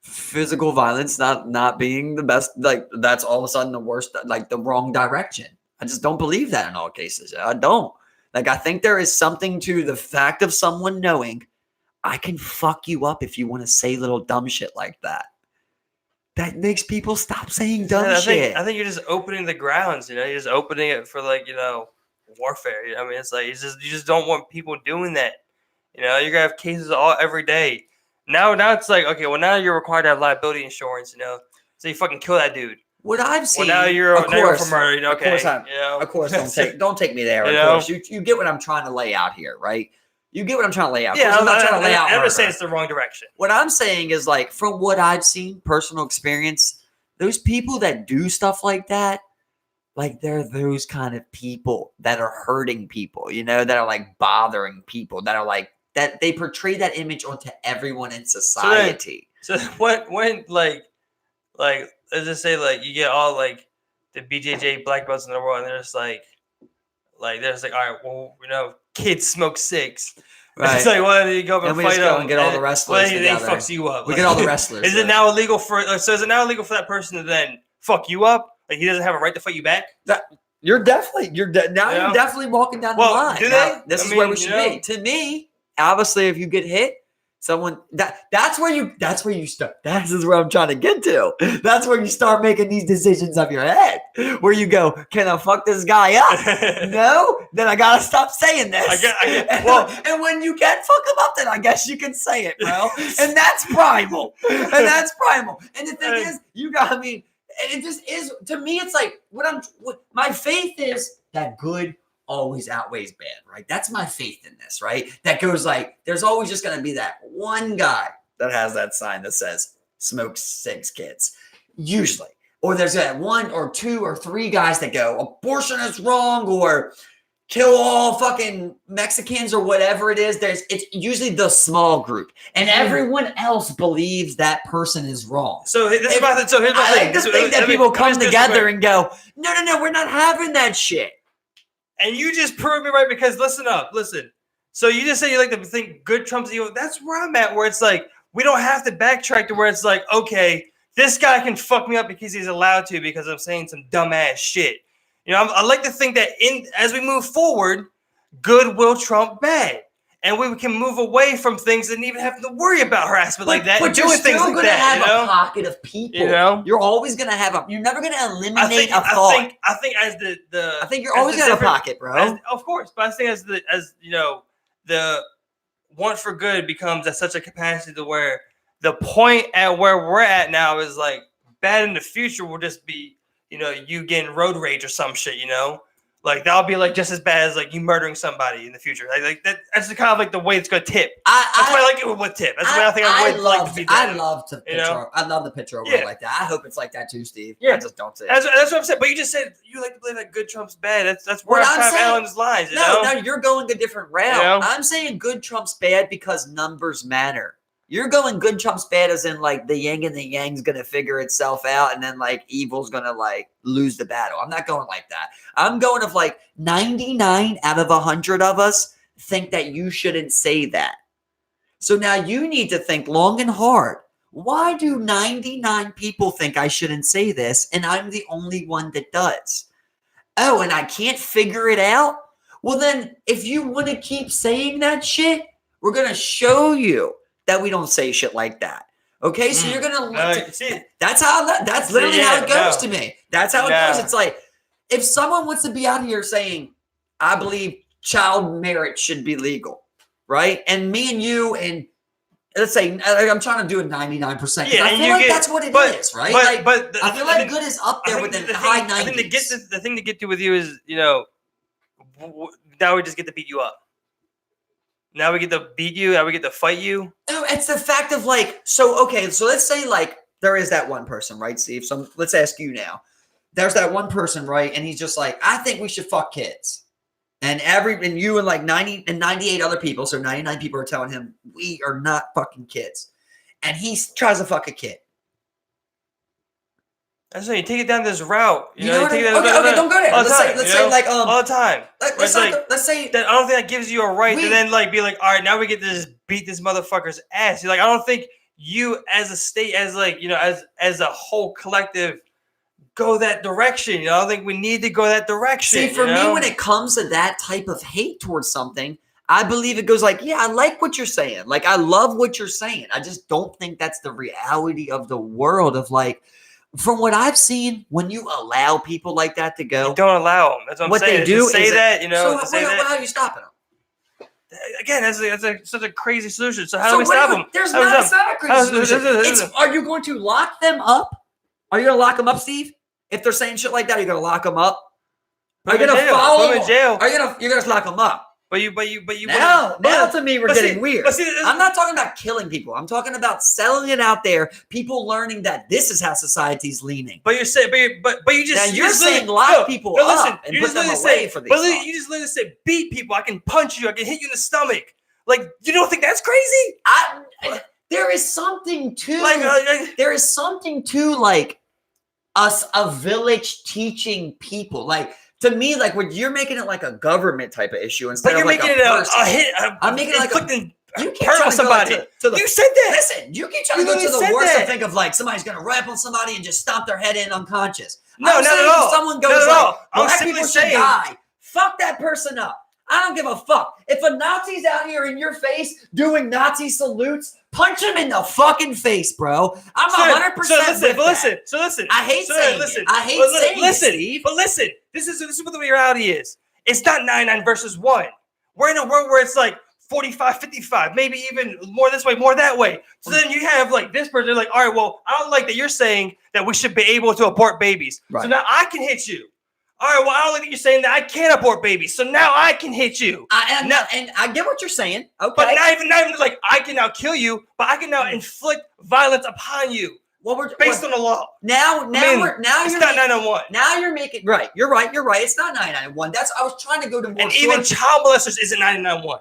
S2: physical violence not being the best. Like that's all of a sudden the worst, like the wrong direction. I just don't believe that in all cases. I don't. Like I think there is something to the fact of someone knowing I can fuck you up if you want to say little dumb shit like that. That makes people stop saying dumb shit.
S1: I think you're just opening the grounds, you're just opening it for warfare. I mean, it's like you just don't want people doing that. You're gonna have cases every day. Now it's like, okay, well now you're required to have liability insurance, so you fucking kill that dude.
S2: What I've seen,
S1: now you're for murder. Okay,
S2: of course, don't take me there. Of course, you get what I'm trying to lay out here, right? You get what I'm trying to lay out.
S1: Yeah, I'm not trying to lay out. I'm just saying it's the wrong direction.
S2: What I'm saying is, like, from what I've seen, personal experience, those people that do stuff like that, like, they're those kind of people that are hurting people, that are like bothering people, that are like that they portray that image onto everyone in society.
S1: So when let's just say you get all the BJJ black belts in the world, and they're just like all right, well, kids smoke cigs. Right. It's like, well, you go and fight them
S2: and get all the wrestlers
S1: together. They fucks you up.
S2: We get all the wrestlers.
S1: Is it now illegal for that person to then fuck you up? Like he doesn't have a right to fight you back?
S2: You're definitely walking down the line.
S1: Do they?
S2: This is where we should be. To me, obviously, if you get hit, someone that's where you start. This is where I'm trying to get to. That's where you start making these decisions of your head. Where you go, can I fuck this guy up? No, then I gotta stop saying this. And when you can fuck him up, then I guess you can say it, bro. And that's primal. And the thing is, it just is to me. It's like what my faith is that good always outweighs bad, right? That's my faith in this, right? That goes like, there's always just going to be that one guy that has that sign that says smoke cigs, kids, usually. Or there's that one or two or three guys that go, abortion is wrong, or kill all fucking Mexicans, or whatever it is. It's usually the small group, and everyone else believes that person is wrong.
S1: So here's the thing.
S2: I like to think that people come together and go, no, we're not having that shit.
S1: And you just proved me right, because listen. So you just say you like to think good trumps evil. That's where I'm at, where it's like we don't have to backtrack to where it's like, okay, this guy can fuck me up because he's allowed to, because I'm saying some dumbass shit. I like to think that as we move forward, good will trump bad, and we can move away from things and even have to worry about harassment like that.
S2: But you're still going to have a pocket of people. You're always going to have you're never going to eliminate a thought.
S1: I think
S2: you're always going to have a pocket, bro.
S1: Of course, but I think as the want for good becomes at such a capacity to where the point at where we're at now is like bad in the future will just be you getting road rage or some shit, like that'll be like just as bad as like you murdering somebody in the future. Like that. That's the kind of like the way it's gonna tip. That's why I like it with tip. That's why I think I would like to be done.
S2: I love to picture. I love the picture of like that. I hope it's like that too, Steve.
S1: Yeah,
S2: I just don't say.
S1: That's what I'm saying. But you just said you like to believe that good trumps bad. That's where I'm kind of Alan's lines.
S2: No, you're going a different route. I'm saying good trumps bad because numbers matter. You're going good trumps bad as in like the yin and the yang's gonna figure itself out, and then like evil's gonna like lose the battle. I'm not going like that. I'm going of like 99 out of 100 of us think that you shouldn't say that. So now you need to think long and hard. Why do 99 people think I shouldn't say this, and I'm the only one that does? Oh, and I can't figure it out? Well, then if you want to keep saying that shit, we're gonna show you that we don't say shit like that. Okay, so you're gonna that's literally how it goes to me. That's how it goes. It's like if someone wants to be out here saying, I believe child marriage should be legal, right? And me and you and let's say I'm trying to do a 99%. Yeah, I feel like that's what it is, right? But I feel like good is up there with the high 90s. I think
S1: the thing to get to with you is, now we just get to beat you up. Now we get to beat you. Now we get to fight you.
S2: No, it's the fact of like, so let's say like there is that one person, right, Steve? So let's ask you now. There's that one person, right? And he's just like, I think we should fuck kids. And you and like 90 and 98 other people, so 99 people are telling him we are not fucking kids. And he tries to fuck a kid.
S1: That's why you take it down this route.
S2: You know okay, don't go there. Let's say like
S1: all the time.
S2: Let's say
S1: that I don't think that gives you a right to then like be like, all right, now we get to just beat this motherfucker's ass. You're like, I don't think you as a state, as like, as a whole collective go that direction. I don't think we need to go that direction.
S2: See, for me, when it comes to that type of hate towards something, I believe it goes like, yeah, I like what you're saying. Like, I love what you're saying. I just don't think that's the reality of the world of like, from what I've seen, when you allow people like that to go,
S1: you don't allow them. That's what I'm saying.
S2: They do
S1: say that,
S2: So how are you stopping them?
S1: Again, that's such a crazy solution. So how do we stop them?
S2: It's not a crazy solution. Are you going to lock them up? Are you going to lock them up, Steve? If they're saying shit like that, you're going to lock them up? Are you going to follow them in jail? You're going to lock them up? But you now to me we're getting weird. I'm not talking about killing people. I'm talking about selling it out there. People learning that this is how society's leaning.
S1: But you're saying, you're
S2: saying lock people up and put them away for these.
S1: But you just literally said beat people. I can punch you. I can hit you in the stomach. Like, you don't think that's crazy?
S2: There is something to like us, a village teaching people like. To me, like when you're making it like a government type of issue instead of like a hit. I'm making it like you keep trying to somebody.
S1: You said that.
S2: Listen, you keep trying to go to the worst and think of like somebody's gonna rap on somebody and just stomp their head in unconscious.
S1: No, not at all.
S2: Someone goes like, black people should die. Fuck that person up. I don't give a fuck. If a Nazi's out here in your face doing Nazi salutes, punch him in the fucking face, bro. I'm 100%
S1: listen.
S2: I hate saying it. I hate saying it, Steve.
S1: But listen, this is what the reality is. It's not 99 versus 1. We're in a world where it's like 45, 55, maybe even more this way, more that way. So then you have like this person like, all right, well, I don't like that you're saying that we should be able to abort babies. Right. So now I can hit you. All right, well, I don't like that you're saying that I can't abort babies, so now I can hit you.
S2: And I get what you're saying. Okay.
S1: But not even like I can now kill you, but I can now inflict violence upon you. Based on the law.
S2: Now you're
S1: not 901.
S2: Now you're making right. You're right. It's not 991. I was trying to go to more.
S1: And even child molesters isn't 991.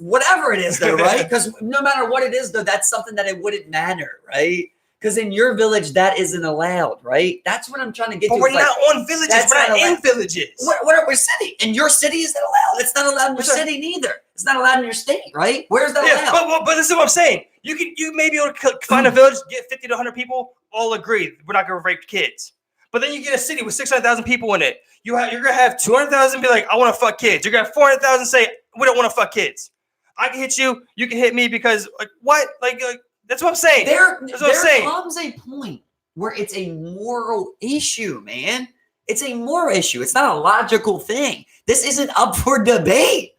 S2: Whatever it is, though, right? Because no matter what it is, though, that's something that it wouldn't matter, right? Because in your village, that isn't allowed, right? That's what I'm trying to get to.
S1: But we're not on villages. We're not in villages.
S2: What are we city? In your city, is that allowed? It's not allowed in your city neither. It's not allowed in your state, right? Where's that allowed?
S1: But this is what I'm saying. You may be able to find a village, get 50 to 100 people, all agree we're not going to rape kids. But then you get a city with 600,000 people in it. You're going to have 200,000 be like, I want to fuck kids. You're going to have 400,000 say, we don't want to fuck kids. I can hit you. You can hit me because, like, what? Like that's what I'm saying.
S2: There comes a point where it's a moral issue, man. It's a moral issue. It's not a logical thing. This isn't up for debate.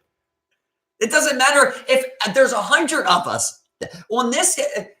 S2: It doesn't matter if there's 100 of us on this.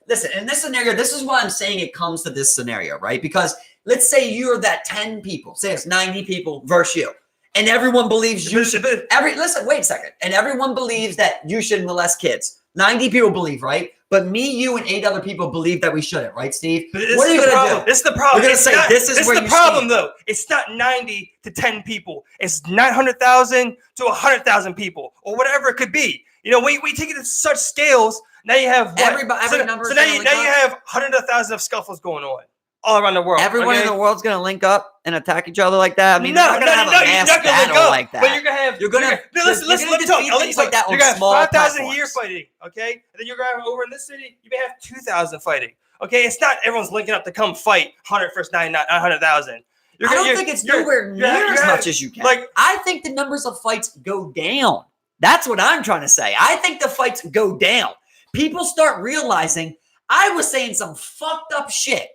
S2: Listen, in this scenario, this is why I'm saying it comes to this scenario, right? Because let's say you're that 10 people, say it's 90 people versus you. and everyone believes you should. Listen, wait a second. And everyone believes that you should molest kids. 90 people believe, right? But me, you, and 8 other people believe that we shouldn't, right, Steve? What are you going to do?
S1: This is the problem.
S2: You're going to say this is where you stand. This is the problem,
S1: though. It's not 90 to 10 people. It's 900,000 to 100,000 people, or whatever it could be. You know, when we take it to such scales, now you have what?
S2: Every number.
S1: So now you have 100,000 of scuffles going on all around the world.
S2: Everyone in the world's going to link up and attack each other like that. I mean,
S1: no,
S2: you're not going to have a mass battle like that.
S1: But you're going to have. Listen, let me talk. You're going to have 5,000 here fighting, okay? And then you're going to have over in this city, you may have 2,000 fighting, okay? It's not everyone's linking up to come fight 100 versus 900,000.
S2: I don't think it's nowhere near as much as you can. Like, I think the numbers of fights go down. That's what I'm trying to say. I think the fights go down. People start realizing I was saying some fucked up shit.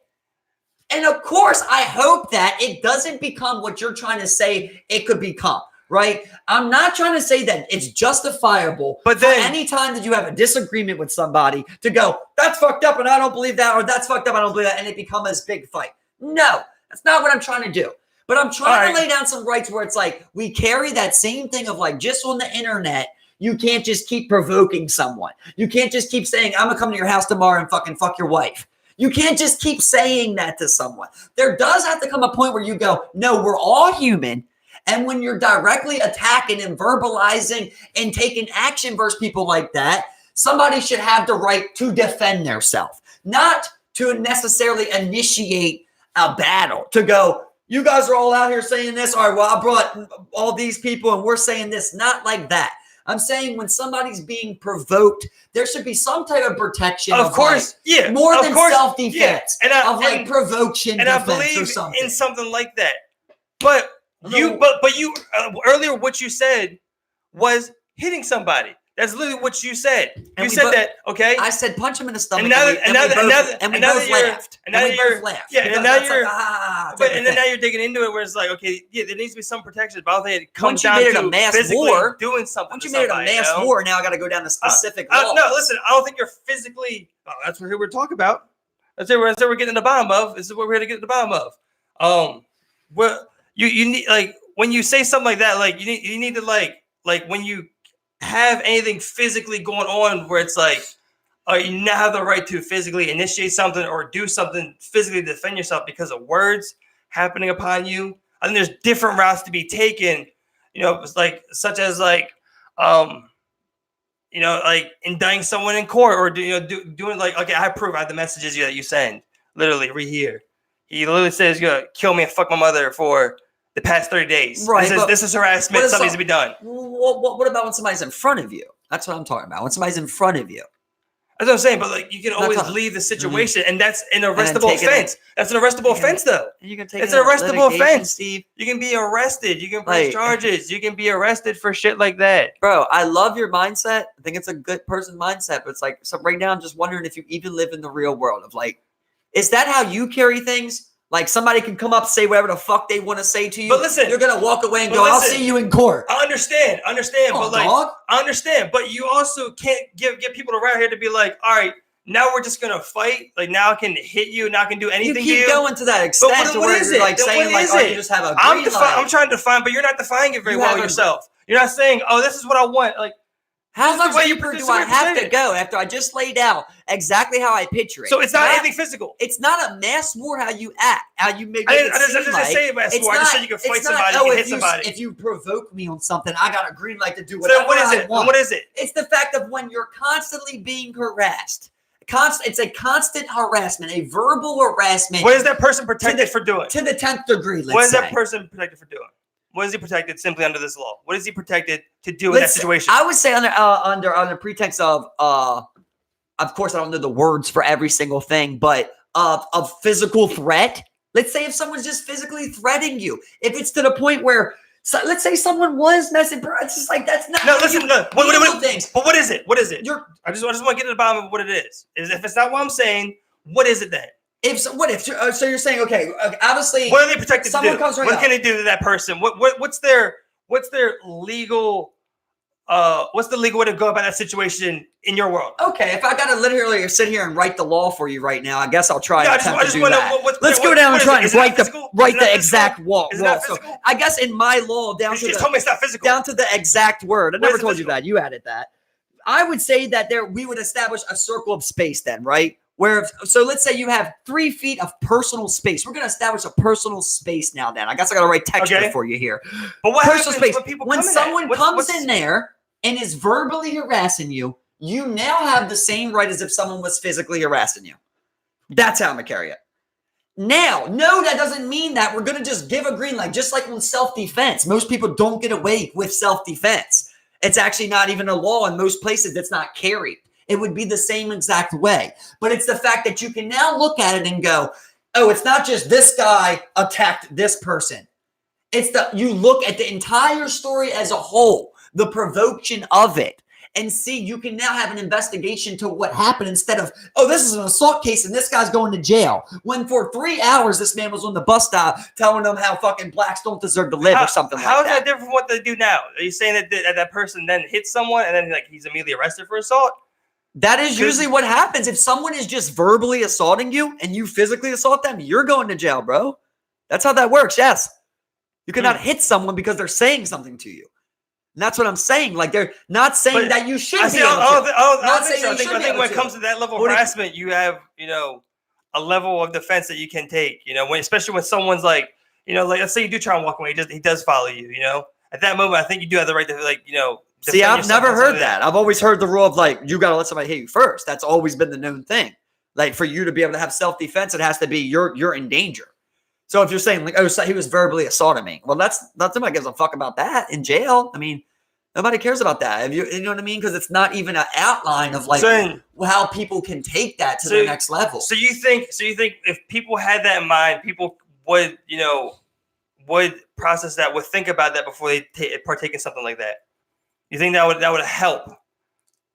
S2: And of course, I hope that it doesn't become what you're trying to say it could become, right? I'm not trying to say that it's justifiable, but then any time that you have a disagreement with somebody to go, that's fucked up and I don't believe that, or that's fucked up, I don't believe that, and it becomes this big fight. No, that's not what I'm trying to do. But I'm trying to lay down some rights where it's like we carry that same thing of like just on the internet, you can't just keep provoking someone. You can't just keep saying, I'm going to come to your house tomorrow and fucking fuck your wife. You can't just keep saying that to someone. There does have to come a point where you go, no, we're all human. And when you're directly attacking and verbalizing and taking action versus people like that, somebody should have the right to defend themselves, not to necessarily initiate a battle, to go, you guys are all out here saying this. All right, well, I brought all these people and we're saying this. Not like that. I'm saying when somebody's being provoked, there should be some type of protection.
S1: Of course,
S2: like, more than self-defense,
S1: and
S2: provocation
S1: and
S2: defense
S1: I believe
S2: or something.
S1: In something like that. But you earlier what you said was hitting somebody. That's literally what you said. You said that, okay?
S2: I said punch him in the stomach,
S1: and
S2: we both laughed.
S1: And now you're
S2: then
S1: now you're digging into it where it's like, okay, yeah, there needs to be some protection, but I don't think it comes
S2: down to
S1: a mass war, doing something.
S2: Once you made it a mass war, now I got to go down the specific laws.
S1: No, listen, I don't think you're physically. That's what we're talking about. That's what we're getting to the bottom of. This is what we're here to get to the bottom of. What you need, like when you say something like that, like you need to like when you have anything physically going on where it's like you now have the right to physically initiate something or do something physically to defend yourself because of words happening upon you. I think there's different routes to be taken, you know, like such as like you know, like indicting someone in court or doing like, okay, I have proof, I have the messages that you send, literally right here. He literally says you're gonna kill me and fuck my mother for the past 30 days. Right. This is harassment. Something needs to be done.
S2: What about when somebody's in front of you? That's what I'm talking about. When somebody's in front of you.
S1: That's what I'm saying. But like, you can always leave the situation, and that's an arrestable offense. That's an arrestable offense, though.
S2: You can take
S1: it's an arrestable offense,
S2: Steve.
S1: You can be arrested. You can press charges. You can be arrested for shit like that.
S2: Bro, I love your mindset. I think it's a good person mindset. But it's like, so right now, I'm just wondering if you even live in the real world of like, is that how you carry things? Like somebody can come up, say whatever the fuck they want to say to you. But listen, you're gonna walk away and go, "I'll see you in court."
S1: I understand, but like, I understand, but you also can't get people around here to be like, "All right, now we're just gonna fight. Like now I can hit you, now I can do anything to you."
S2: You keep going to that extent.
S1: But what is it?
S2: Like saying like, "Oh, you just have a green light."
S1: I'm trying to define, but you're not defining it very well yourself. You're not saying, "Oh, this is what I want." Like,
S2: how much deeper do I have to go after I just laid out exactly how I picture it?
S1: So it's not anything physical.
S2: It's not a mass war how you act, how you make
S1: it seem like. I didn't say mass war. I just said you can fight somebody, you can hit somebody.
S2: If you provoke me on something, I got a green light to do whatever
S1: I want. What is it?
S2: It's the fact of when you're constantly being harassed. It's a constant harassment, a verbal harassment.
S1: What is that person protected for doing?
S2: To the 10th degree, let's say.
S1: What is that person protected for doing? What is he protected simply under this law? What is he protected to do in that situation?
S2: I would say under pretext of course I don't know the words for every single thing, but of physical threat. Let's say if someone's just physically threatening you, if it's to the point where, let's say someone was messing, it's just like that's not.
S1: No, listen, no.
S2: Things.
S1: But what is it? What is it? I just want to get to the bottom of what it is. If it's not what I'm saying, what is it then?
S2: So you're saying, okay, obviously,
S1: what are they protected to do?
S2: Comes right
S1: what can they do to that person? What's their legal what's the legal way to go about that situation in your world.
S2: Okay, if I got to literally sit here and write the law for you right now, I guess I'll try and attempt to do that. Let's go down and try and write the exact law. So I guess in my law, down to the exact word. I never told you that. You added that. I would say that we would establish a circle of space then, right? So let's say you have 3 feet of personal space. We're going to establish a personal space now then. I guess I got to write texture for you here.
S1: But what happens
S2: when someone comes in there and is verbally harassing you, you now have the same right as if someone was physically harassing you. That's how I'm going to carry it. Now, no, that doesn't mean that we're going to just give a green light, just like with self-defense. Most people don't get away with self-defense. It's actually not even a law in most places that's not carried. It would be the same exact way. But it's the fact that you can now look at it and go, oh, it's not just this guy attacked this person. You look at the entire story as a whole, the provocation of it. And see, you can now have an investigation to what happened instead of, oh, this is an assault case and this guy's going to jail. When for 3 hours, this man was on the bus stop telling them how fucking blacks don't deserve to live or something like that.
S1: How is that different from what they do now? Are you saying that person then hits someone and then he's immediately arrested for assault?
S2: That is usually what happens. If someone is just verbally assaulting you and you physically assault them, you're going to jail, bro. That's how that works, yes. You cannot hit someone because they're saying something to you. And that's what I'm saying. Like, they're not saying that you should be able to.
S1: I think when it comes to that level of harassment, you have, a level of defense that you can take, especially when someone's like, let's say you do try and walk away, he does follow you, At that moment, I think you do have the right to,
S2: See, I've never heard that. I've always heard the rule of, like, you got to let somebody hit you first. That's always been the known thing. Like, for you to be able to have self-defense, it has to be you're in danger. So if you're saying, like, oh, so he was verbally assaulting me, well, that's not somebody gives a fuck about that in jail. I mean, nobody cares about that. You know what I mean? Because it's not even an outline of like how people can take that to the next level. So you think if people had that in mind, people would process that, would think about that before they partake in something like that? You think that would help?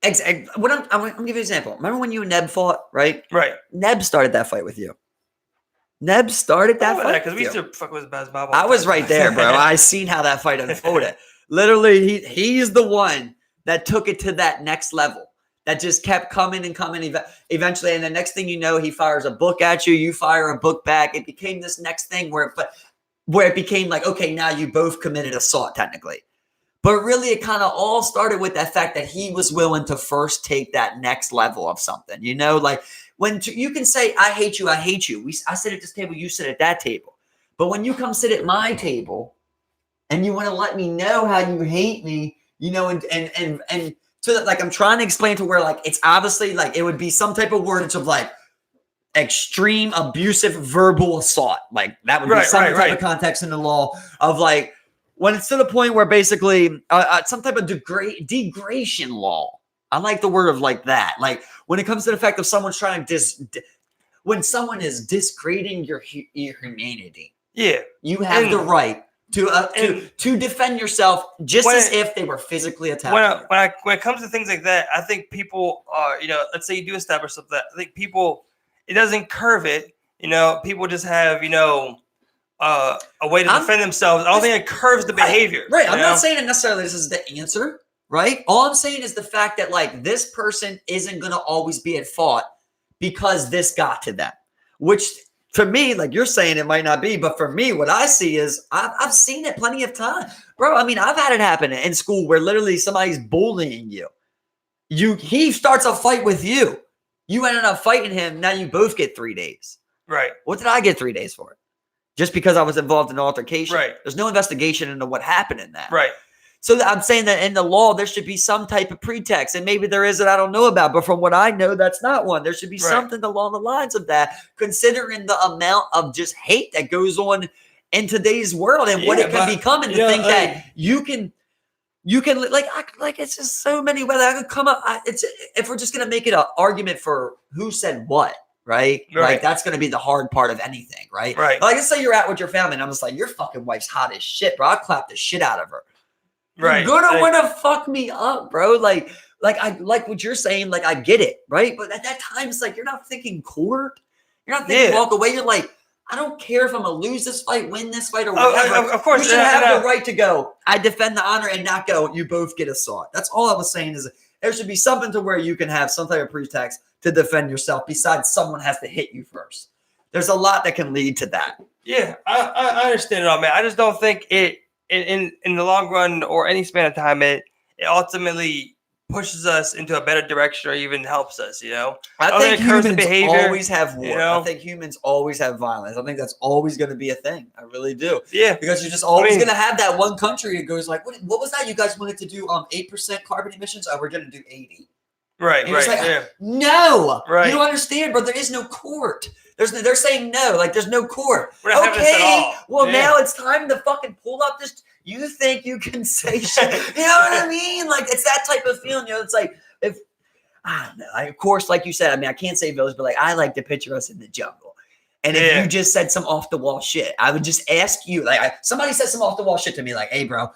S2: Exactly. I'm gonna give you an example. Remember when you and Neb fought, right?
S1: Right.
S2: Neb started that fight with you. Neb started that fight
S1: because we used to fuck with Bob.
S2: I was right there, bro. I seen how that fight unfolded. Literally, he's the one that took it to that next level. That just kept coming and coming eventually. And the next thing you know, he fires a book at you. You fire a book back. It became this next thing where it became like, okay, now you both committed assault technically. But really, it kind of all started with that fact that he was willing to first take that next level of something. Like when you can say, I hate you. I sit at this table, you sit at that table. But when you come sit at my table and you want to let me know how you hate me, and so that, like, I'm trying to explain to where, like, it's obviously like it would be some type of wordage of like extreme abusive verbal assault. Like that would be some type of context in the law of like, when it's to the point where basically some type of degradation law. I like the word of like that. Like when it comes to the fact of someone's trying to when someone is disgrading your humanity. Yeah, you have the right to defend yourself just as if they were physically attacked.
S1: When it comes to things like that, I think people are, let's say you do establish something. I think people, it doesn't curve it. People just have, a way to defend themselves. I don't think it curves the behavior.
S2: Right. I'm not saying that necessarily this is the answer, right? All I'm saying is the fact that, like, this person isn't going to always be at fault because this got to them, which for me, like you're saying, it might not be, but for me, what I see is I've seen it plenty of times, bro. I mean, I've had it happen in school where literally somebody's bullying you. He starts a fight with you. You ended up fighting him. Now you both get 3 days. Right. What did I get 3 days for? Just because I was involved in an altercation. Right. There's no investigation into what happened in that. Right. So I'm saying that in the law, there should be some type of pretext. And maybe there is that I don't know about. But from what I know, that's not one. There should be something along the lines of that, considering the amount of just hate that goes on in today's world and what it can become. And to think that you can like it's just so many ways I could come up. If we're just going to make it an argument for who said what. Right? Like that's going to be the hard part of anything, right? Like let's say you're out with your family and I'm just like, your fucking wife's hot as shit, bro. I'll clap the shit out of her. Right. You're going to want to fuck me up, bro. Like I like what you're saying. Like I get it, right? But at that time, it's like you're not thinking court. You're not thinking walk away. You're like, I don't care if I'm going to lose this fight, win this fight, or whatever. Of course. You should have the right to go, I defend the honor, and not go, you both get assault. That's all I was saying is There should be something to where you can have some type of pretext to defend yourself besides someone has to hit you first. There's a lot that can lead to that.
S1: Yeah, I understand it all, man. I just don't think it in the long run or any span of time it ultimately pushes us into a better direction or even helps us, you know?
S2: I think humans always have war. You know? I think humans always have violence. I think that's always going to be a thing. I really do.
S1: Yeah.
S2: Because you're just always going to have that one country that goes like, what was that? You guys wanted to do 8% carbon emissions? Oh, we're going to do 80.
S1: Right, right.
S2: Like,
S1: yeah.
S2: No.
S1: Right.
S2: You don't understand, bro. There is no court. They're saying no. Like, there's no court.
S1: We're not having this at all.
S2: Well, now it's time to fucking pull up this. You think you can say shit. You know what I mean? Like, it's that type of feeling. You know, it's like, if I don't know. Of course, like you said, I mean, I can't say village, but like I like to picture us in the jungle. And if you just said some off the wall shit, I would just ask you, like, somebody said some off the wall shit to me, like, "Hey, bro,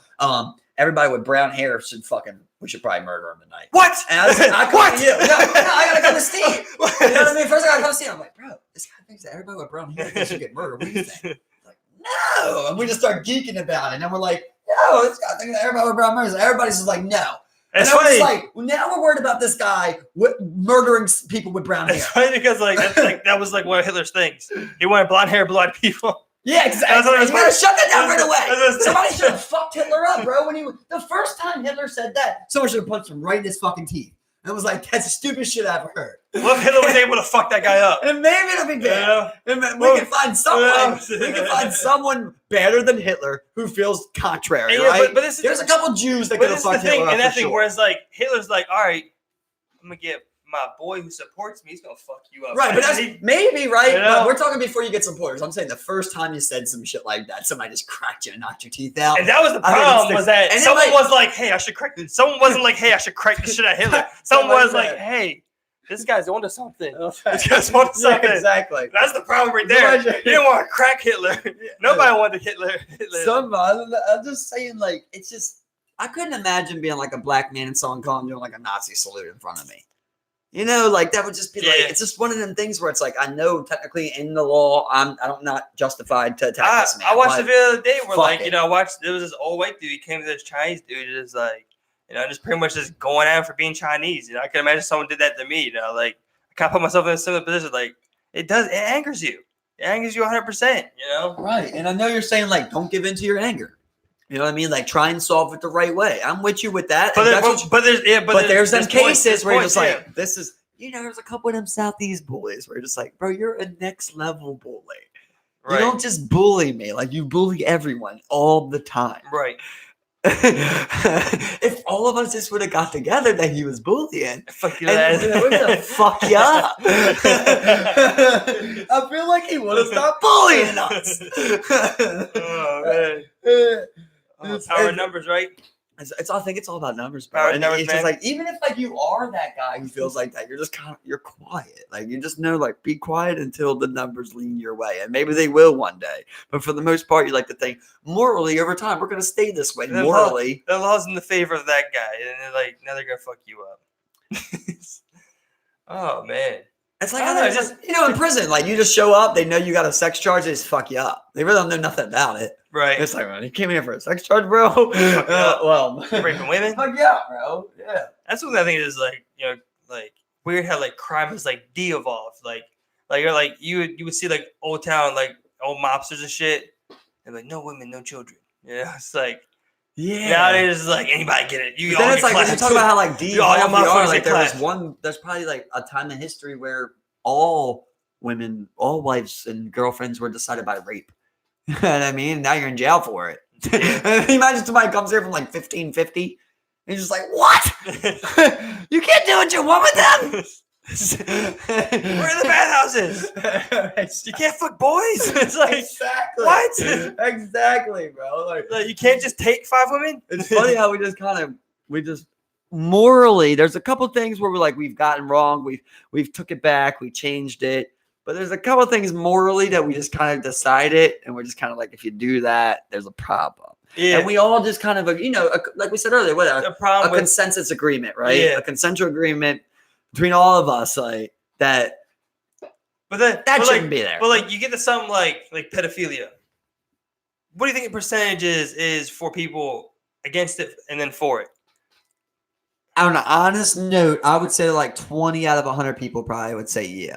S2: everybody with brown hair we should probably murder him tonight."
S1: What?
S2: And I come to you. No, I gotta come to Steve. You know what I mean? First, I gotta come to Steve. I'm like, bro, this guy thinks that everybody with brown hair should get murdered. What do you think? Like, no. And we just start geeking about it, and then we're like, no, this guy thinks that everybody with brown hair. Everybody's just like, no. And I was like, well, now we're worried about this guy murdering people with brown hair.
S1: It's funny because that was like one of Hitler's things. He wanted blonde hair, blonde people.
S2: Yeah, exactly. You gotta shut that down right away. Somebody should have fucked Hitler up, bro. The first time Hitler said that, someone should have punched him right in his fucking teeth. And it was like, that's the stupidest shit I ever heard.
S1: What if Hitler was able to fuck that guy up?
S2: And maybe it'll be bad. We can find someone. We can find someone better than Hitler who feels contrary, right? But there's a couple Jews that could have fucked Hitler up.
S1: And that thing where it's like Hitler's like, all right, I'm gonna get my boy who supports me. He's gonna fuck you up.
S2: Right, but that's maybe right. But we're talking before you get supporters. I'm saying the first time you said some shit like that, somebody just cracked you and knocked your teeth out.
S1: And that was the problem. Was that someone was like, "Hey, I should crack this." Someone wasn't like, "Hey, I should crack the shit out of Hitler." Someone was like, "Hey, this guy's onto something. This guy's onto something."
S2: Yeah, exactly.
S1: That's the problem right there. You didn't want to crack Hitler. Nobody wanted Hitler.
S2: I'm just saying, like, it's just I couldn't imagine being like a black man and someone calling doing like a Nazi salute in front of me. You know, like that would just be like, it's just one of them things where it's like, I know technically in the law, I'm not justified to attack this man.
S1: I watched the video the other day where like, you know, there was this old white dude, he came to this Chinese dude, just like, you know, just pretty much just going at him for being Chinese. You know, I can imagine someone did that to me, you know, like I can't put myself in a similar position. Like it angers you. It angers you 100%, you know?
S2: Right. And I know you're saying like, don't give in to your anger. You know what I mean? Like, try and solve it the right way. I'm with you with that. But there's them cases where you're just like, this is, you know, there's a couple of them Southeast bullies where you're just like, bro, you're a next level bully. Right. You don't just bully me. Like, you bully everyone all the time.
S1: Right.
S2: If all of us just would have got together that he was bullying,
S1: fuck you,
S2: we're gonna fuck you up. I feel like he would have stopped bullying us.
S1: Oh, man. Power of numbers, right?
S2: I think it's all about numbers, bro. And it's just like, even if like you are that guy who feels like that, you're just you're quiet. Like you just know, like be quiet until the numbers lean your way, and maybe they will one day. But for the most part, you like to think morally over time we're gonna stay this way. Morally,
S1: the law's in the favor of that guy, and they're like, now they're gonna fuck you up. Oh man.
S2: It's like, you know, in prison, like you just show up, they know you got a sex charge, they just fuck you up. They really don't know nothing about it.
S1: Right.
S2: It's like, man, you came here for a sex charge, bro. Well,
S1: you're raping women.
S2: Fuck yeah, bro. Yeah.
S1: That's what I think is like, you know, like weird how like crime has like de-evolved. Like you're like you would see like old town like old mobsters and shit, and like no women, no children. Yeah, it's like. Yeah. Nowadays, it's like anybody get it. You
S2: then it's like when you talk about how like de-evolved we are, like there's probably like a time in history where all women, all wives and girlfriends were decided by rape. You know what I mean? Now you're in jail for it. Imagine somebody comes here from like 1550 and you're just like, what? You can't do what you want with them?
S1: We're in the bathhouses. You can't fuck boys. It's like
S2: exactly
S1: what?
S2: Exactly, bro.
S1: Like you can't just take 5 women.
S2: It's funny how we just morally. There's a couple things where we've gotten wrong. We've took it back. We changed it. But there's a couple things morally that we just kind of decided, and we're just kind of like, if you do that, there's a problem. Yeah. And we all just kind of, you know, like we said earlier, a consensus agreement, right? Yeah. A consensual agreement between all of us, like that.
S1: But then
S2: that shouldn't be there.
S1: But like you get to something like pedophilia. What do you think the percentage is for people against it and then for it?
S2: On an honest note, I would say like 20 out of 100 people probably would say yeah,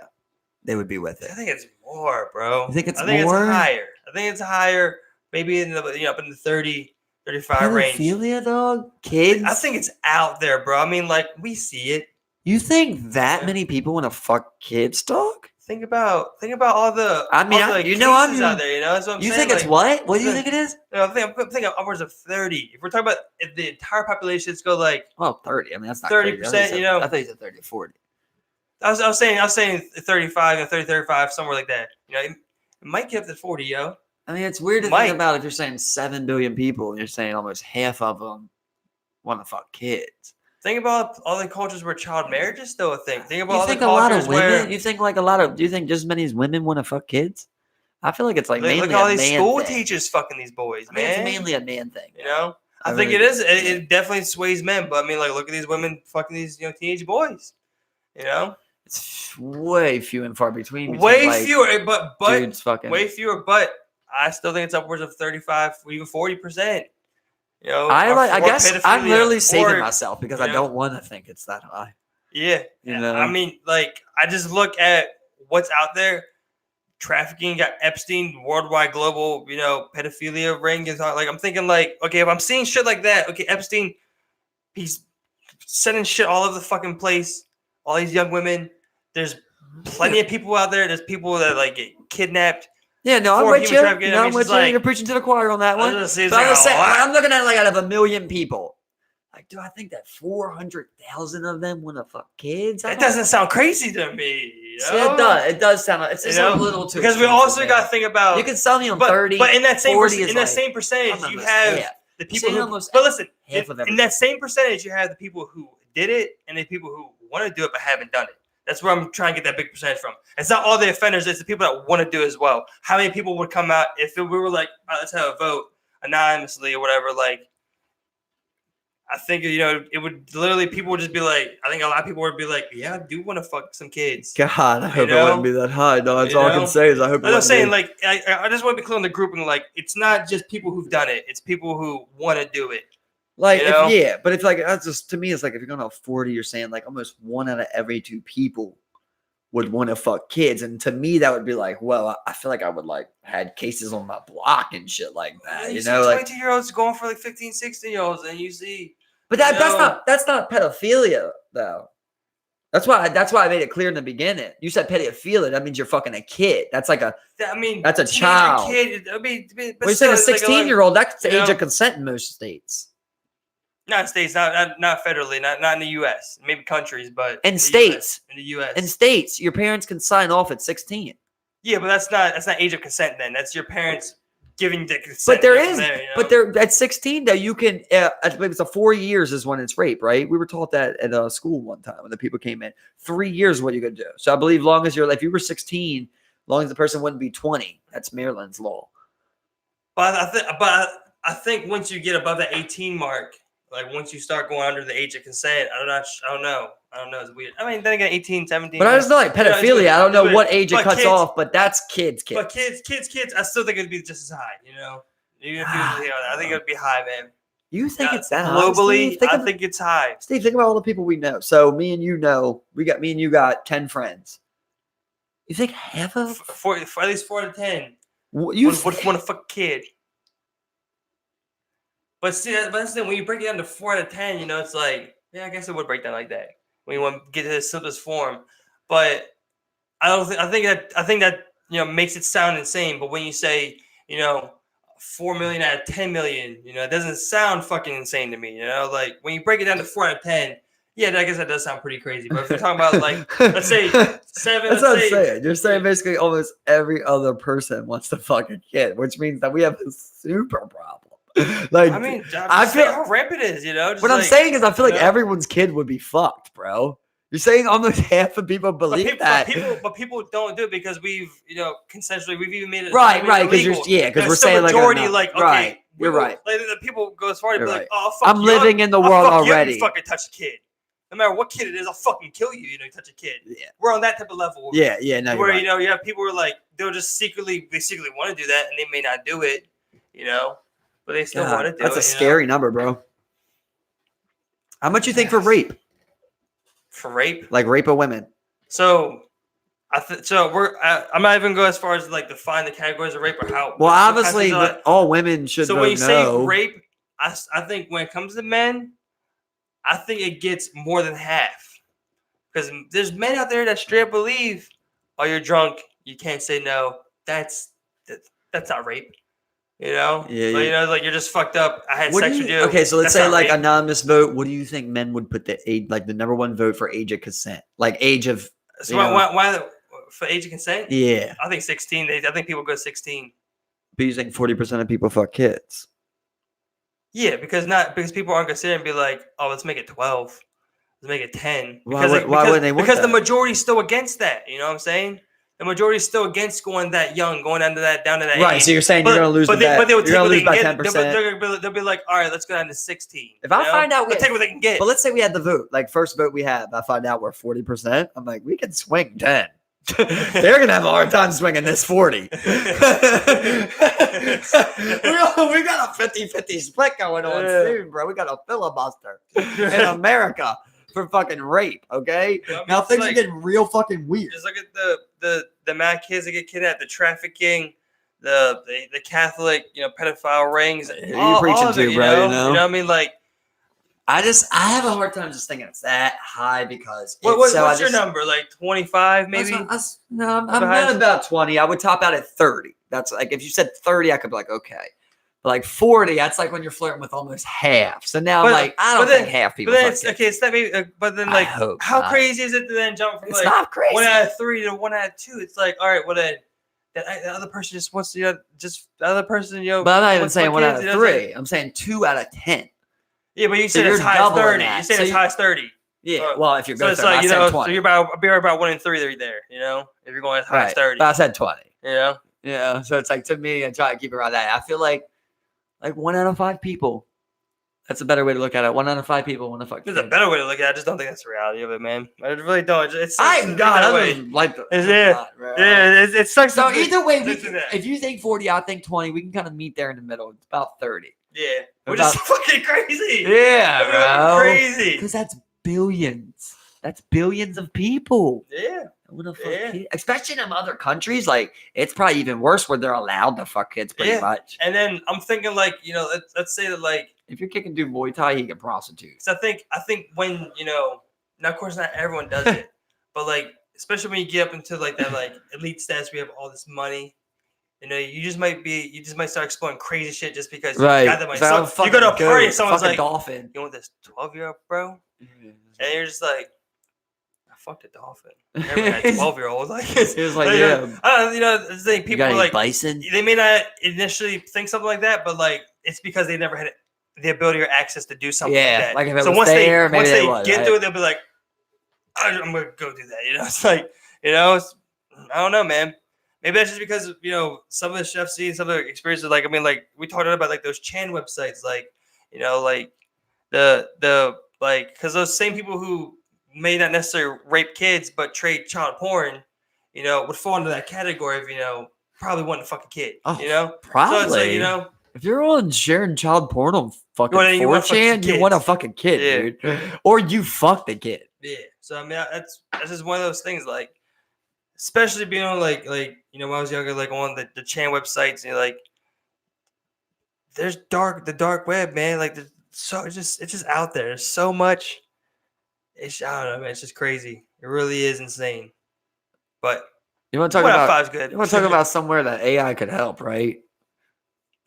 S2: they would be with it.
S1: I think it's more, bro.
S2: You think it's
S1: I think
S2: more?
S1: It's higher. I think it's higher. Maybe in the up in the 30, 35 range.
S2: Pedophilia, dog? Kids?
S1: I think it's out there, bro. I mean, like, we see it.
S2: You think that many people want to fuck kids, dog?
S1: Think about all the.
S2: I mean,
S1: all the
S2: you know, I'm
S1: out there. You know, that's what I'm
S2: you
S1: saying.
S2: Think it's what? What do you think it is?
S1: I'm thinking upwards of 30. If we're talking about if the entire population, let's go like.
S2: Well, 30. I mean, that's not
S1: 30%. You know,
S2: I thought you said 30 to 40.
S1: I was saying 35, 30, 35, somewhere like that. You know, it might get up to 40, yo.
S2: I mean, it's weird to think about if you're saying 7 billion people and you're saying almost half of them want to fuck kids.
S1: Think about all the cultures where child marriage is still a thing. Think about all the
S2: cultures a lot of women.
S1: Where,
S2: you think like a lot of? Do you think just as many as women want to fuck kids? I feel like it's like mainly
S1: look at all
S2: a
S1: these
S2: man
S1: school
S2: thing.
S1: Teachers fucking these boys, man.
S2: It's mainly a man thing.
S1: You know, I think it is. It definitely sways men, but I mean, like, look at these women fucking these teenage boys. You know,
S2: it's way few and far between.
S1: Way fewer, but
S2: dudes fucking
S1: way fewer. But I still think it's upwards of 35, even 40%. You know,
S2: I guess I'm literally saving myself because I don't want to think it's that high.
S1: Yeah, you know. I mean, like, I just look at what's out there. Trafficking, got Epstein, worldwide, global, pedophilia ring. Is like, I'm thinking, like, okay, if I'm seeing shit like that, okay, Epstein, he's sending shit all over the fucking place. All these young women. There's plenty of people out there. There's people that like get kidnapped.
S2: Yeah, no, I'm with you. No, I'm with you. You're preaching to the choir on that one. I'm looking at like out of 1 million people. Like, do I think that 400,000 of them want to fuck kids?
S1: It doesn't sound crazy to me.
S2: See, it does. It does sound. It's a little too.
S1: Because we also got to think about.
S2: You can sell me on 30.
S1: But in that same
S2: 40
S1: same percentage, you have the people who. But listen, in that same percentage, you have the people who did it and the people who want to do it but haven't done it. That's where I'm trying to get that big percentage from. It's not all the offenders; it's the people that want to do it as well. How many people would come out if we were like, let's have a vote anonymously or whatever? Like, I think it would literally people would just be like, I think a lot of people would be like, yeah, I do want to fuck some kids.
S2: God, I hope it wouldn't be that high. No, that's all I can say is I hope.
S1: I'm saying like I just want to be clear on the grouping. Like, it's not just people who've done it; it's people who want to do it.
S2: Like, but it's like, that's just, to me, it's like if you're going to 40, you're saying like almost 1 out of every 2 people would want to fuck kids. And to me, that would be like, well, I feel like I would like had cases on my block and shit like that.
S1: You know, like 22-year-olds going for like 15, 16-year-olds, and you see.
S2: But that's not pedophilia though. That's why I made it clear in the beginning. You said pedophilia. That means you're fucking a kid. That's like that's a child.
S1: Kid. I mean,
S2: but you said a 16-year-old. That's the age of consent in most states.
S1: Not states, not federally, not in the U.S. Maybe countries, but
S2: in states,
S1: in the U.S.
S2: In states, your parents can sign off at 16.
S1: Yeah, but that's not age of consent. Then that's your parents giving the consent.
S2: But there is, but there at 16 though you can. I believe it's 4 years is when it's rape, right? We were taught that at school one time when the people came in. 3 years is what you could do. So I believe long as if you were 16, long as the person wouldn't be 20, that's Maryland's law.
S1: But I think once you get above the 18 mark. Like, once you start going under the age of consent, I don't know. It's weird. I mean, then again, 18, 17.
S2: But I just know, like, pedophilia. I don't know what age it cuts off, but that's kids.
S1: But kids, I still think it'd be just as high, Even if I think it would be high, man.
S2: You think it's that
S1: globally, high? I think it's high.
S2: Steve, think about all the people we know. So, me and you got 10 friends. You think half of?
S1: For at least 4 to 10 would want to fuck a kid. But see, that's the thing. When you break it down to 4 out of 10, it's like, yeah, I guess it would break down like that when you want to get to the simplest form. But I think that makes it sound insane. But when you say 4 million out of 10 million, it doesn't sound fucking insane to me. Like when you break it down to 4 out of 10, yeah, I guess that does sound pretty crazy. But if you're talking about like, let's say 7,
S2: that's what I'm saying. You're saying basically almost every other person wants to fuck a kid, which means that we have a super problem. Like, I mean, I feel how
S1: rampant it is,
S2: What I'm saying is, I feel like everyone's kid would be fucked, bro. You're saying almost half of people believe that,
S1: but people don't do it because we've, consensually, we've even made it
S2: right, because we're saying
S1: majority,
S2: like,
S1: okay,
S2: right, you're right.
S1: Like the people go as far as be like, oh,
S2: fuck, I'm living in the world already.
S1: You fucking touch a kid, no matter what kid it is, I'll fucking kill you. You touch a kid.
S2: Yeah,
S1: we're on that type of level.
S2: Yeah, no,
S1: where you have people who are like they'll just secretly want to do that, and they may not do it, But they still want to do it.
S2: That's a scary number, bro. How much you think for rape?
S1: For rape?
S2: Like rape of women.
S1: So I'm not even going as far as like define the categories of rape or how.
S2: Well, obviously, all women should.
S1: So when you say rape, I think when it comes to men, I think it gets more than half, because there's men out there that straight up believe, oh, you're drunk, you can't say no. That's not rape.
S2: Yeah.
S1: Like you're just fucked up. I had sex with you.
S2: Okay, so let's
S1: say
S2: like
S1: rape.
S2: Anonymous vote. What do you think men would put the age, like the number one vote for age of consent, like age of?
S1: So why for age of consent?
S2: Yeah,
S1: I think 16. I think people go 16.
S2: But you think 40% of people fuck kids?
S1: Yeah, because people aren't gonna sit there and be like, oh, let's make it 12, let's make it 10.
S2: Why would they want
S1: because
S2: that?
S1: The majority's still against that. You know what I'm saying? The majority's still against going that young, going down to that age.
S2: Right. So you're saying you're gonna lose, but they will take what they can get. 10%.
S1: They'll be like, all right, let's go down to 16.
S2: If I find out,
S1: they'll take what they can get.
S2: But let's say we had the vote, like first vote we have, I find out we're 40%. I'm like, we can swing 10. They're gonna have a hard time swinging this 40. We got a 50-50 split going on soon, bro. We got a filibuster in America for fucking rape. Okay, now things are getting real fucking weird.
S1: Just look at the mad kids that get kidnapped, the trafficking, the Catholic, pedophile rings.
S2: You're preaching too, bro. You know
S1: what I mean? Like,
S2: I have a hard time just thinking it's that high because
S1: what's your number? Like 25, maybe?
S2: No, I'm not about 20. I would top out at 30. That's like, if you said 30, I could be like, okay. But like 40, that's like when you're flirting with almost half. So now I don't think half people.
S1: But then it's not maybe. But then like, how crazy is it to then jump from
S2: it's not crazy.
S1: 1 out of 3 to 1 out of 2? It's like, all right, well then. The other person just wants to, the other person,
S2: But I'm not even saying 1 out of 3. I'm saying 2 out of 10.
S1: Yeah, but you said it's high as 30. You said it's high as 30.
S2: Yeah, well, if you're going
S1: to so it's like, 20. So you're about 1 in 3 there, if you're going as high as 30.
S2: But I said 20.
S1: Yeah.
S2: So it's like, to me, I try to keep it around that. I feel like 1 out of 5 people. That's a better way to look at it. 1 out of 5 people want to fuck.
S1: There's a better way to look at it. I just don't think that's the reality of it, man. I really don't. It's
S2: I like the.
S1: It sucks.
S2: So either way, if you think 40, I think 20. We can kind of meet there in the middle. It's about 30.
S1: Yeah, which is fucking crazy.
S2: Yeah, bro.
S1: Crazy.
S2: Because that's billions. That's billions of people.
S1: Yeah.
S2: Especially in other countries, like it's probably even worse where they're allowed to fuck kids pretty much.
S1: And then I'm thinking like, let's say that like
S2: if your kid can do Muay Thai, he can prostitute.
S1: So I think when now of course not everyone does it, but like especially when you get up into like that like elite status, we have all this money. You just might start exploring crazy shit just because you got that money. So you go to a party, someone's like,
S2: dolphin.
S1: You want this 12-year-old, bro? And you're just like, I fucked a dolphin. I never had a 12-year-old. Like,
S2: it was like, yeah.
S1: I don't know. The thing, people are like,
S2: bison?
S1: They may not initially think something like that, but like, it's because they never had the ability or access to do something like that.
S2: Like if it was there,
S1: once they
S2: would,
S1: get through it, they'll be like, I'm going to go do that. It's like, I don't know, man. Maybe that's just because some of the chefs see some of the experiences. Like, I mean, like we talked about like those Chan websites, like like the like because those same people who may not necessarily rape kids but trade child porn, would fall into that category of probably wanting to fuck a kid.
S2: Probably.
S1: So it's like
S2: if you're on sharing child porn on fucking 4chan, you want to fuck a kid, dude, or you fuck the kid.
S1: Yeah. So I mean, that's just one of those things, like. Especially being on like when I was younger, like on the Chan websites, and like there's the dark web, man. Like it's just out there. There's so much. I don't know, man. It's just crazy. It really is insane. But
S2: you want to talk about
S1: 5's good.
S2: You want to talk about somewhere that AI could help, right?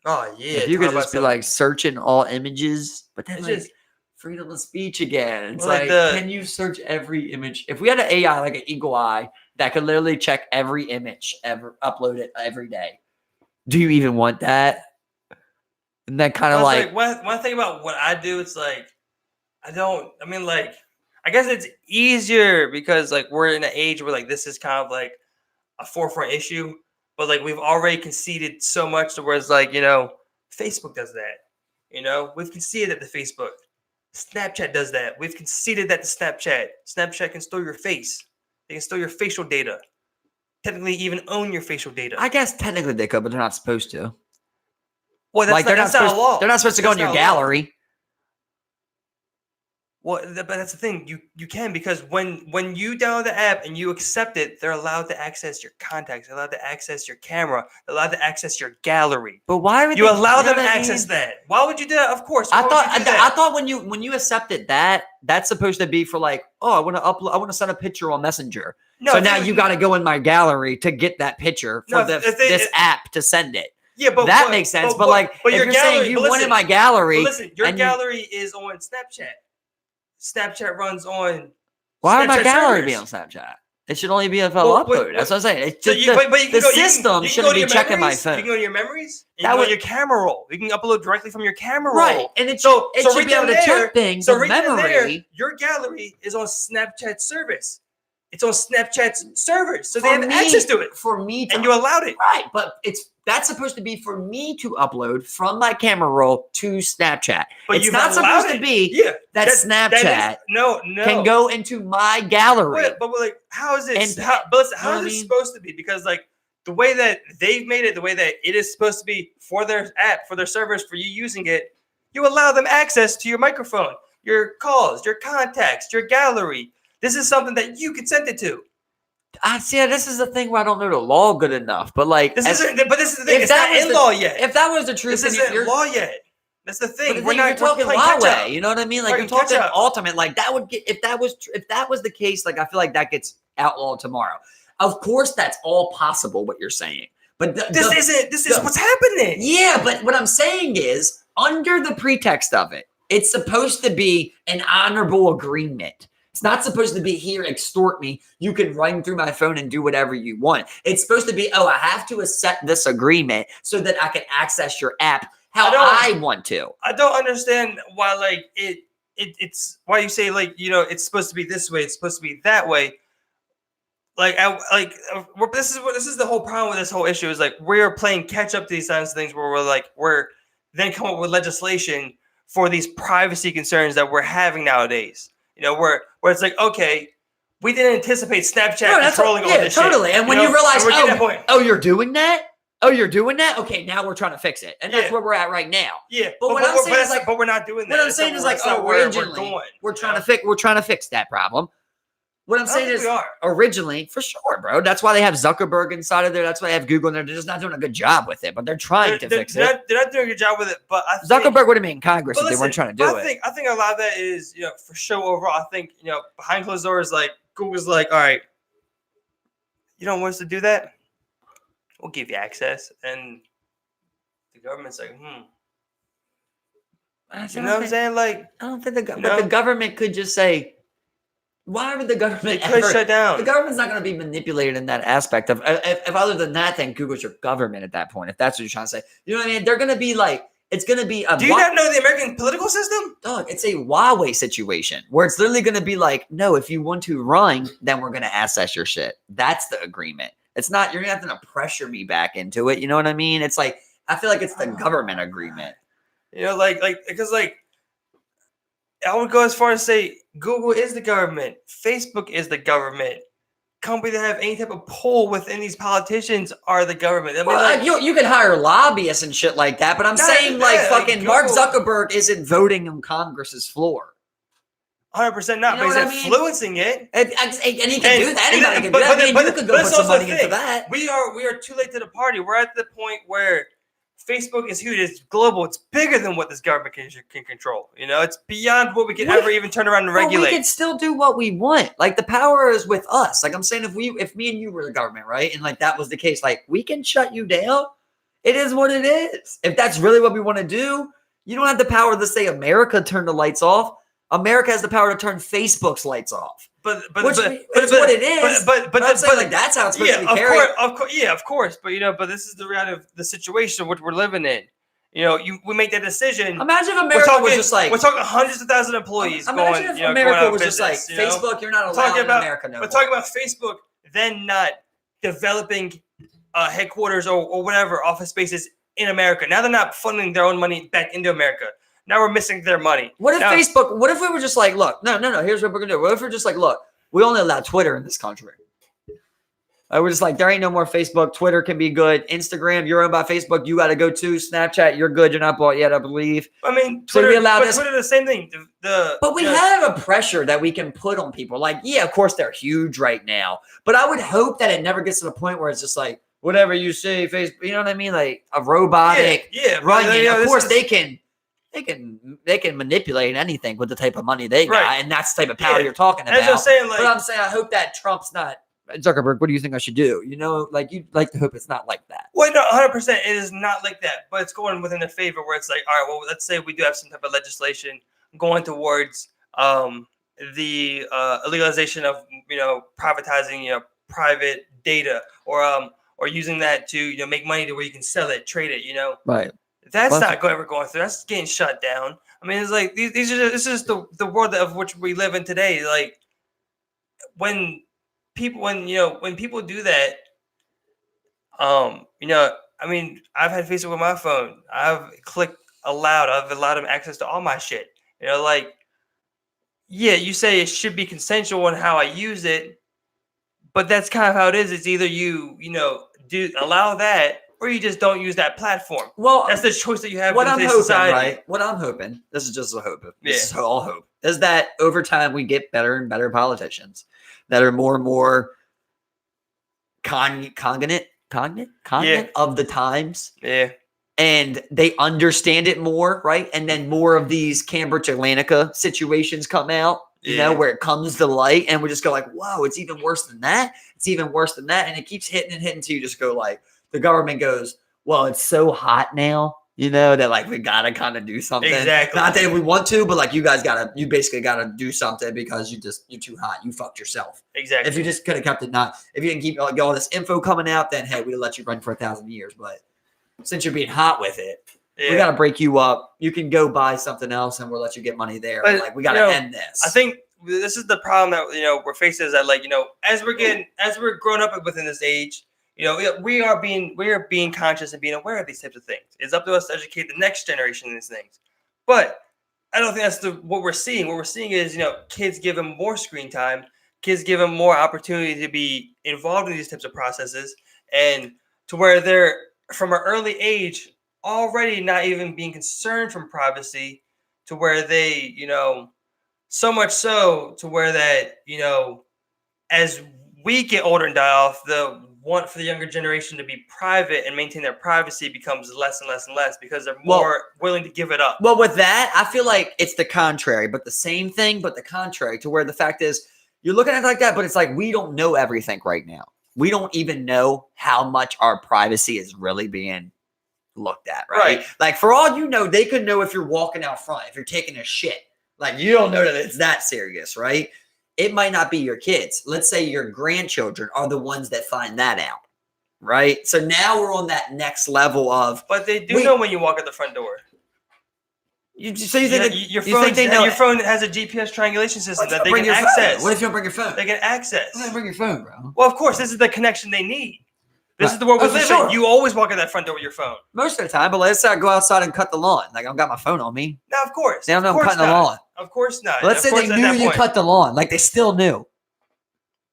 S1: Oh yeah.
S2: If you could just be like searching all images, but then like freedom of speech again. It's like can you search every image? If we had an AI like an eagle eye that could literally check every image ever, upload it every day, do you even want that? And that kind of like
S1: one thing about what I do, it's like I guess it's easier because like we're in an age where like this is kind of like a forefront issue, but like we've already conceded so much to where it's like Facebook does that. We've conceded that the Facebook. Snapchat does that. We've conceded that to Snapchat. Snapchat can store your face. They can store your facial data. Technically, even own your facial data.
S2: I guess technically they could, but they're not supposed to.
S1: Well, that's not a law.
S2: They're not supposed to go in your gallery.
S1: Well, but that's the thing. You can, because when you download the app and you accept it, they're allowed to access your contacts. They're allowed to access your camera. They're allowed to access your gallery.
S2: But why would
S1: you allow them to access that? Why would you do that? Of course.
S2: I thought when you accepted that, that's supposed to be for like, oh, I want to upload. I want to send a picture on Messenger. No, so now you got to go in my gallery to get that picture for this app to send it.
S1: Yeah, but
S2: that makes sense. But like, if you're saying you wanted my gallery,
S1: listen, your gallery is on Snapchat. Snapchat runs on.
S2: Why would my gallery be on Snapchat? It should only be if I upload. That's what I'm saying. It's just the system shouldn't be checking my phone.
S1: You can go to your memories. You can go to your camera roll. You can upload directly from your camera roll.
S2: Right, and it should be able to check things. So memory.
S1: Your gallery is on Snapchat service. It's on Snapchat's servers, so they have access to it.
S2: For me,
S1: and you allowed it,
S2: right? But that's supposed to be for me to upload from my camera roll to Snapchat. But it's not supposed to be that Snapchat can go into my gallery.
S1: But like, how is it? How is it supposed to be? Because like the way that they've made it, the way that it is supposed to be for their app, for their servers, for you using it, you allow them access to your microphone, your calls, your contacts, your gallery. This is something that you could send it to.
S2: I see. This is the thing where I don't know the law good enough. But like,
S1: this is the thing. It's not in law yet.
S2: If that was the truth,
S1: this isn't law yet. That's the thing.
S2: We're talking law way. You know what I mean? Like you're talking ultimate. Like that would get if that was the case. Like I feel like that gets outlawed tomorrow. Of course, that's all possible. What you're saying, but this
S1: is what's happening.
S2: Yeah, but what I'm saying is, under the pretext of it, it's supposed to be an honorable agreement. It's not supposed to be here, extort me. You can run through my phone and do whatever you want. It's supposed to be, oh, I have to accept this agreement so that I can access your app how I want to.
S1: I don't understand why, like, it's why you say, like, you know, it's supposed to be this way, it's supposed to be that way. This is the whole problem with this whole issue is like we're playing catch up to these kinds of things where we're then come up with legislation for these privacy concerns that we're having nowadays. You know, where it's like, okay, we didn't anticipate Snapchat controlling all this
S2: totally.
S1: shit.
S2: And when you realize, you're doing that? Oh, you're doing that? Okay, now we're trying to fix it. And that's where we're at right now.
S1: Yeah.
S2: But what I'm saying is like,
S1: but we're not doing that.
S2: What I'm saying is like, originally, we're trying to fix that problem. What I'm saying is, originally, for sure, bro. That's why they have Zuckerberg inside of there. That's why they have Google in there. They're just not doing a good job with it, but they're trying to fix it.
S1: They're not doing a good job with it, but I think
S2: Zuckerberg would have been in Congress if they weren't trying to do it.
S1: I think a lot of that is, you know, for show overall. I think, you know, behind closed doors, like Google's like, all right, you don't want us to do that? We'll give you access, and the government's like, You know what I'm saying? Like,
S2: I don't think the government could just say. Why would the government
S1: shut down?
S2: The government's not going to be manipulated in that aspect of. If other than that, then Google's your government at that point. If that's what you're trying to say, you know what I mean? They're going to be like, it's going to be a.
S1: Do you not know the American political system?
S2: Dog, it's a Huawei situation where it's literally going to be like, no, if you want to run, then we're going to access your shit. That's the agreement. It's not. You're going to have to pressure me back into it. You know what I mean? It's like I feel like it's the government agreement.
S1: You know, because I would go as far as say Google is the government, Facebook is the government. Companies that have any type of pull within these politicians are the government. I mean,
S2: you can hire lobbyists and shit like that, but I'm saying fucking Mark Zuckerberg isn't voting on Congress's floor.
S1: 100% not, but he's influencing it.
S2: And he can do that. Anybody can do that. You could go put some money into that.
S1: We are too late to the party. We're at the point where Facebook is huge. It's global. It's bigger than what this government can control. You know, it's beyond what we can ever even turn around and regulate.
S2: We can still do what we want. Like the power is with us. Like I'm saying, if me and you were the government, right, and like that was the case, like we can shut you down. It is what it is. If that's really what we want to do, you don't have the power to say America turn the lights off. America has the power to turn Facebook's lights off. But it's what it is. But I'm saying like that's how it's supposed to be carried.
S1: Of course. But you know, but this is the reality of the situation which we're living in. You know, we make that decision.
S2: Imagine if America was just like
S1: we're talking hundreds of thousands of employees.
S2: Imagine if America was just like Facebook. You're not allowed in America.
S1: We're talking about Facebook then not developing headquarters or whatever office spaces in America. Now they're not funding their own money back into America. Now we're missing their money.
S2: What if Facebook, what if we were just like, look, no, here's what we're going to do. What if we're just like, look, we only allow Twitter in this country. We're just like, there ain't no more Facebook. Twitter can be good. Instagram, you're owned by Facebook. You got to go to Snapchat. You're good. You're not bought yet, I believe.
S1: I mean,
S2: Twitter,
S1: so we allow this. Twitter, the same thing.
S2: But we have a pressure that we can put on people. Like, yeah, of course they're huge right now. But I would hope that it never gets to the point where it's just like, whatever you say, Facebook, you know what I mean? Like a robotic running. Of course they can manipulate anything with the type of money they got, and that's the type of power you're talking about.
S1: I'm saying, like,
S2: but I'm saying I hope that Trump's not Zuckerberg. What do you think I should do? You know, like you'd like to hope it's not like that.
S1: Well, no, 100%. It is not like that, but it's going within their favor. Where it's like, all right, well, let's say we do have some type of legislation going towards the legalization of privatizing private data or using that to make money to where you can sell it, trade it.
S2: Right.
S1: That's not ever going through. That's getting shut down. I mean, it's like this is just the world of which we live in today. Like when people do that, I mean, I've had Facebook on my phone. I've clicked allowed. I've allowed them access to all my shit. You say it should be consensual in how I use it, but that's kind of how it is. It's either you do allow that, or you just don't use that platform. Well, that's the choice that you have.
S2: What I'm hoping, society. Right? What I'm hoping. This is just a hope. This is all hope. Is that over time we get better and better politicians that are more and more cognate of the times.
S1: Yeah.
S2: And they understand it more, right? And then more of these Cambridge Analytica situations come out, where it comes to light, and we just go like, whoa, it's even worse than that. It's even worse than that. And it keeps hitting and hitting until you just go like, the government goes, well, it's so hot now, that like we gotta kind of do something.
S1: Exactly.
S2: Not that we want to, but like you basically gotta do something because you're too hot. You fucked yourself.
S1: Exactly.
S2: If you just could have kept it if you didn't keep all this info coming out, then hey, we'd let you run for 1,000 years. But since you're being hot with it, we gotta break you up. You can go buy something else, and we'll let you get money there. But like we gotta end this.
S1: I think this is the problem that we're facing is that as we're growing up within this age. We are being conscious and being aware of these types of things. It's up to us to educate the next generation in these things. But I don't think that's what we're seeing. What we're seeing is, kids give them more screen time. Kids give them more opportunity to be involved in these types of processes, and to where they're from an early age already not even being concerned from privacy, to where they, so much so to where that, as we get older and die off, the want for the younger generation to be private and maintain their privacy becomes less and less and less because they're more willing to give it up.
S2: Well, with that, I feel like it's the contrary, but the same thing, but the contrary, to where the fact is you're looking at it like that, but it's like we don't know everything right now. We don't even know how much our privacy is really being looked at, right? Like for all you know, they could know if you're walking out front, if you're taking a shit. Like you don't know that it's that serious, right? It might not be your kids. Let's say your grandchildren are the ones that find that out, right? So now we're on that next level of.
S1: But they do know when you walk out the front door.
S2: You think
S1: your phone has a GPS triangulation system that they can access.
S2: What if you don't bring your phone?
S1: They can access.
S2: Why don't you bring your phone, bro?
S1: Well, of course, this is the connection they need. This is the world we live in. You always walk out that front door with your phone.
S2: Most of the time, but let's say I go outside and cut the lawn. Like, I don't got my phone on me.
S1: No, of course.
S2: They don't know I'm cutting the lawn.
S1: Of course not.
S2: Let's say they knew you cut the lawn. Like, they still knew.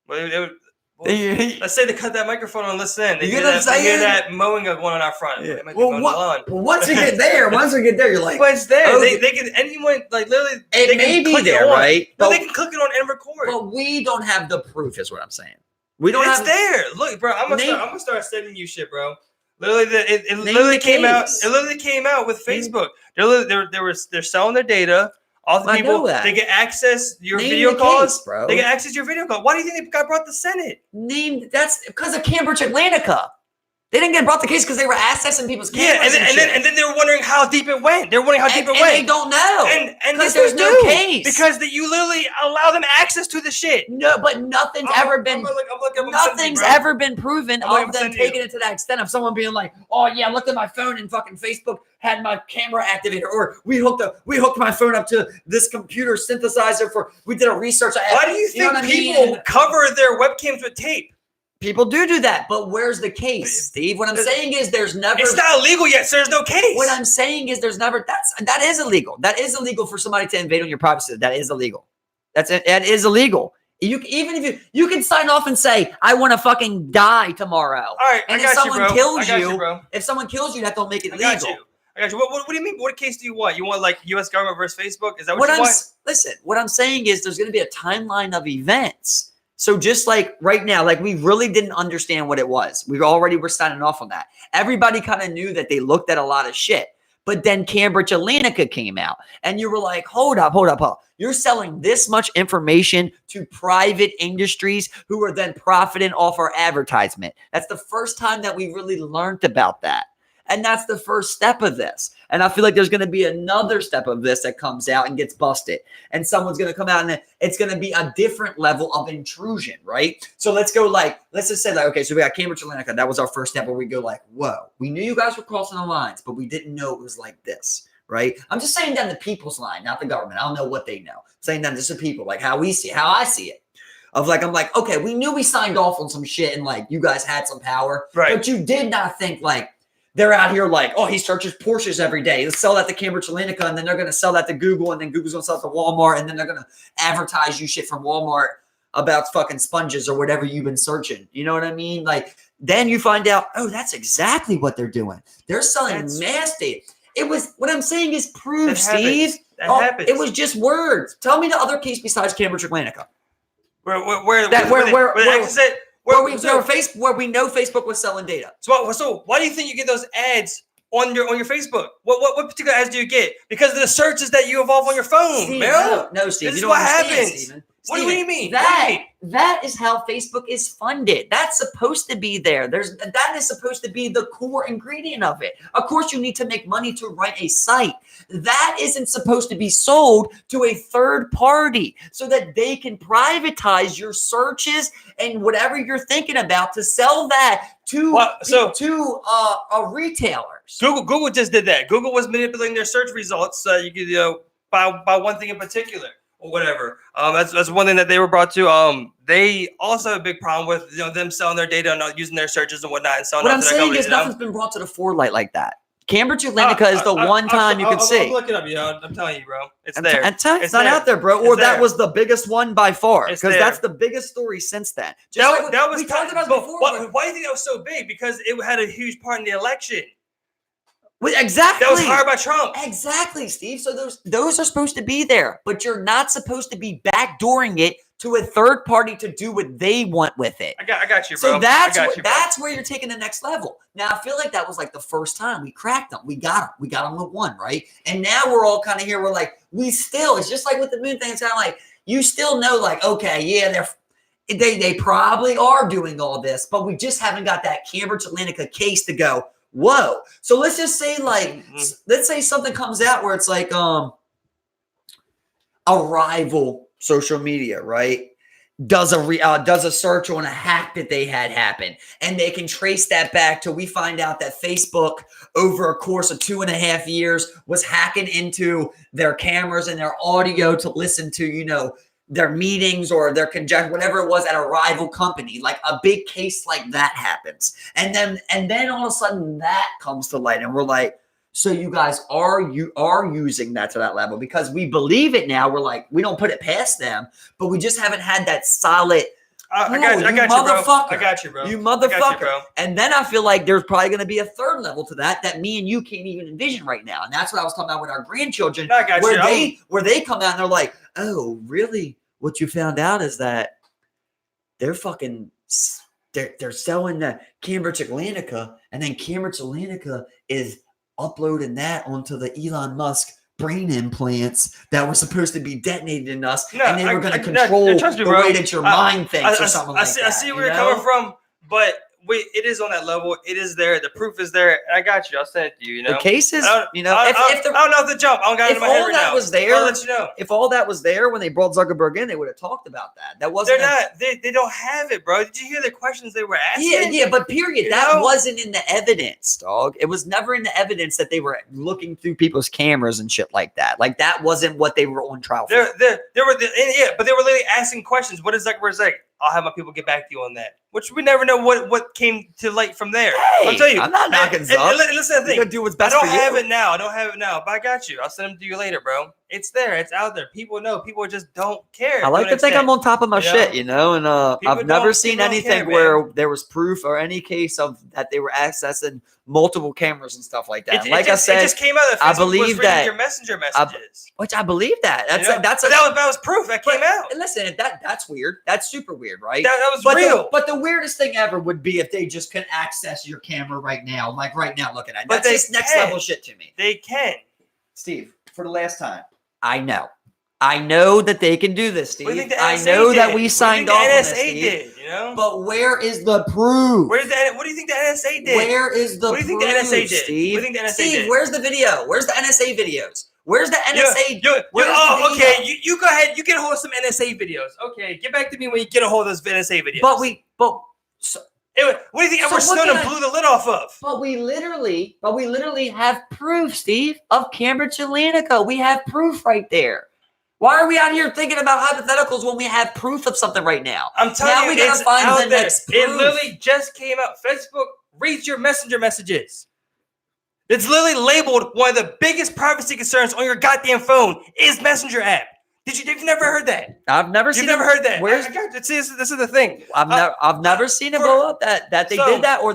S1: Let's say they cut that microphone and listen. They hear that mowing going on out front.
S2: Yeah. Well, once we get there, you're like,
S1: well, it's there. They can anyone like literally.
S2: It may be there, right?
S1: But they can click it on and record.
S2: But we don't have the proof, is what I'm saying. We don't.
S1: It's there. Look, bro. I'm gonna start sending you shit, bro. Literally, it literally came out. It literally came out with Facebook. They're selling their data. All the people, they can access your video calls, bro. They can access your video call. Why do you think they got brought to Senate?
S2: That's because of Cambridge Analytica. They didn't get brought the case because they were accessing people's cameras.
S1: Yeah, and then they were wondering how deep it went. They were wondering how deep it went.
S2: They don't know.
S1: And
S2: there's no case.
S1: Because you literally allow them access to the shit.
S2: No, but nothing's ever been proven of them taking it to that extent of someone being like, oh yeah, I looked at my phone and fucking Facebook had my camera activated, or we hooked my phone up to this computer synthesizer we did a research.
S1: Why do you think people cover their webcams with tape?
S2: People do that, but where's the case, Steve? What I'm saying is there's never.
S1: It's not illegal yet, so there's no case.
S2: What I'm saying is there's never. That is illegal. That is illegal for somebody to invade on your privacy. That is illegal. That is illegal. Even if you can sign off and say, I want to fucking die tomorrow.
S1: All right,
S2: and
S1: I
S2: if
S1: got
S2: someone
S1: you, bro.
S2: kills
S1: I got
S2: you,
S1: bro.
S2: if someone kills you, that don't make it legal.
S1: I got you. What do you mean? What case do you want? You want like U.S. government versus Facebook? Is that what you want?
S2: Listen, what I'm saying is there's going to be a timeline of events. So just like right now, like we really didn't understand what it was. We already were signing off on that. Everybody kind of knew that they looked at a lot of shit. But then Cambridge Analytica came out and you were like, hold up. You're selling this much information to private industries who are then profiting off our advertisement. That's the first time that we really learned about that. And that's the first step of this. And I feel like there's going to be another step of this that comes out and gets busted. And someone's going to come out and it's going to be a different level of intrusion, right? So let's just say like, okay, so we got Cambridge Analytica. That was our first step where we go like, whoa, we knew you guys were crossing the lines, but we didn't know it was like this, right? I'm just saying down the people's line, not the government. I don't know what they know. I'm saying down just the people, like how I see it. Of like, I'm like, okay, we knew we signed off on some shit and like you guys had some power,
S1: right?
S2: But you did not think like, they're out here like, oh, he searches Porsches every day. Let's sell that to Cambridge Analytica, and then they're going to sell that to Google, and then Google's going to sell it to Walmart, and then they're going to advertise you shit from Walmart about fucking sponges or whatever you've been searching. You know what I mean? Like, then you find out, oh, that's exactly what they're doing. They're selling mass data. It was, what I'm saying is proof, Steve.
S1: That happens.
S2: It was just words. Tell me the other case besides Cambridge Analytica. Where we know Facebook was selling data.
S1: So why do you think you get those ads on your Facebook? What particular ads do you get? Because of the searches that you evolve on your phone,
S2: Steve,
S1: bro.
S2: No, Steve.
S1: This is what happens. What do you mean?
S2: That is how Facebook is funded. That's supposed to be there. That is supposed to be the core ingredient of it. Of course, you need to make money to run a site. That isn't supposed to be sold to a third party so that they can privatize your searches and whatever you're thinking about to sell that to retailers.
S1: Google just did that. Google was manipulating their search results so you could by one thing in particular. Or whatever. That's one thing that they were brought to. They also have a big problem with them selling their data and not using their searches and whatnot and selling.
S2: What I'm saying is nothing's been brought to the forelight like that. Cambridge Analytica is the one time you can see.
S1: I'll look it up, I'm telling you, bro. It's there.
S2: It's not out there, bro. Or that was the biggest one by far. Because that's the biggest story since then. We talked about before.
S1: Why do you think that was so big? Because it had a huge part in the election.
S2: Exactly.
S1: That was hired by Trump.
S2: Exactly, Steve. So those are supposed to be there, but you're not supposed to be backdooring it to a third party to do what they want with it.
S1: I got you, bro.
S2: So that's where you're taking the next level. Now, I feel like that was like the first time we cracked them. We got them with one, right? And now we're all kind of here. We're like, it's just like with the moon thing. It's kind of like, you still know, like, okay, yeah, they probably are doing all this, but we just haven't got that Cambridge Analytica case to go, whoa. So let's just say let's say something comes out where it's like a rival social media, right? Does a search on a hack that they had happen, and they can trace that back till we find out that Facebook over a course of 2.5 years was hacking into their cameras and their audio to listen to, their meetings or their conjecture, whatever it was at a rival company. Like a big case like that happens. And then all of a sudden that comes to light and we're like, so you guys are using that to that level because we believe it now. We're like, we don't put it past them, but we just haven't had that solid. I got you, bro. You motherfucker. And then I feel like there's probably going to be a third level to that me and you can't even envision right now. And that's what I was talking about with our grandchildren, where they come out and they're like, oh, really? What you found out is that they're selling the Cambridge Analytica, and then Cambridge Analytica is uploading that onto the Elon Musk brain implants that were supposed to be detonated in us, and they were going to control the way that your mind thinks or something like that.
S1: I see where you're coming from, but it is on that level. It is there. The proof is there. I got you. I'll send it to you.
S2: The case is,
S1: I don't know if the jump. I don't got it in my head right now. I'll let you know.
S2: If all that was there when they brought Zuckerberg in, they would have talked about that. That wasn't.
S1: They're not. They don't have it, bro. Did you hear the questions they were asking?
S2: Yeah. But period. That wasn't in the evidence, dog. It was never in the evidence that they were looking through people's cameras and shit like that. Like that wasn't what they were on trial for.
S1: But they were literally asking questions. What does Zuckerberg say? I'll have my people get back to you on that. which we never know what came to light from there.
S2: Hey,
S1: I'll tell you.
S2: I'm not knocking Zuck.
S1: Listen to the thing.
S2: You gotta do what's best for you.
S1: I don't have it now, but I got you. I'll send them to you later, bro. It's there. It's out there. People know. People just don't care.
S2: I like to think I'm on top of my shit, and I've never seen anything where there was proof or any case of that they were accessing multiple cameras and stuff like that. I said,
S1: it just came out.
S2: I believe that
S1: your messenger messages,
S2: which I believe that. That
S1: was proof that came out.
S2: Listen, that's weird. That's super weird, right?
S1: That was real.
S2: But the weirdest thing ever would be if they just can access your camera right now, like right now, looking at it. That's just next level shit to me.
S1: They can.
S2: Steve, for the last time, I know that they can do this, Steve. I know that we signed off on this, Steve.
S1: Did,
S2: But where is the proof?
S1: What do you think the NSA did?
S2: Where is the proof,
S1: What do you think the NSA did?
S2: Steve?
S1: What do you think the NSA
S2: Steve,
S1: did?
S2: where's the video? Where's the NSA videos? Where's the NSA?
S1: Okay. You go ahead. You get a hold of some NSA videos. Okay, get back to me when you get a hold of those NSA videos.
S2: What do you think
S1: Edward Snowden blew the lid off of?
S2: But we literally have proof, Steve, of Cambridge Analytica. We have proof right there. Why are we out here thinking about hypotheticals when we have proof of something right now?
S1: I'm telling you,
S2: we gotta find the next proof.
S1: It literally just came out. Facebook reads your messenger messages. It's literally labeled one of the biggest privacy concerns on your goddamn phone is Messenger app. You've never heard that?
S2: I've never seen.
S1: You've never heard that?
S2: This
S1: is the thing.
S2: I've never seen it blow up that they did that, or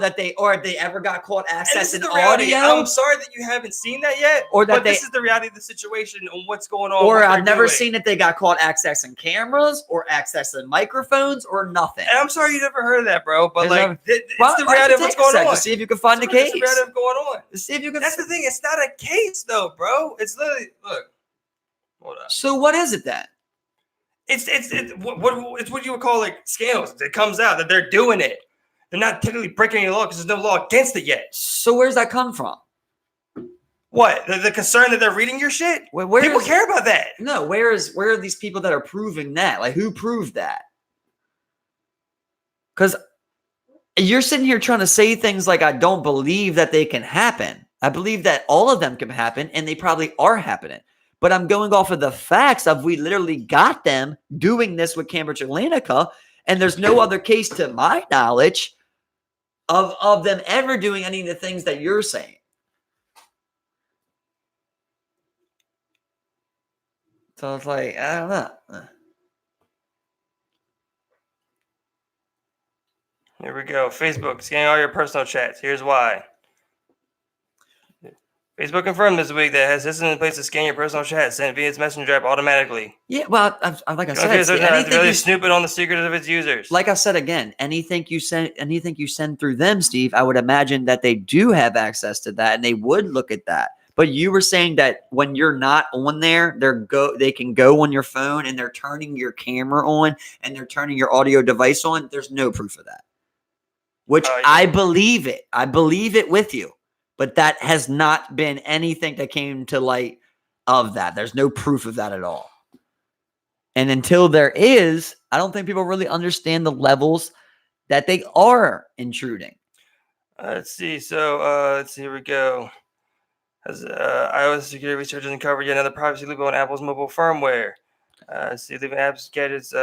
S2: if they ever got caught accessing audio.
S1: I'm sorry that you haven't seen that yet, but this is the reality of the situation on what's going on.
S2: Or I've never seen that they got caught accessing cameras or accessing microphones or nothing.
S1: And I'm sorry you never heard of that, bro. But it's the reality of what's going on.
S2: To see if you can find the case.
S1: It's the reality of going on.
S2: To see if you can.
S1: That's the thing. It's not a case, though, bro. It's literally look. Hold on.
S2: So what is it then?
S1: It's what you would call like scales. It comes out that they're doing it. They're not technically breaking any law because there's no law against it yet.
S2: So where's that come from?
S1: What the concern that they're reading your shit? People care about that.
S2: No, where are these people that are proving that? Like who proved that? Because you're sitting here trying to say things like I don't believe that they can happen. I believe that all of them can happen, and they probably are happening. But I'm going off of the facts of we literally got them doing this with Cambridge Analytica, and there's no other case to my knowledge of them ever doing any of the things that you're saying. So it's like, I don't know.
S1: Here we go. Facebook, scanning all your personal chats. Here's why. Facebook confirmed this week that it has systems in place to scan your personal chat sent via its messenger app automatically.
S2: Yeah, well, like I said,
S1: really snooping on the secrets of its users.
S2: Like I said again, anything you send through them, Steve, I would imagine that they do have access to that and they would look at that. But you were saying that when you're not on there, they can go on your phone and they're turning your camera on and they're turning your audio device on. There's no proof of that. Which I believe it. I believe it with you. But that has not been anything that came to light of that. There's no proof of that at all. And until there is, I don't think people really understand the levels that they are intruding.
S1: Let's see. So here we go. As iOS security research has uncovered yet another privacy loophole on Apple's mobile firmware. Leaving apps gadgets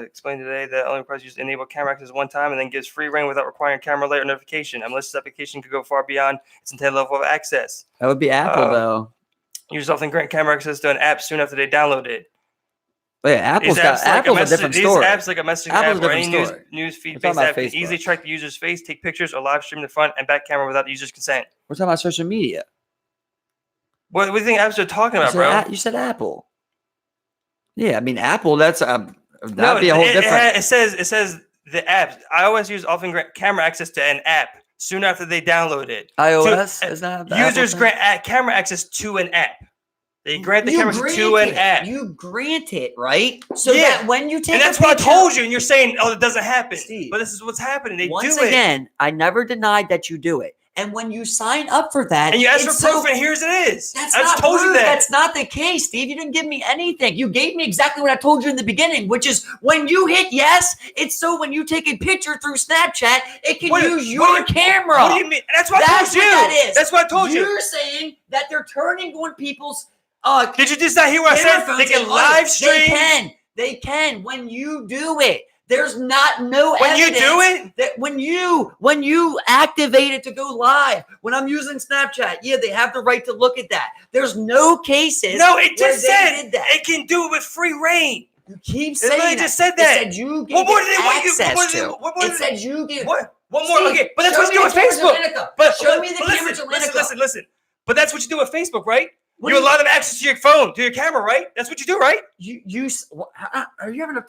S1: explained today that only requires users to enable camera access one time and then gives free reign without requiring camera alert or notification. A malicious application could go far beyond its intended level of access.
S2: That would be Apple, though.
S1: Users often grant camera access to an app soon after they download it.
S2: But yeah, Apple's a different story.
S1: These apps like a messaging app or any news feed-based app can easily track the user's face, take pictures, or live stream the front and back camera without the user's consent.
S2: We're talking about social media.
S1: What do you think apps are talking about, bro?
S2: You said Apple. Yeah, I mean Apple. That'd be a whole different.
S1: It says the apps. iOS users often grant camera access to an app soon after they download it.
S2: iOS is not.
S1: Users grant camera access to an app. They grant the camera access to an app.
S2: You grant it, right? So that when you take,
S1: and that's what I told you, and you're saying, "Oh, it doesn't happen." Steve, but this is what's happening. They do it.
S2: Once again, I never denied that you do it. And when you sign up for that,
S1: and you ask for proof, and here's it is.
S2: I just told you that. That's not the case, Steve. You didn't give me anything. You gave me exactly what I told you in the beginning, which is when you hit yes, it's so when you take a picture through Snapchat, it can use your camera.
S1: What do you mean? That's what I told you. That is. That's what I told you.
S2: You're saying that they're turning on people's.
S1: Did you just not hear what I said? They can live stream.
S2: They can when you do it. There's no
S1: when you
S2: evidence
S1: do it,
S2: that when you activate it to go live, when I'm using Snapchat, yeah, they have the right to look at that. There's no cases.
S1: No, it just
S2: where
S1: said
S2: they did that.
S1: it can do it with free reign.
S2: You keep saying
S1: it just said that.
S2: It said you gave access to. It said you gave.
S1: What? One more.
S2: Steve,
S1: Okay, but that's what you do with Facebook.
S2: But show me the Cambridge Analytica.
S1: Listen. But that's what you do with Facebook, right?
S2: What
S1: you allow them access to your phone, to your camera, right? That's what you do, right?
S2: Are you having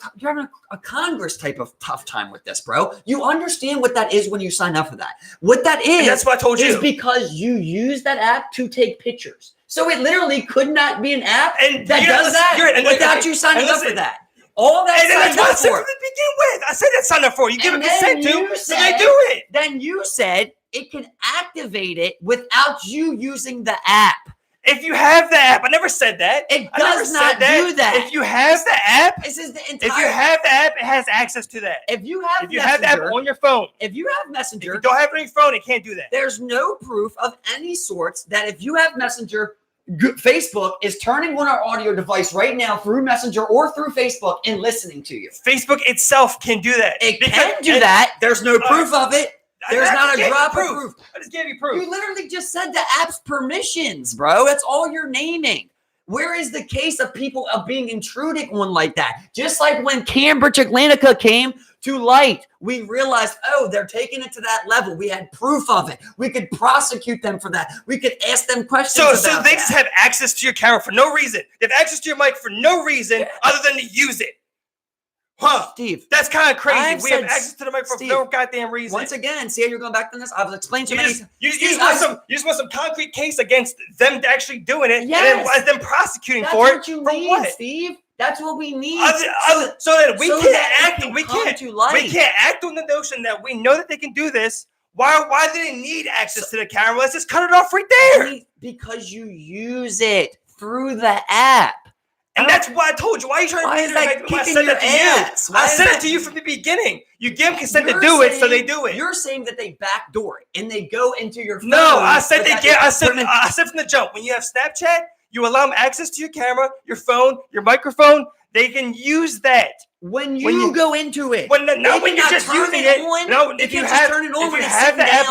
S2: a Congress type of tough time with this, bro? You understand what that is when you sign up for that. What that is,
S1: and that's what I told you.
S2: Is because you use that app to take pictures. So it literally could not be an app that does that without you signing up for that. All that
S1: and that's what I said
S2: for.
S1: to begin with. I said that sign up for. You give it consent to, so they do it.
S2: Then you said it can activate it without you using the app.
S1: If you have the app, I never said that.
S2: It does not do that.
S1: If you have the app,
S2: this is the
S1: entire. If you have the app, it has access to that.
S2: If you have
S1: the app on your phone,
S2: if you have Messenger,
S1: if you don't have it on your phone, it can't do that.
S2: There's no proof of any sorts that if you have Messenger, Facebook is turning on our audio device right now through Messenger or through Facebook and listening to you.
S1: Facebook itself can do that.
S2: It can do that. There's no proof of it. There's not a drop of proof.
S1: I just gave you proof.
S2: You literally just said the app's permissions, bro. That's all you're naming. Where is the case of people of being intruded on like that? Just like when Cambridge Analytica came to light, we realized, oh, they're taking it to that level. We had proof of it. We could prosecute them for that. We could ask them questions.
S1: So they just have access to your camera for no reason. They have access to your mic for no reason other than to use it. Huh,
S2: Steve,
S1: that's kind of crazy. We have access to the microphone for no goddamn reason.
S2: Once again, see how you're going back to this? I've explained to many.
S1: You just want some concrete case against them actually doing it, and then them prosecuting for it.
S2: That's what you need, Steve. That's what we need.
S1: So that we can't act on the notion that we know that they can do this. Why do they need access to the camera? Let's just cut it off right there.
S2: Because you use it through the app.
S1: And that's why I told you. Why are you trying to make it? I said that to you. I said it to you from the beginning. You give them consent to do it, so they do it.
S2: You're saying that they backdoor it and they go into your phone.
S1: No, I said they get. I said from the jump. When you have Snapchat, you allow them access to your camera, your phone, your microphone. They can use that.
S2: When you go into it.
S1: When you're just using it. No, if you have the app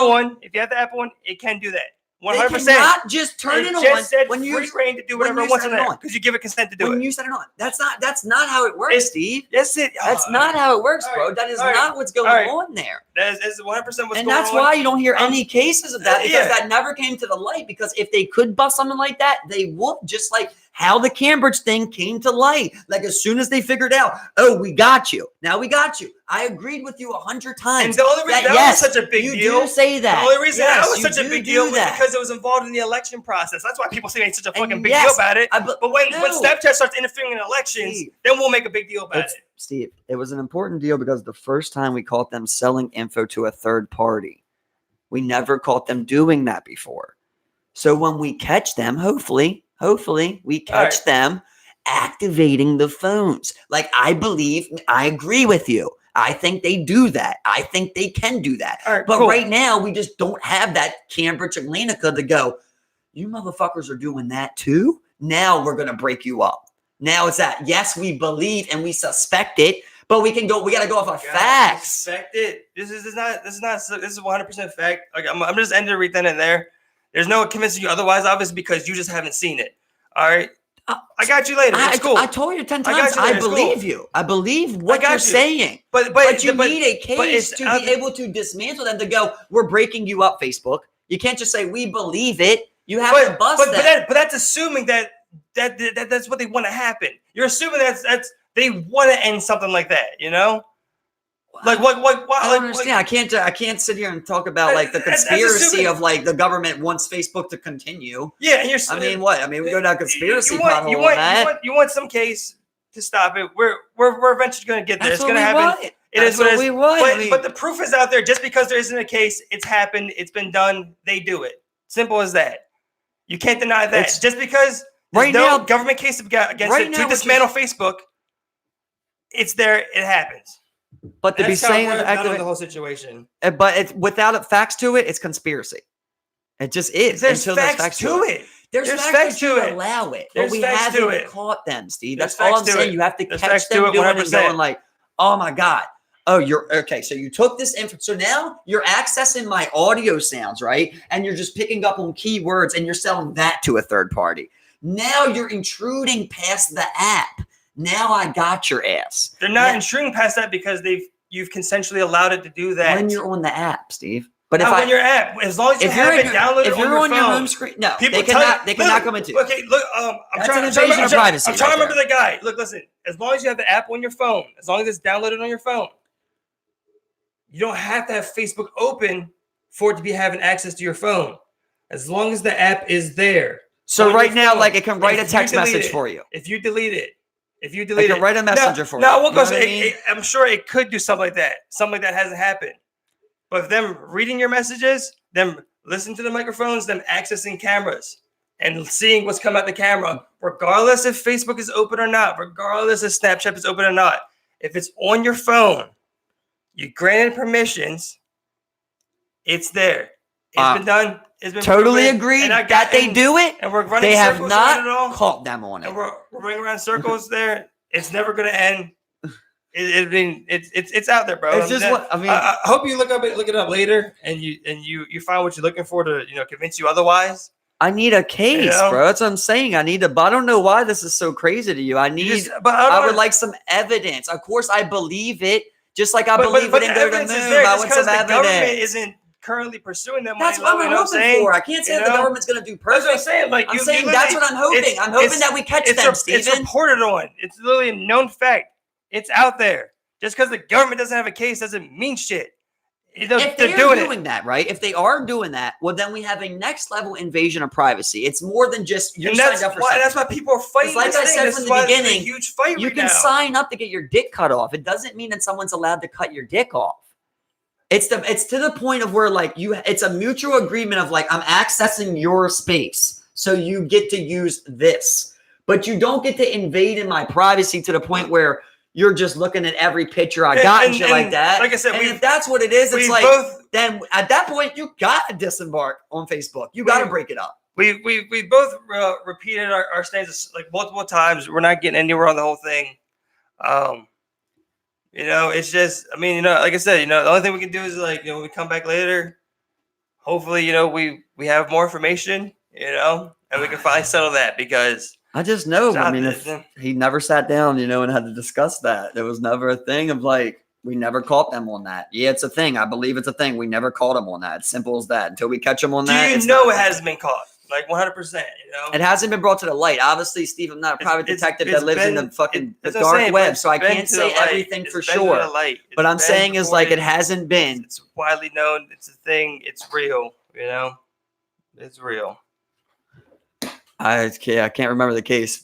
S1: on, it can do that. 100%.
S2: Not just turn it on.
S1: Just said when free reign to do whatever it wants on there because you give it consent to do it.
S2: When you set it on, that's not how it works, Steve.
S1: That's
S2: not how it works, bro. That is not what's going on there.
S1: That is 100% what's going on.
S2: And that's why you don't hear any cases of that because that never came to the light. Because if they could bust something like that, they would. Just like how the Cambridge thing came to light. Like as soon as they figured out, oh, we got you. Now we got you. I agreed with you 100 times.
S1: And the only reason that was such a big deal.
S2: You do say that.
S1: The only reason that was such a big deal was because it was involved in the election process. That's why people say it's such a fucking big deal about it. But when Snapchat starts interfering in elections, then we'll make a big deal about it.
S2: Steve, it was an important deal because the first time we caught them selling info to a third party. We never caught them doing that before. So when we catch them, hopefully we catch them activating the phones. Like I agree with you. I think they do that. I think they can do that. But right now, we just don't have that Cambridge Analytica to go, you motherfuckers are doing that too? Now we're going to break you up. Now it's that, yes, we believe and we suspect it, but we got to go off of facts.
S1: Suspect it. This is 100% fact. Okay, I'm just ending right then and there. There's no convincing you otherwise, obviously, because you just haven't seen it. All right? I got you later. It's cool.
S2: I told you 10 times. I believe you. I believe what you're saying. But you need a case to be able to dismantle them to go, we're breaking you up, Facebook. You can't just say, we believe it. You have to bust that.
S1: But that's assuming that's what they want to happen. You're assuming that's they want to end something like that, you know? Like what?
S2: I don't understand. I can't sit here and talk about like the conspiracy of like the government wants Facebook to continue.
S1: Yeah, and
S2: we go down conspiracy pothole
S1: on that. You want some case to stop it. We're eventually going to get there. It's going to happen. It is what we want. But the proof is out there. Just because there isn't a case, it's happened. It's been done. They do it. Simple as that. You can't deny that. Just because there's no government case against it to dismantle Facebook, it's there. It happens.
S2: But to be saying
S1: the whole situation,
S2: but it's without facts to it, it's conspiracy. It just is.
S1: There's facts to it.
S2: There's facts to it. Allow it, but we haven't caught them, Steve. That's all I'm saying. You have to catch them doing it and going like, "Oh my god, Oh, you're okay. So you took this info. So now you're accessing my audio sounds, right? And you're just picking up on keywords and you're selling that to a third party. Now you're intruding past the app. Now I got your ass.
S1: They're not intruding past that because you've consensually allowed it to do that.
S2: When you're on the app, Steve. But
S1: on your app, as long as you have it downloaded, if you're on your home
S2: screen, no, they cannot come into.
S1: Okay, look, I'm trying to remember the guy. Look, listen. As long as you have the app on your phone, as long as it's downloaded on your phone, you don't have to have Facebook open for it to be having access to your phone. As long as the app is there.
S2: So right now, like it can write a text message for you.
S1: If you delete it, it
S2: can write a messenger for you.
S1: No, I won't go. I'm sure it could do something like that. Something like that hasn't happened. But them reading your messages, them listening to the microphones, them accessing cameras and seeing what's coming out the camera, regardless if Facebook is open or not, regardless if Snapchat is open or not, if it's on your phone, you granted permissions, it's there. It's been done. It's been
S2: totally agreed that they do it.
S1: And we're running
S2: they
S1: circles
S2: have not
S1: it all,
S2: caught them on it.
S1: And we're running around circles there. It's never going to end. It's out there, bro.
S2: It's just
S1: I hope you look it up later, and you find what you're looking for to convince you otherwise.
S2: I need a case, bro. That's what I'm saying. But I don't know why this is so crazy to you. I would like some evidence. Of course, I believe it, just like I believe it in Go to the Moon. I want some evidence.
S1: The government isn't currently pursuing them.
S2: That's what I'm hoping for. I can't say that the government's going to do perfect.
S1: That's what I'm saying.
S2: I'm saying that's what I'm hoping. I'm hoping that we catch them, Steven.
S1: It's reported on. It's literally a known fact. It's out there. Just because the government doesn't have a case doesn't mean shit.
S2: If they're doing that, right? If they are doing that, well, then we have a next level invasion of privacy. It's more than just you signed up for something.
S1: That's why people are fighting.
S2: Like I said from the beginning,
S1: it's a huge fight
S2: you can sign up to get your dick cut off. It doesn't mean that someone's allowed to cut your dick off. It's to the point of where it's a mutual agreement of I'm accessing your space, so you get to use this, but you don't get to invade in my privacy to the point where you're just looking at every picture I got and shit like that.
S1: Like I said,
S2: if that's what it is, then at that point you gotta disembark on Facebook. You gotta break it up.
S1: We both repeated our stances multiple times. We're not getting anywhere on the whole thing. It's just, like I said, the only thing we can do is when we come back later, hopefully, we have more information, and we can finally settle that because.
S2: I just know. If he never sat down, and had to discuss that. There was never a thing of we never caught them on that. Yeah, it's a thing. I believe it's a thing. We never caught them on that. It's simple as that. Until we catch them on that.
S1: Do you know it hasn't been caught? 100%.
S2: It hasn't been brought to the light. Obviously, Steve, I'm not a private detective that lives in the fucking dark web, so I can't say everything for sure. But I'm saying is it hasn't been.
S1: It's widely known. It's a thing. It's real. It's real.
S2: I can't remember the case.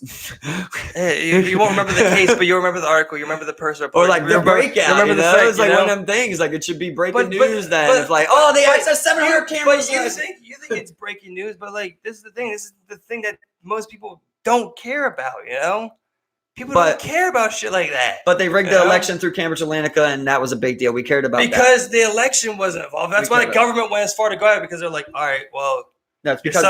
S1: You won't remember the case, but you remember the article. You remember the person report.
S2: Or the breakout. Remember the fact, it's one of them things. It should be breaking news. Then it's they access 700 cameras.
S1: You think it's breaking news, but this is the thing. This is the thing that most people don't care about. People don't care about shit like that.
S2: But they rigged the election through Cambridge Analytica, and that was a big deal. We cared about
S1: because the election wasn't involved. That's why the government went as far to go out because they're all right, well.
S2: No, it's because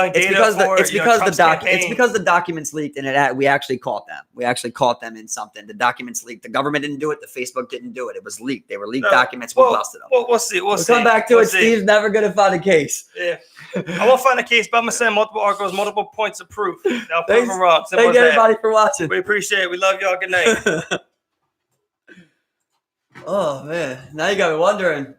S2: the documents leaked and we actually caught them. We actually caught them in something. The documents leaked. The government didn't do it. The Facebook didn't do it. It was leaked. They were leaked documents. We busted them.
S1: We'll see. We'll
S2: come back to it. Steve's never going to find a case.
S1: Yeah, I won't find a case, but I'm going to send multiple articles, multiple points of proof. Now, prove them wrong.
S2: Thank everybody for watching.
S1: We appreciate it. We love y'all. Good night.
S2: Oh man, now you got me wondering.